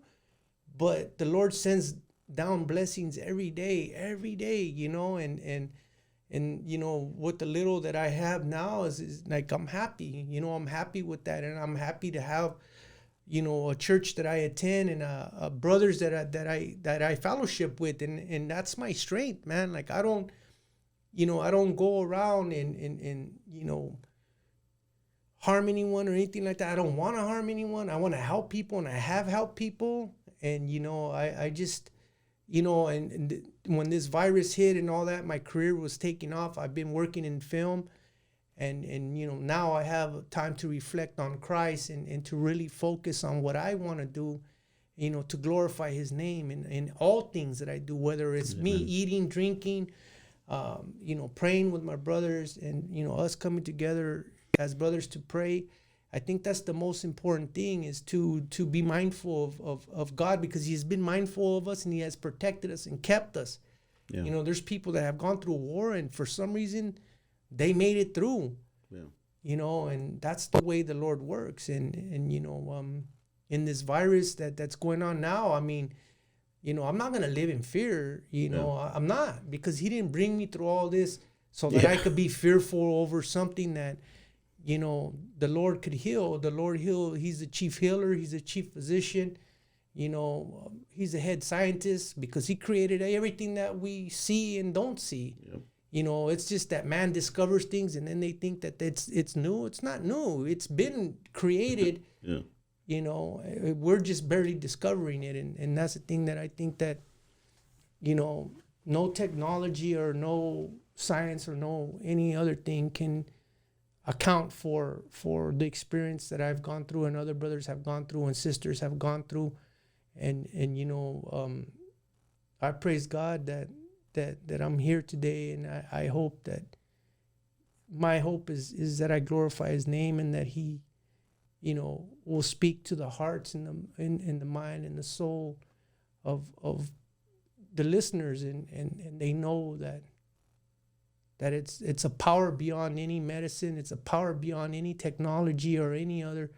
But the Lord sends down blessings every day, and what the little that I have now is like, I'm happy. I'm happy with that, and I'm happy to have a church that I attend, and brothers that I fellowship with, and that's my strength, man. Like, I don't go around and harm anyone or anything like that. I don't want to harm anyone. I want to help people, and I have helped people. And I just when this virus hit and all that, my career was taking off. I've been working in film, and now I have time to reflect on Christ, and to really focus on what I want to do, to glorify his name in all things that I do, whether it's me eating, drinking, praying with my brothers, and us coming together as brothers to pray. I think that's the most important thing, is to be mindful of God, because he's been mindful of us, and he has protected us and kept us. Yeah. There's people that have gone through a war, and for some reason they made it through. Yeah. And that's the way the Lord works. And in this virus that's going on now, I mean, I'm not going to live in fear. I'm not, because he didn't bring me through all this so that I could be fearful over something that, the Lord could heal. The Lord heal. He's the chief healer. He's the chief physician. He's the head scientist, because he created everything that we see and don't see. Yep. It's just that man discovers things, and then they think that it's new. It's not new. It's been created. Yeah. We're just barely discovering it. And that's the thing that I think that, no technology or no science or no any other thing can account for the experience that I've gone through, and other brothers have gone through, and sisters have gone through. And I praise God that I'm here today, and I hope that my hope is that I glorify his name, and that he will speak to the hearts and the mind and the soul of the listeners, and they know that it's a power beyond any medicine. It's a power beyond any technology or any other.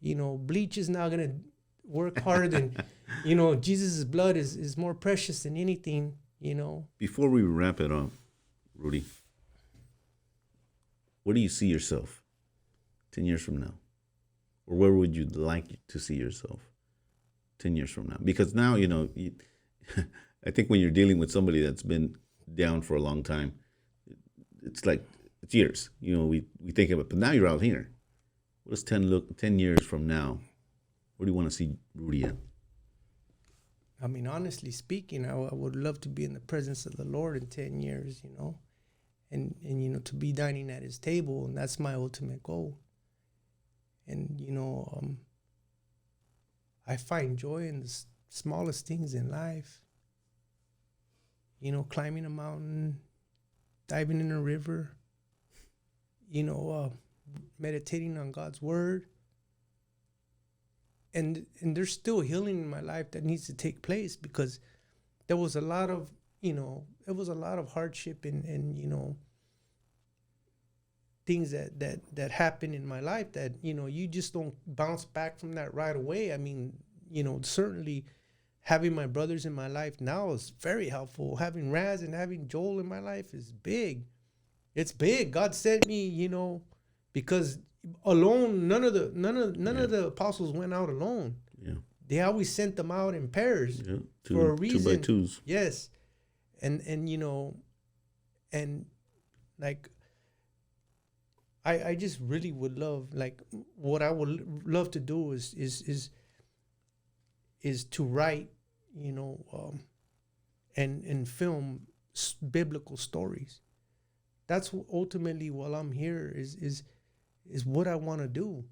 Bleach is not going to work harder than, Jesus' blood is more precious than anything, Before we wrap it up, Rudy, where do you see yourself 10 years from now? Or where would you like to see yourself 10 years from now? Because now, I think when you're dealing with somebody that's been down for a long time, it's like, it's years. We think of it, but now you're out here. What does 10 years from now? Where do you want to see Rudy at? I mean, honestly speaking, I would love to be in the presence of the Lord in 10 years, and to be dining at his table, and that's my ultimate goal. And, I find joy in the smallest things in life. Climbing a mountain, diving in a river, meditating on God's word. And there's still healing in my life that needs to take place, because there was a lot of, it was a lot of hardship and things that happened in my life that, you just don't bounce back from that right away. I mean, certainly having my brothers in my life now is very helpful. Having Raz and having Joel in my life is big. It's big. God sent me, because alone, none of the apostles went out alone. Yeah. They always sent them out in pairs, Yeah. for a reason. 2 by 2s. Yes. And like, I just really would love, like, what I would love to do is to write, and film biblical stories. That's ultimately, while I'm here, is what I want to do,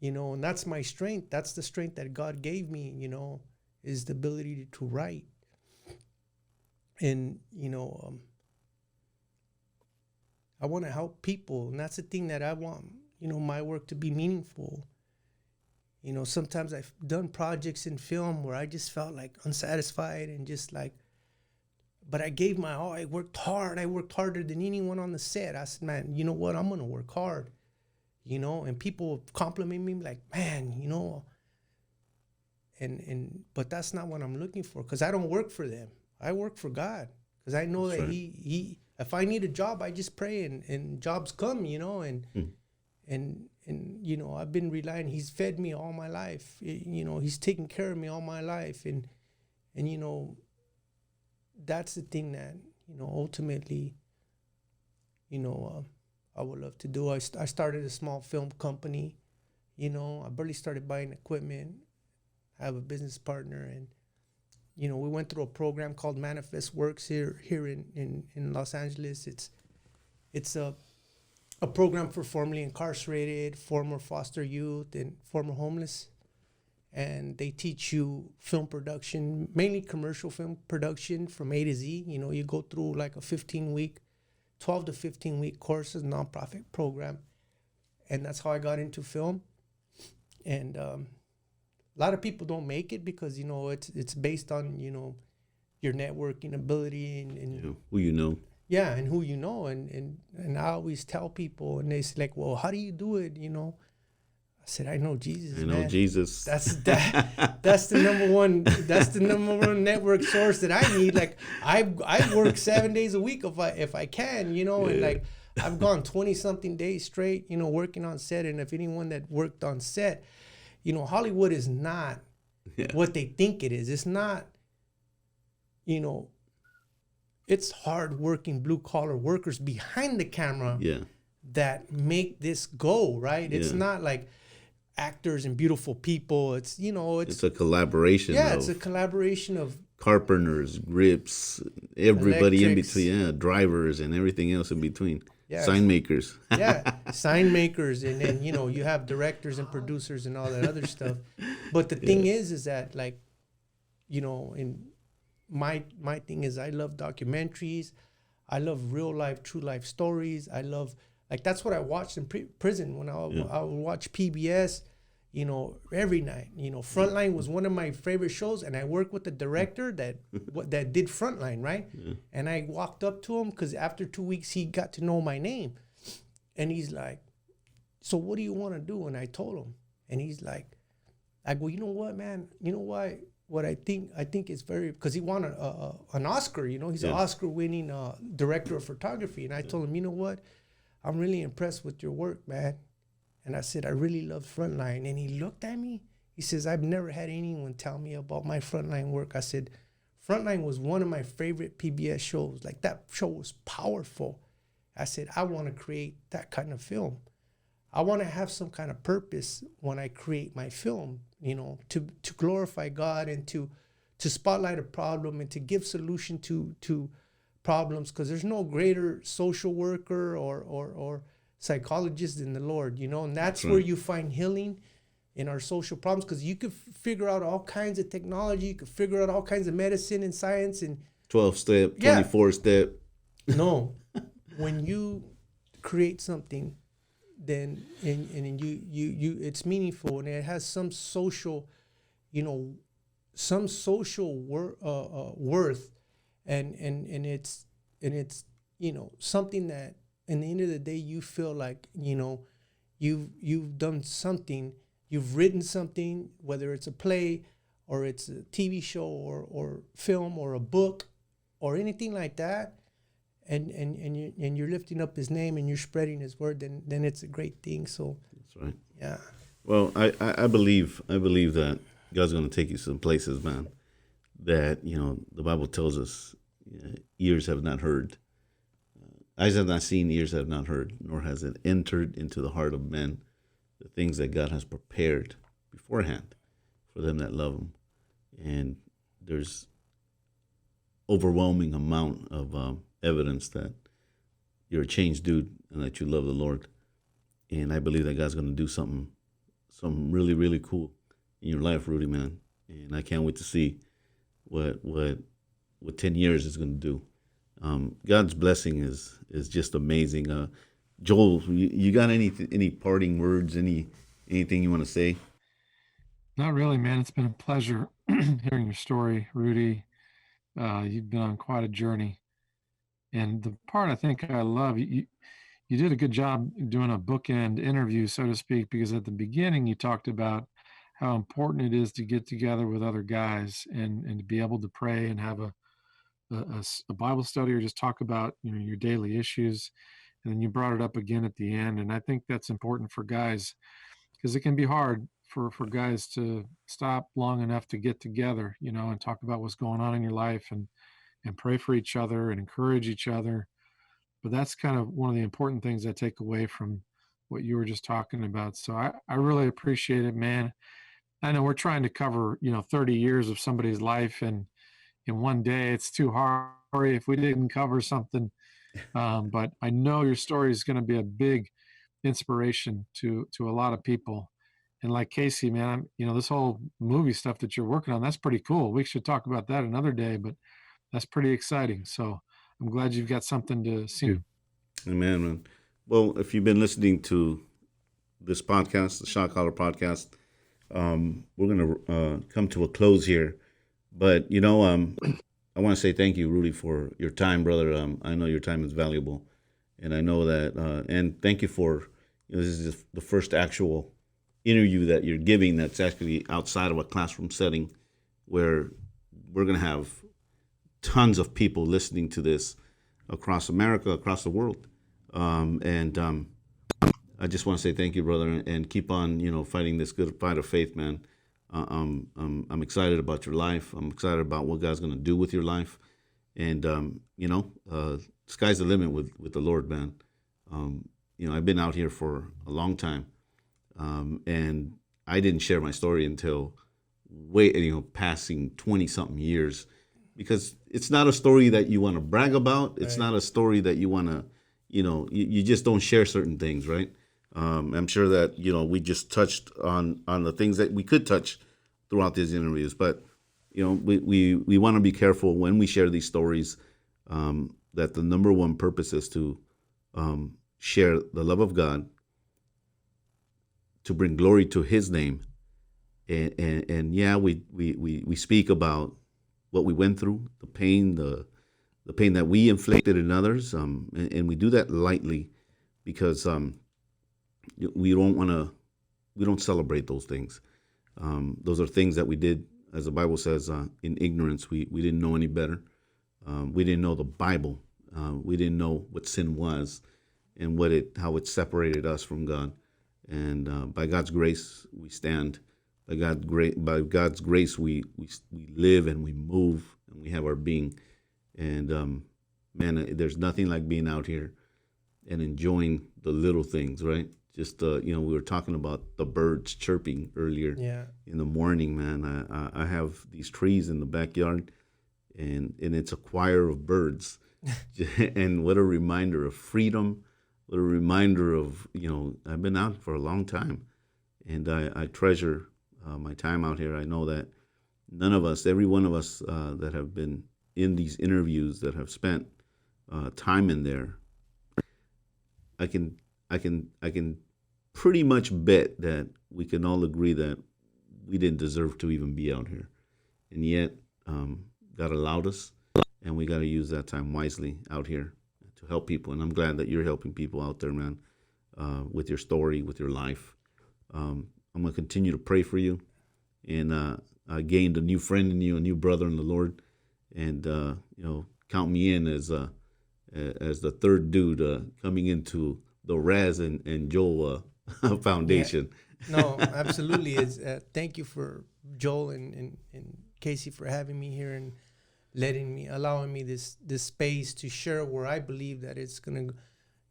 and that's my strength. That's the strength that God gave me, is the ability to write. And, I want to help people. And that's the thing that I want, my work to be meaningful. Sometimes I've done projects in film where I just felt like unsatisfied and just like, but I gave my all. I worked hard. I worked harder than anyone on the set. I said, man, you know what? I'm going to work hard, and people compliment me like, man, but that's not what I'm looking for, because I don't work for them. I work for God, because I know That's that right. he, if I need a job, I just pray and jobs come, and I've been relying. He's fed me all my life. He's taken care of me all my life, and that's the thing that ultimately, I would love to do. I started a small film company. I barely started buying equipment. I have a business partner, and we went through a program called Manifest Works here in Los Angeles. It's a program for formerly incarcerated, former foster youth, and former homeless. And they teach you film production, mainly commercial film production from A to Z. You go through like a 12 to 15-week course, a nonprofit program. And that's how I got into film. And a lot of people don't make it because, it's based on, your networking ability and Who you know. yeah, and who you know. And I always tell people, and they say like, well, how do you do it? I said, I know Jesus. I know man. Jesus. That's the number one. That's the number one network source that I need. Like I work 7 days a week if I can, and like I've gone 20-something days straight, working on set. And if anyone that worked on set, Hollywood is not what they think it is. It's not, it's hard-working blue-collar workers behind the camera that make this go, right? It's not like actors and beautiful people. It's it's a collaboration. Yeah, it's a collaboration of carpenters, grips, everybody Electrics. in between, drivers and everything else in between. Yeah. Sign makers. sign makers, and then you have directors and producers and all that other stuff. But the thing is that like, in my thing is I love documentaries, I love real life, true life stories. I love, like, that's what I watched in prison when I would watch PBS, every night. Frontline was one of my favorite shows, and I worked with the director that did Frontline, right? And I walked up to him because after 2 weeks he got to know my name, and he's like, "So what do you want to do?" And I told him, and he's like, "I go, you know what, man? You know why? What I think it's very, because he won an Oscar. He's an Oscar-winning director of photography." And I told him, "You know what? I'm really impressed with your work, man." And I said, "I really love Frontline." And he looked at me. He says, "I've never had anyone tell me about my Frontline work." I said, "Frontline was one of my favorite PBS shows. Like, that show was powerful." I said, "I want to create that kind of film. I want to have some kind of purpose when I create my film, to glorify God and to spotlight a problem and to give solution to problems, because there's no greater social worker or psychologist than the Lord, and that's where you find healing in our social problems, because you could figure out all kinds of technology, you could figure out all kinds of medicine and science and 12-step, 24-step. no, when you create something, then and you it's meaningful and it has some social, you know, some social worth, and it's you know something that in the end of the day you feel like you know you've done something, you've written something, whether it's a play or it's a TV show or film or a book or anything like that, and you're lifting up his name and you're spreading his word, then it's a great thing. So That's right. yeah, Well, I believe that God's going to take you some places, man. That the Bible tells us, ears have not heard, eyes have not seen, ears have not heard, nor has it entered into the heart of men the things that God has prepared beforehand for them that love Him. And there's overwhelming amount of evidence that you're a changed dude and that you love the Lord. And I believe that God's going to do something really, really cool in your life, Rudy, man. And I can't wait to see what 10 years is going to do. God's blessing is just amazing. Joel, you got any parting words, anything you want to say? Not really, man. It's been a pleasure hearing your story, Rudy. You've been on quite a journey. And the part I think I love, you did a good job doing a bookend interview, so to speak, because at the beginning you talked about how important it is to get together with other guys and to be able to pray and have a Bible study or just talk about your daily issues. And then you brought it up again at the end. And I think that's important for guys because it can be hard for guys to stop long enough to get together, and talk about what's going on in your life and pray for each other and encourage each other. But that's kind of one of the important things I take away from what you were just talking about. So I really appreciate it, man. I know we're trying to cover, 30 years of somebody's life and in one day. It's too hard if we didn't cover something. But I know your story is going to be a big inspiration to a lot of people. And like Casey, man, this whole movie stuff that you're working on, that's pretty cool. We should talk about that another day, but that's pretty exciting. So I'm glad you've got something to see. Amen, man. Well, if you've been listening to this podcast, the Shot Caller podcast, we're going to come to a close here. But, I want to say thank you, Rudy, for your time, brother. I know your time is valuable. And I know that, and thank you for, this is the first actual interview that you're giving that's actually outside of a classroom setting where we're going to have tons of people listening to this across America, across the world. And I just want to say thank you, brother, and keep on, fighting this good fight of faith, man. I'm excited about your life. I'm excited about what God's going to do with your life. And, sky's the limit with the Lord, man. I've been out here for a long time. And I didn't share my story until passing 20 something years, because it's not a story that you want to brag about. It's not a story that you want to, you just don't share certain things, right? I'm sure that, we just touched on the things that we could touch throughout these interviews, but, we want to be careful when we share these stories, that the number one purpose is to share the love of God, to bring glory to His name. And yeah, we speak about what we went through, the pain that we inflicted in others, and we do that lightly because we don't celebrate those things. Those are things that we did, as the Bible says, in ignorance. We didn't know any better. We didn't know the Bible. We didn't know what sin was and how it separated us from God. And by God's grace, we stand. By God's grace, we live and we move and we have our being. And man, there's nothing like being out here and enjoying the little things, right? Just we were talking about the birds chirping earlier in the morning, man. I have these trees in the backyard, and it's a choir of birds. And what a reminder of freedom. What a reminder of, I've been out for a long time, and I treasure my time out here. I know that every one of us that have been in these interviews, that have spent time in there, I can pretty much bet that we can all agree that we didn't deserve to even be out here, and yet God allowed us, and we got to use that time wisely out here to help people. And I'm glad that you're helping people out there, man, with your story, with your life. I'm gonna continue to pray for you, and I gained a new friend in you, a new brother in the Lord, and count me in as the third dude coming into the Raz and Joel foundation. No, absolutely. Is thank you for Joel and Casey for having me here and allowing me this space to share where I believe that it's gonna,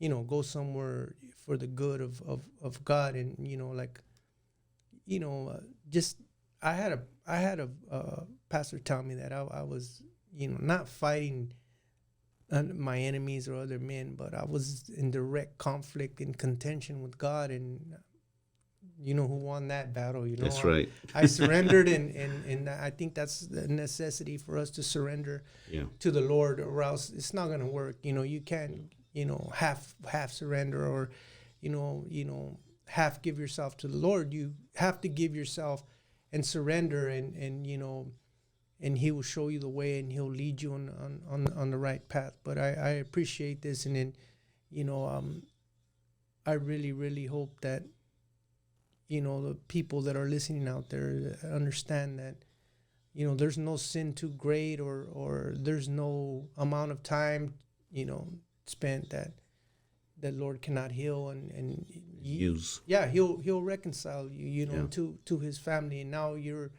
go somewhere for the good of God. And just I had a pastor tell me that I was not fighting my enemies or other men, but I was in direct conflict and contention with God. And you know who won that battle? That's right. I surrendered, and I think that's the necessity for us to surrender to the Lord, or else it's not going to work. You can't, half surrender, or, half give yourself to the Lord. You have to give yourself and surrender, and He will show you the way, and He'll lead you on the right path. But I appreciate this, and then, I really, really hope that, the people that are listening out there understand that, there's no sin too great, or there's no amount of time, spent that Lord cannot heal and use. Yeah, He'll reconcile you, to His family. And now you're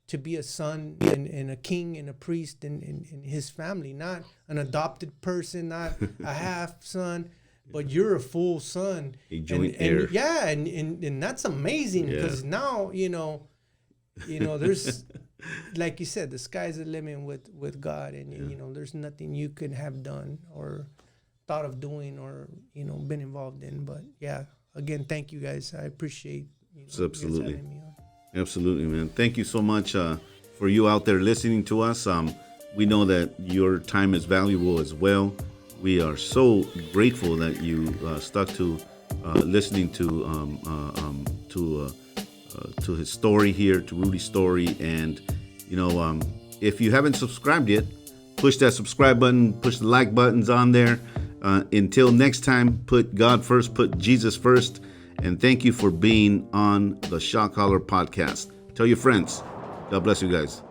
to be a son and a king and a priest in His family, not an adopted person, not a half son, but you're a full son. A joint heir. Yeah, and that's amazing, because now, there's, like you said, the sky's the limit with God, and there's nothing you could have done or thought of doing or, been involved in. But yeah, again, thank you guys. I appreciate Absolutely. you guys having me on. Absolutely, man. Thank you so much for you out there listening to us. We know that your time is valuable as well. We are so grateful that you stuck to listening to his story here, to Rudy's story. And if you haven't subscribed yet, push that subscribe button, push the like buttons on there. Until next time, put God first, put Jesus first. And thank you for being on the Shot Caller podcast. Tell your friends. God bless you guys.